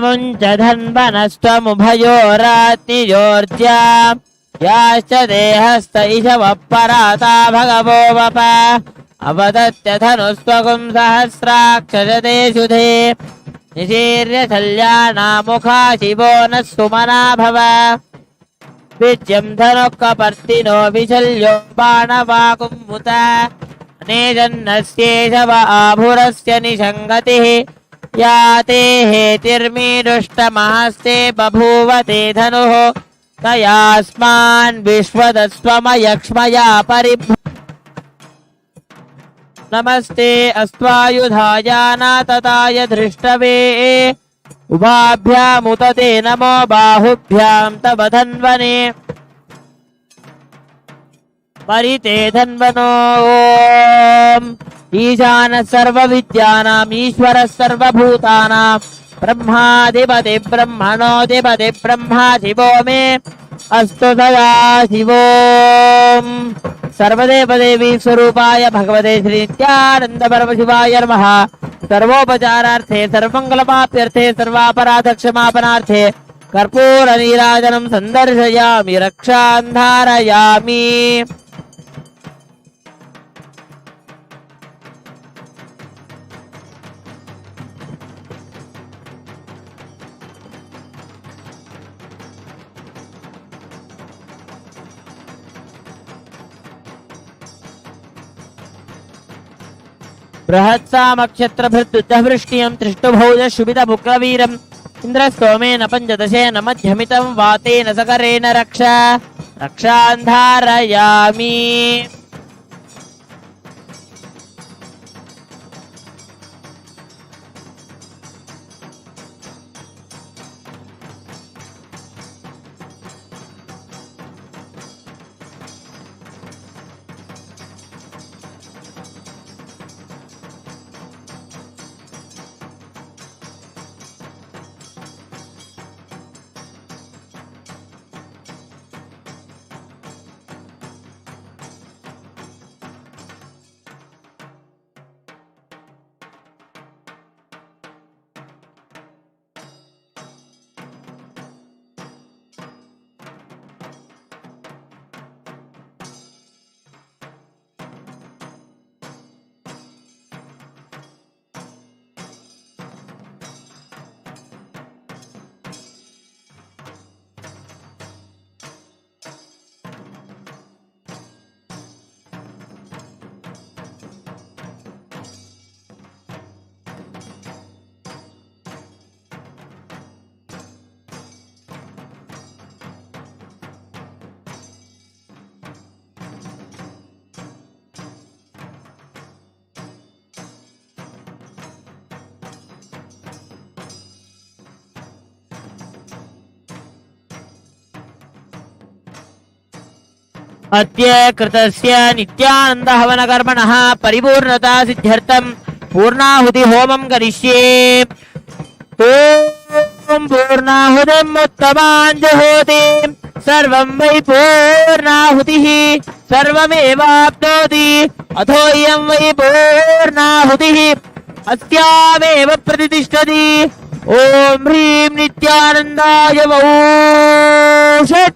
मुञ्च धन्वनस्त्वमुभयोरात्निजोर्जा याश्च देहस्त इषवपराता भगवो वप अवदत्य धनुस्त्वगुं सहस्राक्षजते शुधे निशीर्य शल्यानामुखा शिवो न सुमना भव विद्यं धनुःकपर्तिनो विशल्यो बाणवाकुम्मुत अनेजन्नस्येषव आभुरस्य निषङ्गतिः या ते हेतिर्मीरुष्टमहस्ते बभूव ते धनुः तयास्मान् विश्वदस्त्वमयक्ष्मया परिभ्र नमस्ते अस्त्वायुधाय नातताय धृष्टवे उभाभ्यामुत ते नमो बाहुभ्यां तव धन्वने परिते धन्वनो ॐ ईशानः सर्वविद्यानाम् ईश्वरः सर्वभूतानां ब्रह्माधिपति ब्रह्मणोऽधिपति ब्रह्मा शिवो मे अस्तु सदा शिवोम् सर्वदेवदेवी स्वरूपाय भगवते श्री नित्यानंद परमशिवाय नमः। सर्वोपचारार्थे सर्वमंगलमाप्यर्थे सर्वापराधक्षमापनार्थे कर्पूर नीराजनं संदर्शयामि रक्षां धारयामि। बृहत्सामक्षत्रभृद्युद्धवृष्टियं त्रिष्टुभौज शुभितमुग्रवीरम् इन्द्रस्तोमेन पञ्चदशेन मध्यमितं वातेन सकरेण रक्षां धारयामि। अद्य कृतस्य नित्यानंद हवन कर्मणः परिपूर्णता सिद्ध्यर्थं पूर्णाहुति होमं करिष्ये। ओम पूर्णाहुतिं उत्तमां जुहोति सर्वं वै पूर्णाहुतिः सर्वमेवाप्नोति अथो इयं वै पूर्णाहुतिः अस्यामेव प्रतिष्ठति। ओम ह्रीं नित्यानन्दाय वौषट्।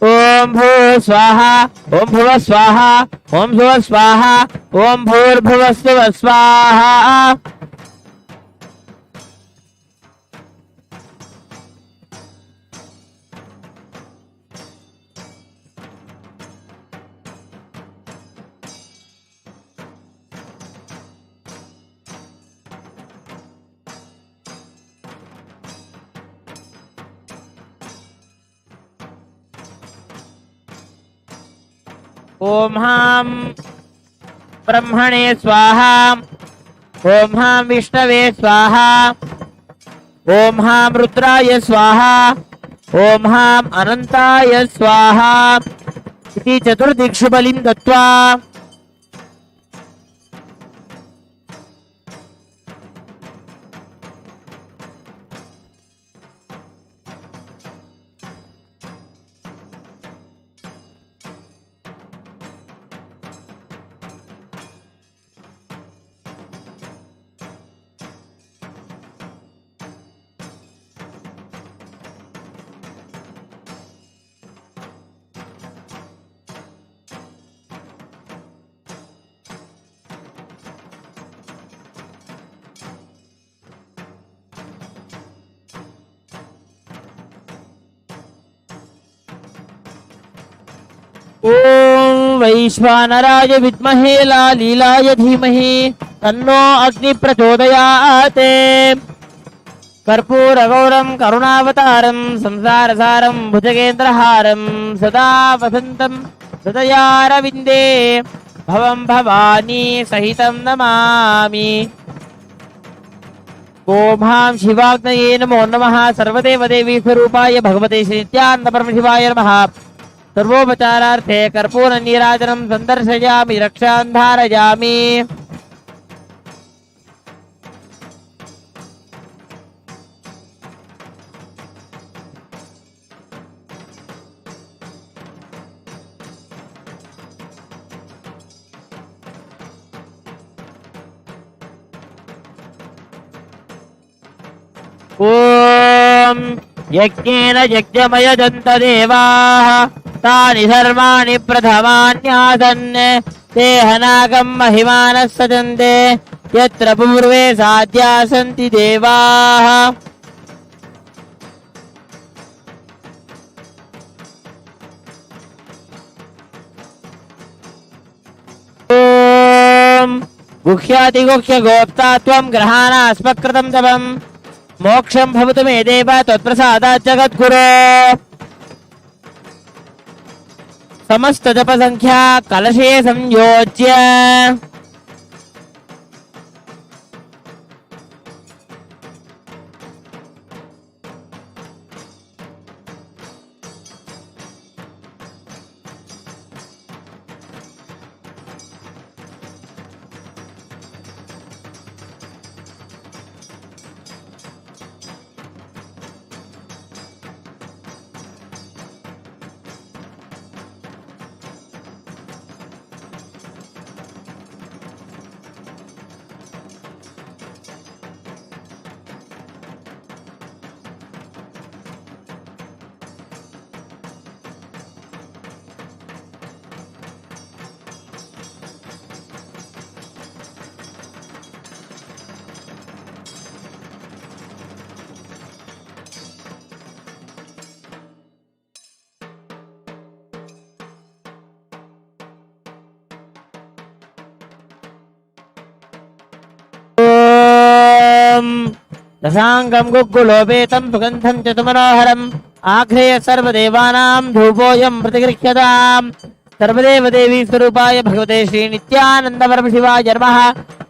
ओम भू स्वाहा ओम भुव स्वाहा ओम भुव स्वाहा ओम भूर्भुवस्सुव स्वाहा। ओम हां ब्रह्मणे स्वाहा ओम हां विष्णवे स्वाहा ओम हां रुद्राय स्वाहा ओम हां अनंताय स्वाहा इति चतुर्दिक्षु बलिं दत्त्वा ओम वैश्वानराय विद्महे लालीलाय धीमहि तन्नो अग्नि प्रचोदयात्। कर्पूरगौरं करुणावतारं संसारसारं भुजगेन्द्रहारं सदा वसन्तं हृदयारविन्दे भवं भवानी सहितं नमामि। ओम शिवाग्नये नमो नमः। सर्वदेवदेवी स्वरूपाय भगवते श्री नित्यानंद परमशिवाय नमः। सर्वोपचारार्थे कर्पूर नीराजनं संदर्शयामि रक्षां धारयामि। ओम यज्ञेन यज्ञमयजन्त देवाः तानि सर्वाणि प्रथमान्यासन् ते हनागं महिमानः सजन्ते यत्र पूर्वे साध्या सन्ति देवाः। ओम गुह्यातिगुह्य गोप्ता त्वं ग्रहाणास्मकृतं तवम् मोक्षं भवतु मे देव त्वत्प्रसादात् जगद्गुरो। समस्त जप संख्या कलशे संयोज्य दशांगं गुग्गुलोपेतं सुगंधं च मनोहरम् आघ्रेय सर्वदेवानां धूपोऽयं प्रतिगृह्यताम्। सर्वदेवदेवी स्वरूपाय भगवते श्री नित्यानंद परमशिवाय नमः।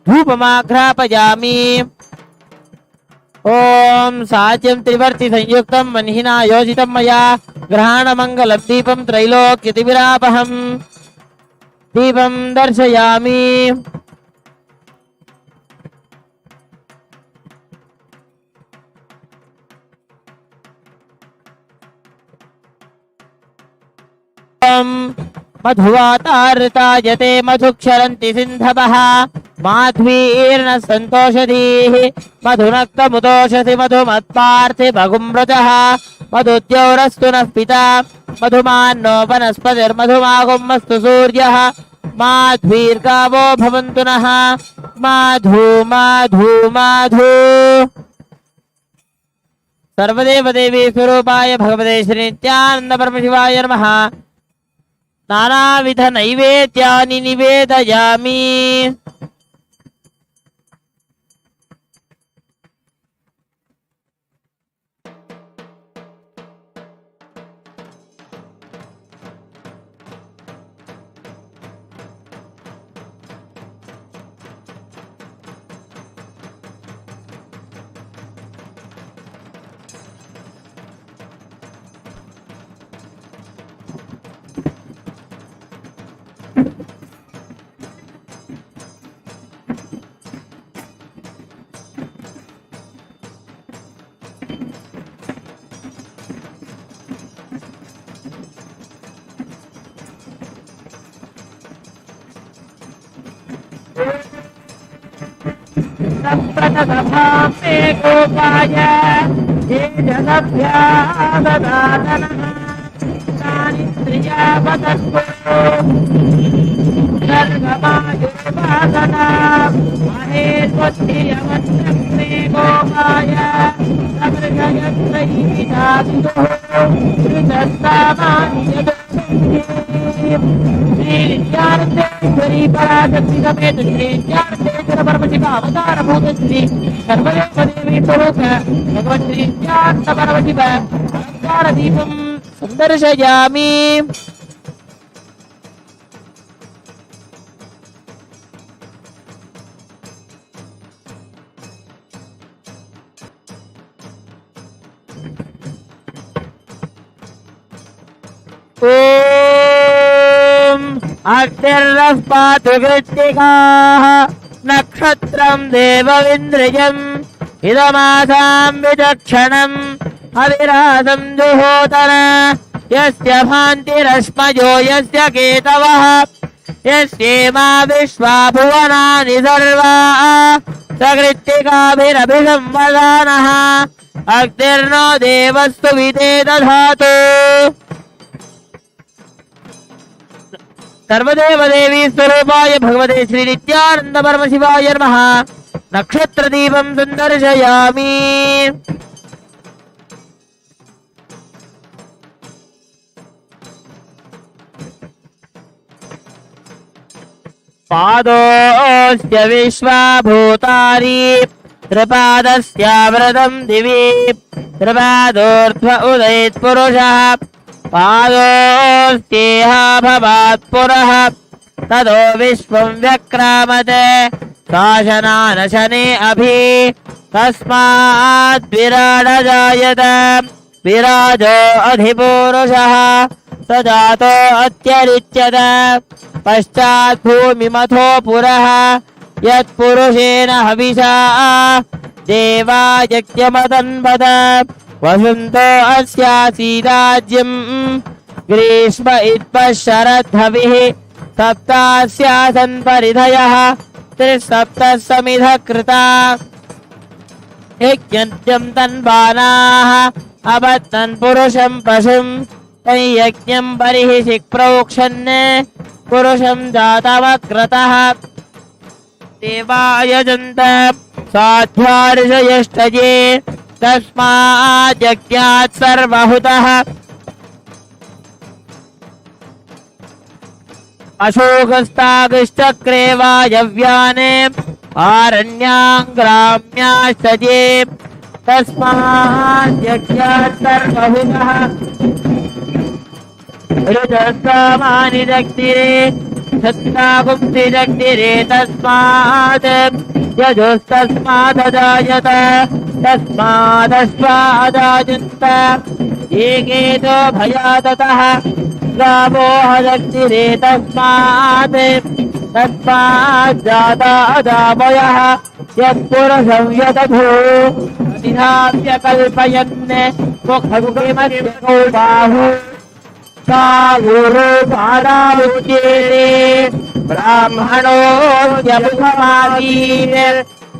धूपमाघ्रापयामि। ओम साज्यं त्रिवर्ति संयुक्तं वह्निना योजितं मया ग्रहाणमंगलं दीपं त्रैलोक्यतिविरापहं दीपं दर्शयामि। मधुवातारतायते मधुक्षरन्ति सिन्धवः माध्वीर्न सन्तोषधीः मधुनक्तमुदोषसि मधुमत्पार्थे भगुमृतः मधुद्यौरस्तु नः पिता मधुमान्नो वनस्पतिर्मधुमागुमस्तु सूर्यः माध्वीर्गावो भवन्तु नः। माधु माधु माधु। सर्वदेवदेवी स्वरूपाय भगवते श्री नित्यानंद परमशिवाय नमः। नानाविध नैवेद्यानि निवेदयामि। संप्रतसभापे गोपाय ये जगभ्याददातनः तानि स्त्रियावतस्वो सर्गमायुर्वासना महेश्वत्थियवत्सप्ने गोपाय समृगयत्रैविधातुः ऋतस्तामानि यदुः परमानंदेश्वरी पराशक्ति समेत श्री नित्यानंदेश्वर परमशिव अवतार भूत श्री सर्वदेव देवी स्वरूप भगवत श्री नित्यानंद परमशिव अलंकार दीपम संदर्शयामि। ओम अग्निर्नः पातु कृत्तिकाः नक्षत्रं देवविन्द्रियम् इदमासां विचक्षणम् अविरासं जुहोतन यस्य भान्तिरश्मयो यस्य केतवः यस्येमा विश्वा भुवनानि सर्वा सकृत्तिकाभिरभिसंवदानः अग्निर्नो देवस्तु विदे दधातु। सर्वदेव देवी स्वरूपाय भगवते श्री नित्यानंद परमशिवाय नमः। नक्षत्र दीपं संदर्शयामि। पादोऽस्य विश्वाभूतानि त्रिपादस्यावृतं दिवि त्रिपादोर्ध्व उदयेत् पुरुषः पादोस्तेह भवात् पुरः तदो विश्वं व्यक्रामते शासनानशने अभि तस्मात् विराड जायत विराजो अधिपुरुषः स जातो अत्यरिच्यत पश्चात् भूमिमथो पुरः यत्पुरुषेण हविषा देवा यज्ञमदन्वद वसन्तो अस्यासीदाज्यम् ग्रीष्म इत्पः शरद्धविः सप्तास्यासन् परिधयः त्रिसप्तः समिधः कृता यज्ञं तन्वानाः अबध्नन् पुरुषं पशुं तैयज्ञं बर्हिषि प्रोक्षन् पुरुषं जातमक्रतः देवा यजन्त साध्यार्षयष्टये तस्मात् यज्ञात् सर्वहुतः अशोकस्तागश्चक्रे वायव्याने आरण्याङ्ग्राम्याश्चये तस्मात् यज्ञात् सर्वहुतः ऋतस्तामानि दक्षिणे छन्दागुप्ति दक्षिणे तस्मात् यजुस्तस्मादजायत तस्मादश्वादायुन्त एकेतो भयादतः गावो दक्षिणे तस्मात् तस्माज्जाता अजावयः यत्पुरुषं यदधो निधाव्य कल्पयन् मुखमुखिमध्यगो बाहु सा गुरु पादामुच्येते ब्राह्मणोऽप्यमुखमासीत्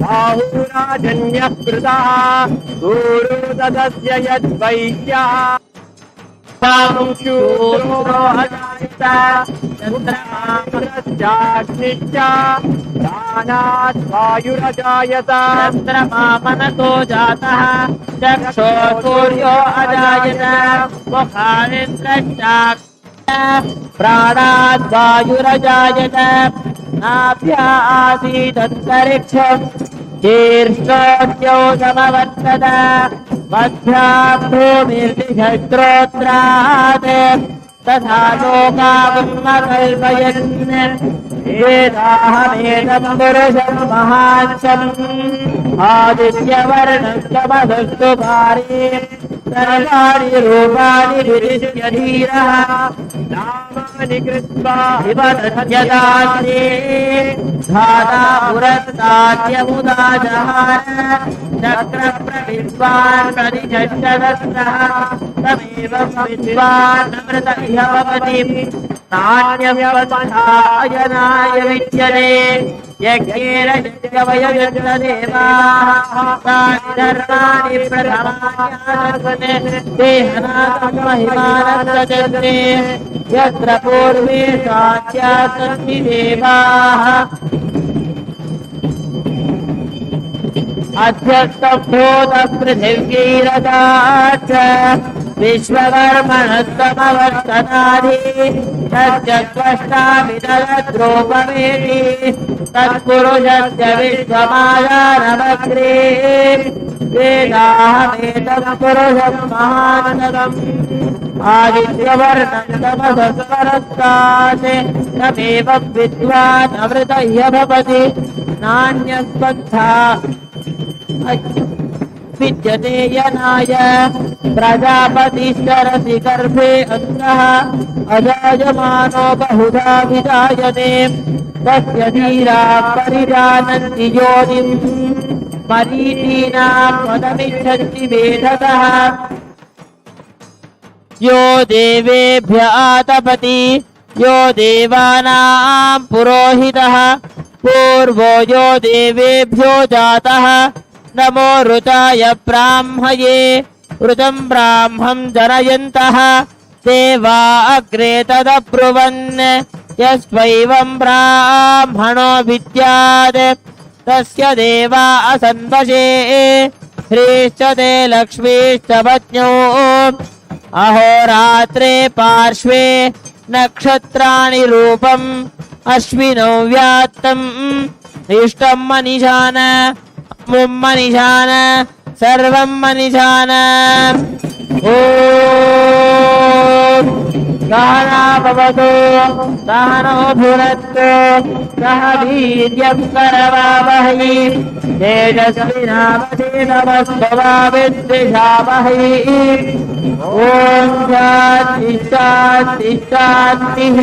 बाहुराजन्यः कृतः गुरु तदस्य यद्वैश्यः शूरो अजायत चन्द्रमामनश्चाग्निश्च प्राणात् वायुरजायत चन्द्रमा मनसो जातः चक्षो सूर्यो अजायत मुखानिन्द्रश्चाग्निश्च प्राणात् वायुरजायत नाभ्या आसीदन्तरिक्षम् शीर्षोऽद्यौ समवर्तत मध्यां भूमिर्दिशस्त्रोत्रात् तथा लोकागमकल्पयन् एताहमेतं पुरुषं महान्तम् आदित्यवर्णस्तमसस्तु भारी सर्वाणि रूपाणि विदिश्य धीरः नामानि कृत्वा विवदत्यदास्ये धाता पुरस्ताद्यमुदा जहार चक्रप्रविद्वान् प्रतिषष्टदस्रः तमेवं विद्वान् अमृत इह भवति नान्यं पन्थायनाय विद्यते यज्ञेन यज्ञवयजदेवाः तानि धर्माणि प्रथमान्यासने देहनात्महिमानन्दजन्ते यत्र पूर्वे साध्यासन्ति देवाः अध्यस्तभूतपृथिव्यैरदाच्च विश्वकर्मणस्तमवर्तनादि तस्य त्वष्टा विदधद्रूपमेति तत्पुरुषस्य विश्वमायानमग्रे वेदाहमेतं पुरुषं महान्तकम् आदित्यवर्णं तमसस्वरस्तात् तमेवं विद्वान् अमृतह्य भवति नान्यस्पन्था विद्यते यनाय प्रजापतिश्चरसि गर्भे अन्तः अजायमानो बहुधा विजायते तस्य धीरा परिजानन्ति योनिं मरीचीनां पदमिच्छन्ति वेदतः यो देवेभ्य आतपति यो देवानां पुरोहितः पूर्वो यो देवेभ्यो जातः नमो ऋताय ब्राह्मये ऋतं ब्राह्मं जनयन्तः देवा अग्रे तदब्रुवन् यस्वैवं ब्राह्मणो विद्यात् तस्य देवा असन्वशे ह्रीश्च ते लक्ष्मीश्च पत्न्यौ अहोरात्रे पार्श्वे नक्षत्राणि रूपम् अश्विनौ व्यात्तम् इष्टं मनिषान मनिषान सर्वं मनिषान ॐ सहना भवतु सहनो भुनक्तु सह वीर्यं करवावहै तेजस्विनावधीतमस्तु मा विद्विषावहै ॐ शान्ति शान्ति शान्तिः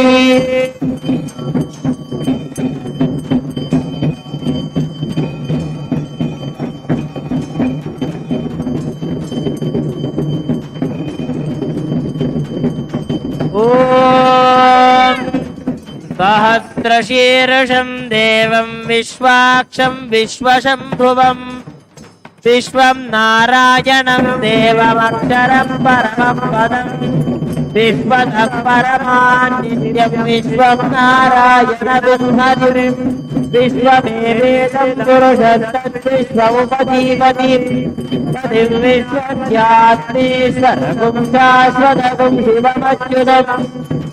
सहस्रशीर्षं देवं विश्वाक्षं विश्वशम्भुवं विश्वं नारायणं देवमक्षरं परमं पदं विश्वतः परमान्नित्यं विश्वं नारायणविद्मधिं विश्वमेवेदं पुरुषस्तद्विश्वमुपजीवति पतिं विश्वस्यात्मीश्वरगुं शाश्वतगुं शिवमच्युतम्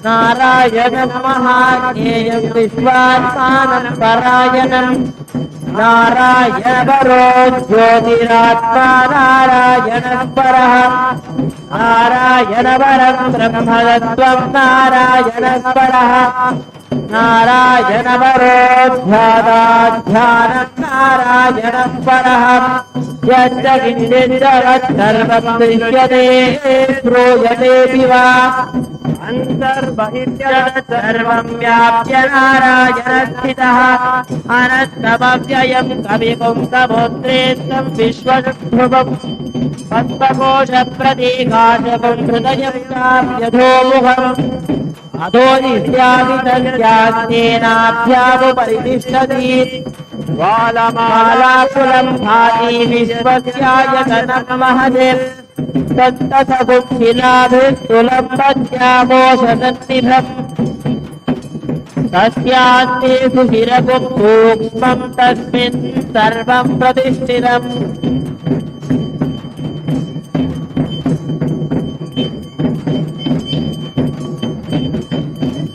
नारायणं महाज्ञेयं विश्वात्मानं परायणं नारायणपरो ज्योतिरात्मा नारायणः परः नारायणपरं ब्रह्मतत्त्वं नारायणः परः नारायणपरो ध्यानाध्यानं नारायणः परः यच्च किञ्चित् सर्वं दृश्यते श्रूयतेऽपि वा अन्तर्बहिर्जगत् सर्वं व्याप्य नारायणस्थितः अनन्तमव्ययं कविगुं समुद्रेन्दं विश्वशुभुवं पद्मकोशप्रतीकाशकं हृदयं चाप्यधोमुखम् अधो नित्यावितन्यास्तेनाभ्यामुपरितिष्ठति ज्वालमालाकुलं भाति विश्वस्यायतनं महते तत्तसगुंशिलाभिस्तुलं पद्यामोषदन्निभम् तस्यास्ते सुशिरगुं सूक्ष्मं तस्मिन् सर्वं प्रतिष्ठितम्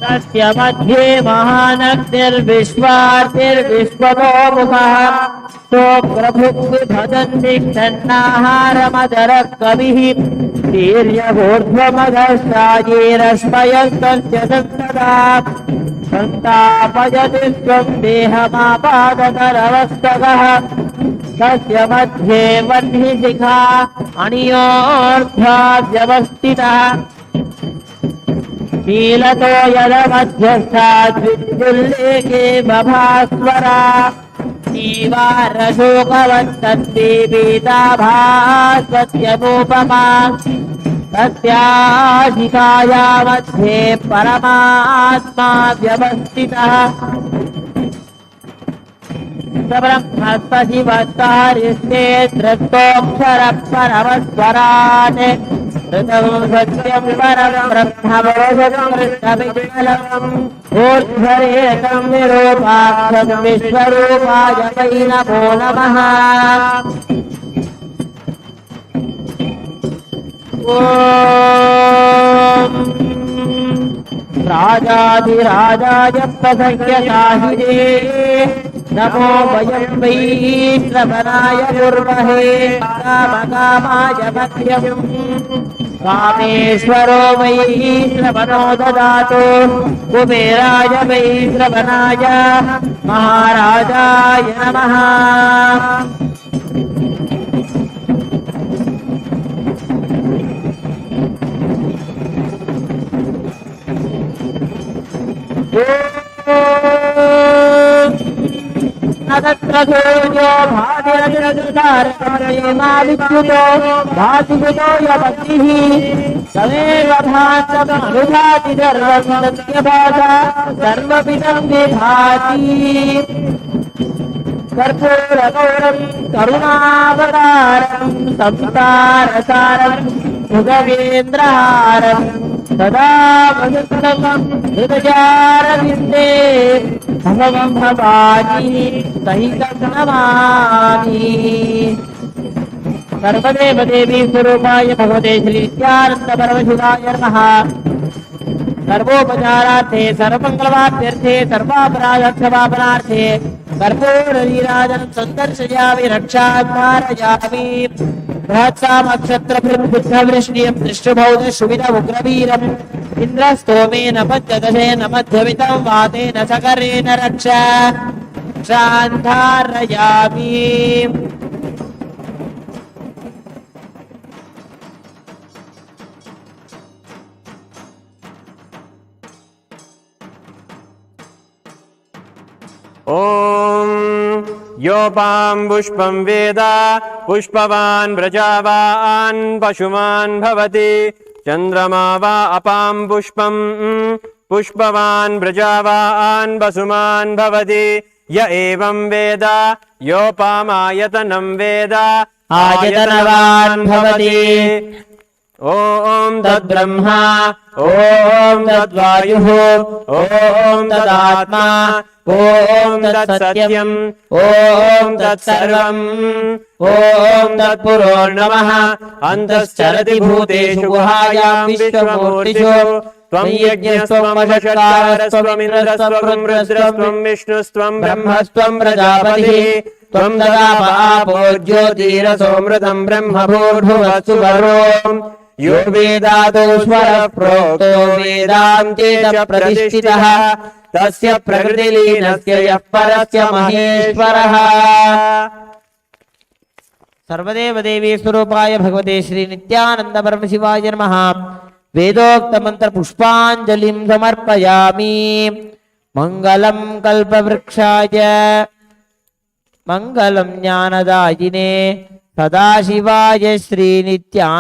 तस्य मध्ये महानग्निर्विश्वार्तिर्विश्वतोमुखः सोऽग्रभुग्विभजन्ति क्षन्नाहारमदरः कविः वीर्यभूर्ध्वमघश्रायेरश्मयस्तस्य सन्तदा सन्तापयति स्वं देहमापादतरवस्तकः तस्य मध्ये वह्निशिखा अणियोर्ध्वा व्यवस्थितः शीलतो यदमध्यस्थाद्विद्युल्लेखे बभास्वरा जीवारशोकवन्तद्दीपीताभास्वत्यनुपमा तस्याशिखाया मध्ये परमात्मा व्यवस्थितः ब्रह्मस्पशिवस्तारिष्टे धृतोऽक्षरः परमस्वरान् ऋतं सत्यं परं ब्रह्मवोषकृष्णविज्ञलम् ऊर्ध्वरेकं विरूपाक्षं विश्वरूपाय वै नमो नमः। ॐ राजाधिराजाय प्रसह्यसाहिरे नमो वयं वै श्रवणाय कुर्महे कामकामाय मध्यम् कामेश्वरो वै श्रवणो ददातु कुबेराय वै श्रवणाय महाराजाय नमः नदत्रधोजो भातिरजरदारकमयमाविच्युतो भातिभूतो यपतिः तमेव भान्तमनुभाति सर्वं सत्यभाषा सर्वपिदं विभाति कर्पूरगौरं करुणावतारं संसारसारं भुजगेन्द्रहारं सदा वसन्तकं हृदयारविन्दे भवं भवानी सहितं नमामि सर्वदेव देवी स्वरूपाय भगवते श्री नित्यानंद परमशिवाय नमः सर्वोपचारार्थे सर्वमंगलवाप्यर्थे सर्वापराधक्षमापनार्थे कर्पूरनीराजनं सन्दर्शयामि रक्षात्मारयामि बृहत्सामक्षत्रबुद्धवृष्णियं दृष्टबौध सुविध उग्रवीरम् इन्द्रस्तोमेन पञ्चदशेन मध्यमितं वातेन सकरेण रक्षान्धारयामि ॐ योपां पुष्पं वेद पुष्पवान् व्रजावान् पशुमान् भवति चन्द्रमा वा अपां पुष्पं पुष्पवान् व्रजावान् वसुमान् भवति य एवं वेद योपामायतनं वेद आयतनवान् भवति ॐ तद्ब्रह्मा ॐ तद्वायुः ॐ तदात्मा ॐ तत्सत्यम् ॐ तत्सर्वम् ॐ तत्पुरोर्नमः अन्तश्चरति भूतेषु गुहायां विश्वमूर्तिषु त्वं यज्ञस्त्वं वषट्कारस्त्वमिन्द्रस्त्वं रुद्रस्त्वं विष्णुस्त्वं ब्रह्मस्त्वं प्रजापतिः त्वं ददाप आपो ज्योतिरसोऽमृतं ब्रह्मभूर्भुवस्सु वरो यो वेदातो स्वरः प्रोक्तो वेदान्ते च प्रतिष्ठितः तस्य प्रकृतिलीनस्य यः परस्य महेश्वरः सर्वदेव देवी स्वरूपाय भगवते श्री नित्यानंद परमशिवाय नमः वेदोक्त मंत्र पुष्पांजलिं समर्पयामि मंगलम कल्पवृक्षाय मंगलम ज्ञानदायिने सदाशिवाय श्री नित्यानंदेश्वराय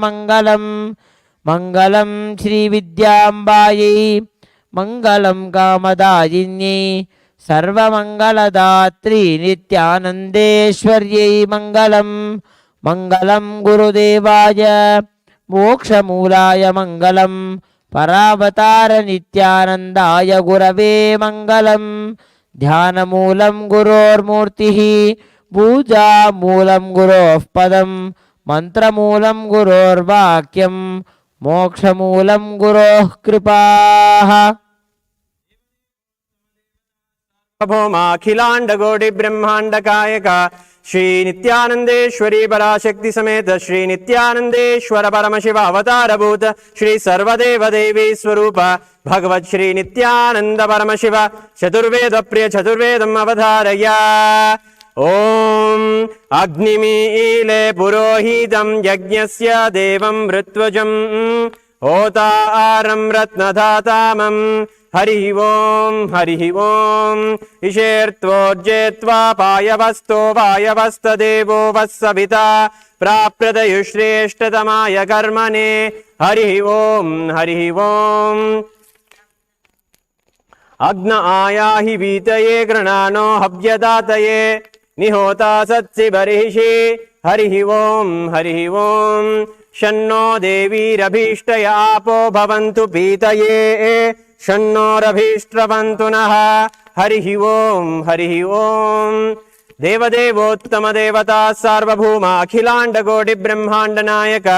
मंगलम मंगलम श्री विद्यांबायै मंगलम कामदायिन्यै सर्वमंगलदात्री नित्यानंदेश्वर्यै मंगलम मंगलम गुरुदेवाय मोक्षमूलाय मंगलम परावतार नित्यानंदाय गुरवे मंगलम ध्यानमूलं गुरोर्मूर्तिः पूजामूलं गुरोः पदं मंत्रमूलं गुरोर्वाक्यं मोक्षमूलं गुरोः कृपाः भौमाखिलांड ब्रह्मांड कायक श्री नित्यानंदेश्वरी पराशक्ति समेत श्री नित्यानंदेश्वर परमशिव अवतार भूत श्री सर्वदेव देवी स्वरूप भगवत श्री नित्यानंद परमशिव चतुर्वेद प्रिय चतुर्वेदम अवधारय ओम अग्निमीले पुरोहितं यज्ञस्य देवं ऋत्वजं होतारं रत्नधातामं हरि ओम इषेर्त्वोर्जेत्वा पायवस्तो वायवस्तदेवो वत्सविता प्राप्यतयुश्रेष्ठतमाय कर्मणे हरि ओम अग्न आयाहि वीतये गृणानो हव्यदातये निहोता सत्सि बर्हिषि हरि ओम शन्नो देवीरभीष्टय आपो भवन्तु पीतये शन्नोरभीष्ट्रवन्तु नः हरि ओम देवदेवोत्तम देवता सार्वभौम अखिलांड कोटि ब्रह्मांड नायक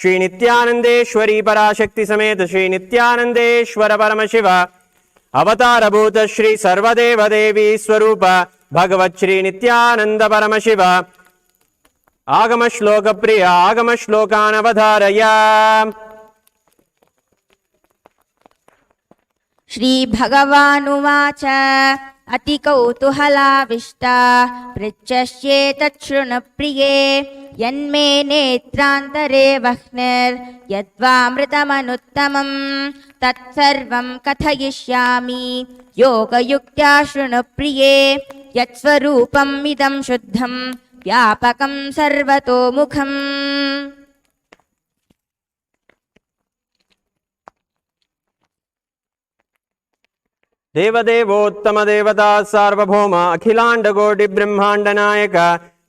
श्री नित्यानंदेश्वरी पराशक्ति समेत श्री नित्यानंदेश्वर परमशिव अवतार भूत श्री सर्वदेव देवी स्वरूप भगवत श्री नित्यानंद परमशिव आगम श्लोक प्रिय आगम श्लोकान् अवधारय। श्रीभगवानुवाच अतिकौतूहलाविष्टा पृच्छस्येतत् शृणुप्रिये यन्मे नेत्रान्तरे वह्निर्यद्वामृतमनुत्तमं तत्सर्वं कथयिष्यामि योगयुक्त्या शृणुप्रिये यत्स्वरूपम् इदं शुद्धं व्यापकं सर्वतोमुखम्। देवदेवोत्तम देवता सार्वभौम अखिलांड कोटि ब्रह्मांड नायक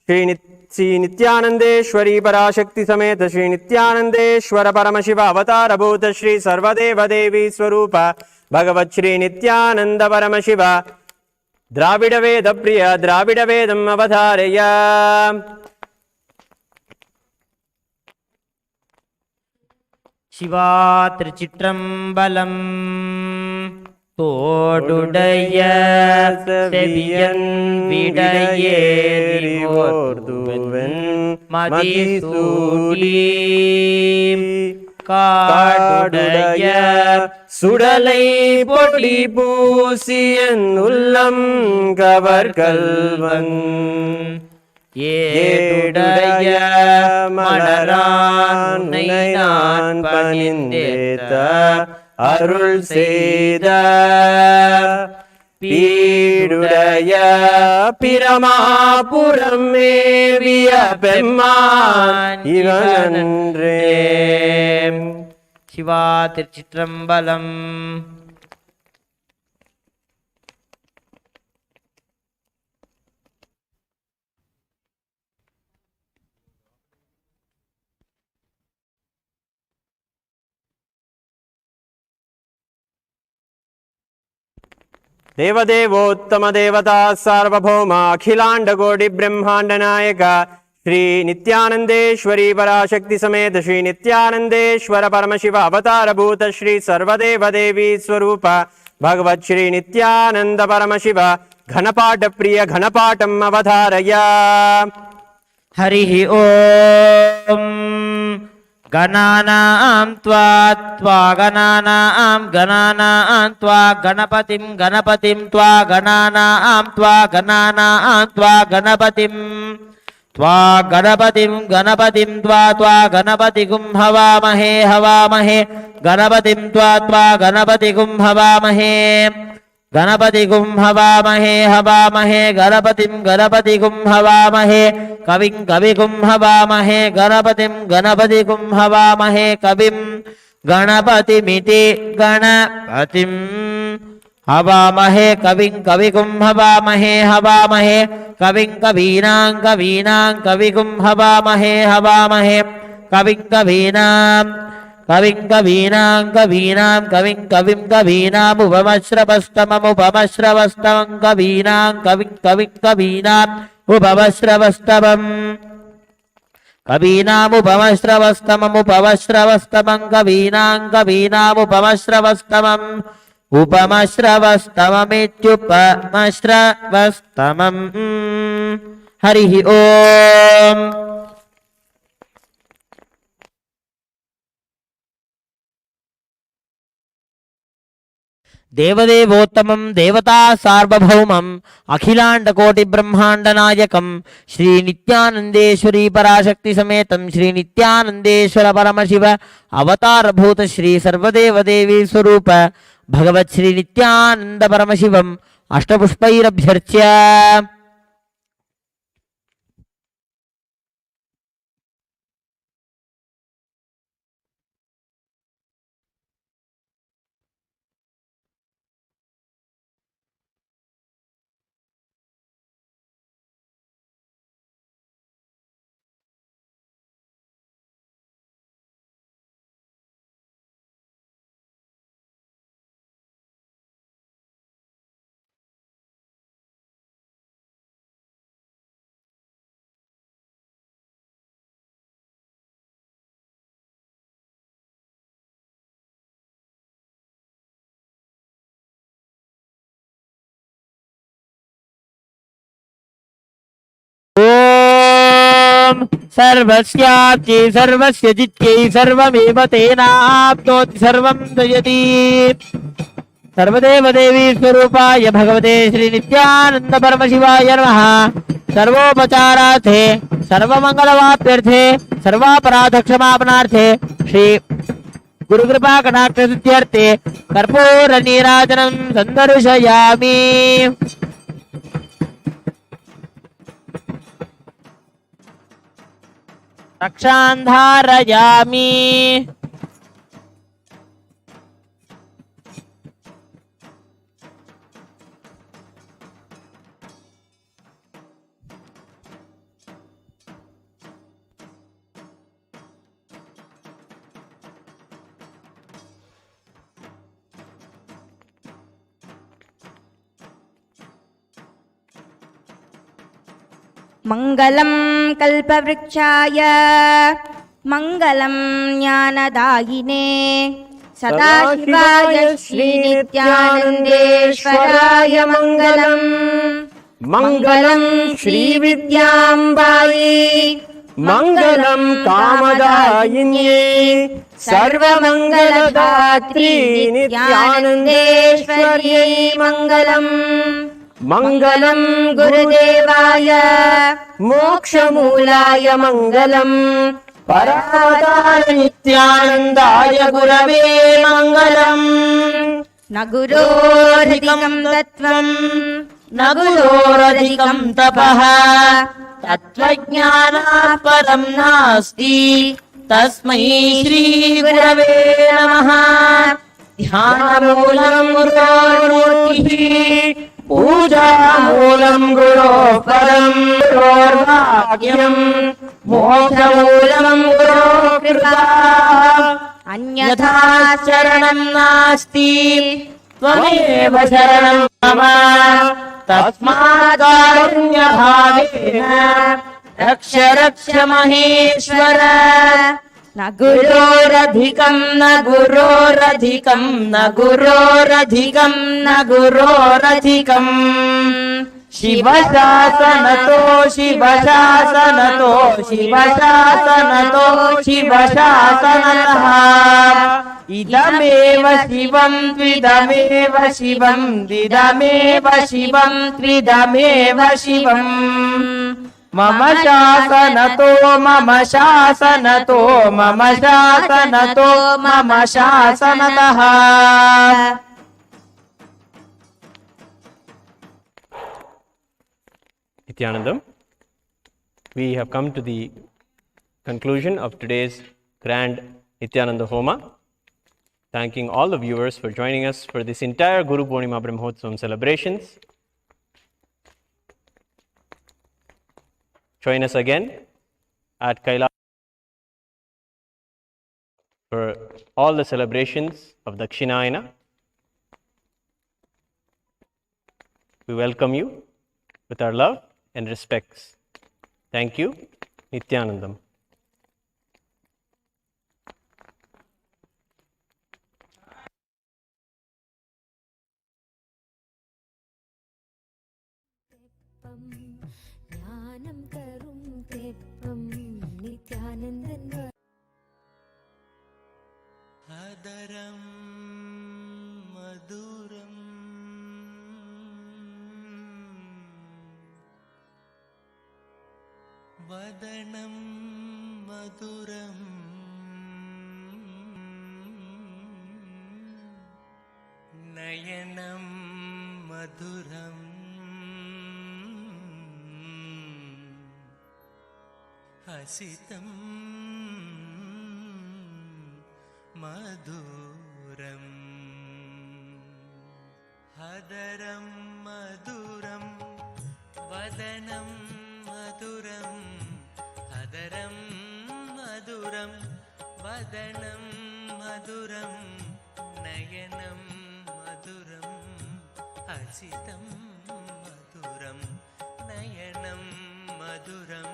श्री नित्यानंदेश्वरी पराशक्ति समेत श्री नित्यानंदेश्वर परमशिव अवतार भूत श्री सर्वदेव देवी स्वरूप भगवत श्री नित्यानंद परमशिव द्राविड वेद प्रिय द्राविड वेदम् अवधारय। शिवा திருச்சிற்றம்பலம் தோடுடைய செவியன் விடையேறிவோர்துவன் மதிசூடி காடுடைய சுடலை பொடி பூசியன் உள்ளம் கவர்கல்வன் ஏடுடைய மலரானை நான் பணிந்தேத்த அருள் செய்த பீடுடைய பிரமாபுரம் மேவிய பெம்மான் இவனன்றே। சிவா திருச்சிற்றம்பலம் देवदेवोत्तम देवता सार्वभौम अखिलांड कोटि ब्रह्मांड नायक श्री नित्यानंदेश्वरी पराशक्ति समेत श्री नित्यानंदेश्वर परमशिव अवतार भूत श्री सर्वदेव देवी स्वरूप भगवत श्री नित्यानंद परमशिव घनपाठ प्रिय घनपाठम् अवधारय। हरिः ओम् गणानां त्वा गणानां त्वा गणपतिं त्वा गणानां त्वा गणपतिं त्वा गणपतिं त्वा गणपतिगुं हवामहे गणपतिं त्वा गणपतिगुं हवामहे गणपतिगुं हवामहे गणपतिगुं हवामहे कविं कविगुं हवामहे गणपतिगुं हवामहे कविं गणपतिमिति गणपतिं हवामहे कविं कविगुं हवामहे कविं कवीनां कविगुं हवामहे कविं कवीनाम् उपमश्रवस्तमं कवीनाम् उपमश्रवस्तमम् उपमश्रवस्तममित्युपमश्रवस्तमम् हरिः ओम्। देवदेवोत्तमं देवता सार्वभौमम् अखिलांड कोटि ब्रह्मांड नायकं श्री नित्यानंदेश्वरी पराशक्ति समेतं श्री नित्यानंदेश्वर परमशिव अवतार भूत श्री सर्वदेव देवी स्वरूप भगवत श्री नित्यानंद परमशिवम् अष्टपुष्पैरभ्यर्च्य सर्वस्याप्ति सर्वस्य जित्यै सर्वमेव तेनाप्नोति सर्वं जयति। सर्वदेव देवी स्वरूपाय भगवते श्री नित्यानंद परमशिवाय नमः। सर्वोपचारार्थे सर्वमंगलवाप्त्यर्थे सर्वापराध क्षमापणार्थे श्री गुरुकृपा कटाक्ष सिद्ध्यर्थे कर्पूर नीराजनं संदर्शयामि। रक्षान्धारयामि। मङ्गलं कल्पवृक्षाय मङ्गलं ज्ञानदायिने सदाशिवाय श्रीनित्यानन्देश्वराय मङ्गलम्। मङ्गलं श्रीविद्याम्बायै मङ्गलं कामदायिन्ये सर्वमङ्गलदात्री नित्यानन्देश्वर्यै मङ्गलम्। मङ्गलं गुरुदेवाय मोक्षमूलाय मङ्गलम्। परावतार नित्यानन्दाय गुरवे मङ्गलम्। न गुरोरधिकं तत्त्वं न गुरोरधिकं तपः तत्त्वज्ञानात् परं नास्ति तस्मै श्री गुरवे नमः। ध्यानमूलं गुरोर्मूर्तिः पूजामूलं गुरोः परं गुरोर्वाक्यं मोक्षमूलं गुरोः कृपा। अन्यथा शरणं नास्ति त्वमेव शरणं मम। तस्मात् कारुण्यभावेन रक्ष रक्ष महेश्वर। न गुरोरधिकं न गुरोरधिकं न गुरोरधिकं न गुरोरधिकं। शिवशासनतो शिवशासनतो शिवशासनतो शिवशासनतः। इदमेव शिवं त्विदमेव शिवं द्विदमेव शिवं त्रिदमेव शिवम्। मम शासनतो मम शासनतो मम शासनतो मम शासनतः। Nithyanandam, we have come to the conclusion of today's grand Nithyananda Homa. Thanking all the viewers for joining us for this entire Guru Poornima Brahmotsavam celebrations. Join us again at Kailash for all the celebrations of Dakshinayana. We welcome you with our love and respects. Thank you. Nithyanandam. ज्ञानं करुं तेत्वं नित्यानन्दं अदरं मधुरं वदनं मधुरं नयनं मधुरम् हसितं मधुरम् हदरं मधुरं वदनं मधुरं हदरं मधुरं वदनं मधुरं नयनं मधुरं हसितं मधुरं नयनं मधुरं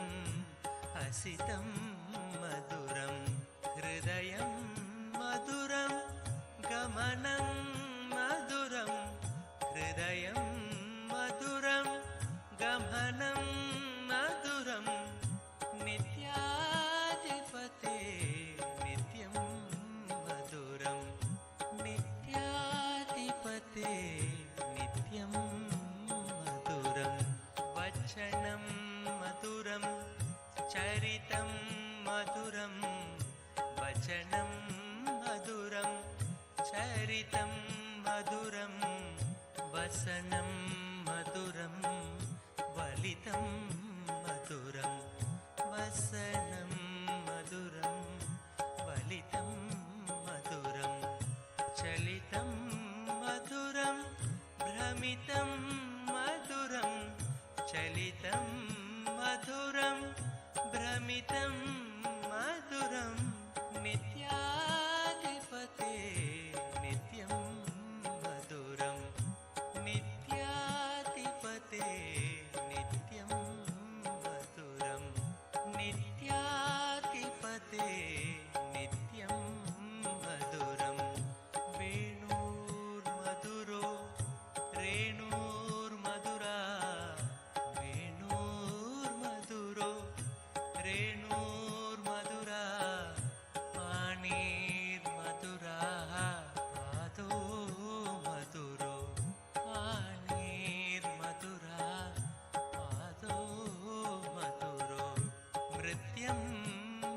हसितं मधुरं हृदयं मधुरं गमनं मधुरं हृदयं मधुरं गमनं मधुरं नित्य गीतं मधुरं वचनं मधुरं चरितं मधुरं वसनं मधुरं वलितं मधुरं वसनं मधुरं वलितं मधुरं चलितं मधुरं भ्रमितं मधुरं चलितं मधुरं भ्रमितं मधुरं नित्याधिपते नित्यं मधुरं नित्याधिपते नित्यं मधुरं नित्याधिपते नित्यं मधुरं वेणुर्मधुरो रेणुर्मधुरा वेणुर्मधुरो रेणुर्मधुरा पाणिर्मधुरा पादो मधुरो पाणिर्मधुरा पादो मधुरो नृत्यं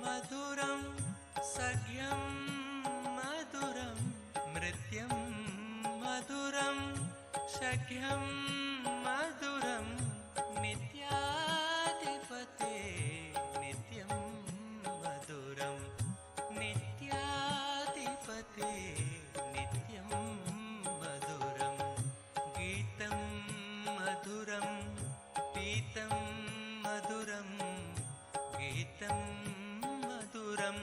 मधुरं सख्यं मधुरं नृत्यं मधुरं सख्यं मधुरं नित्याधिपते नित्यं मधुरं नित्याधिपते नित्यं मधुरं गीतं मधुरं पीतं मधुरं गीतं मधुरं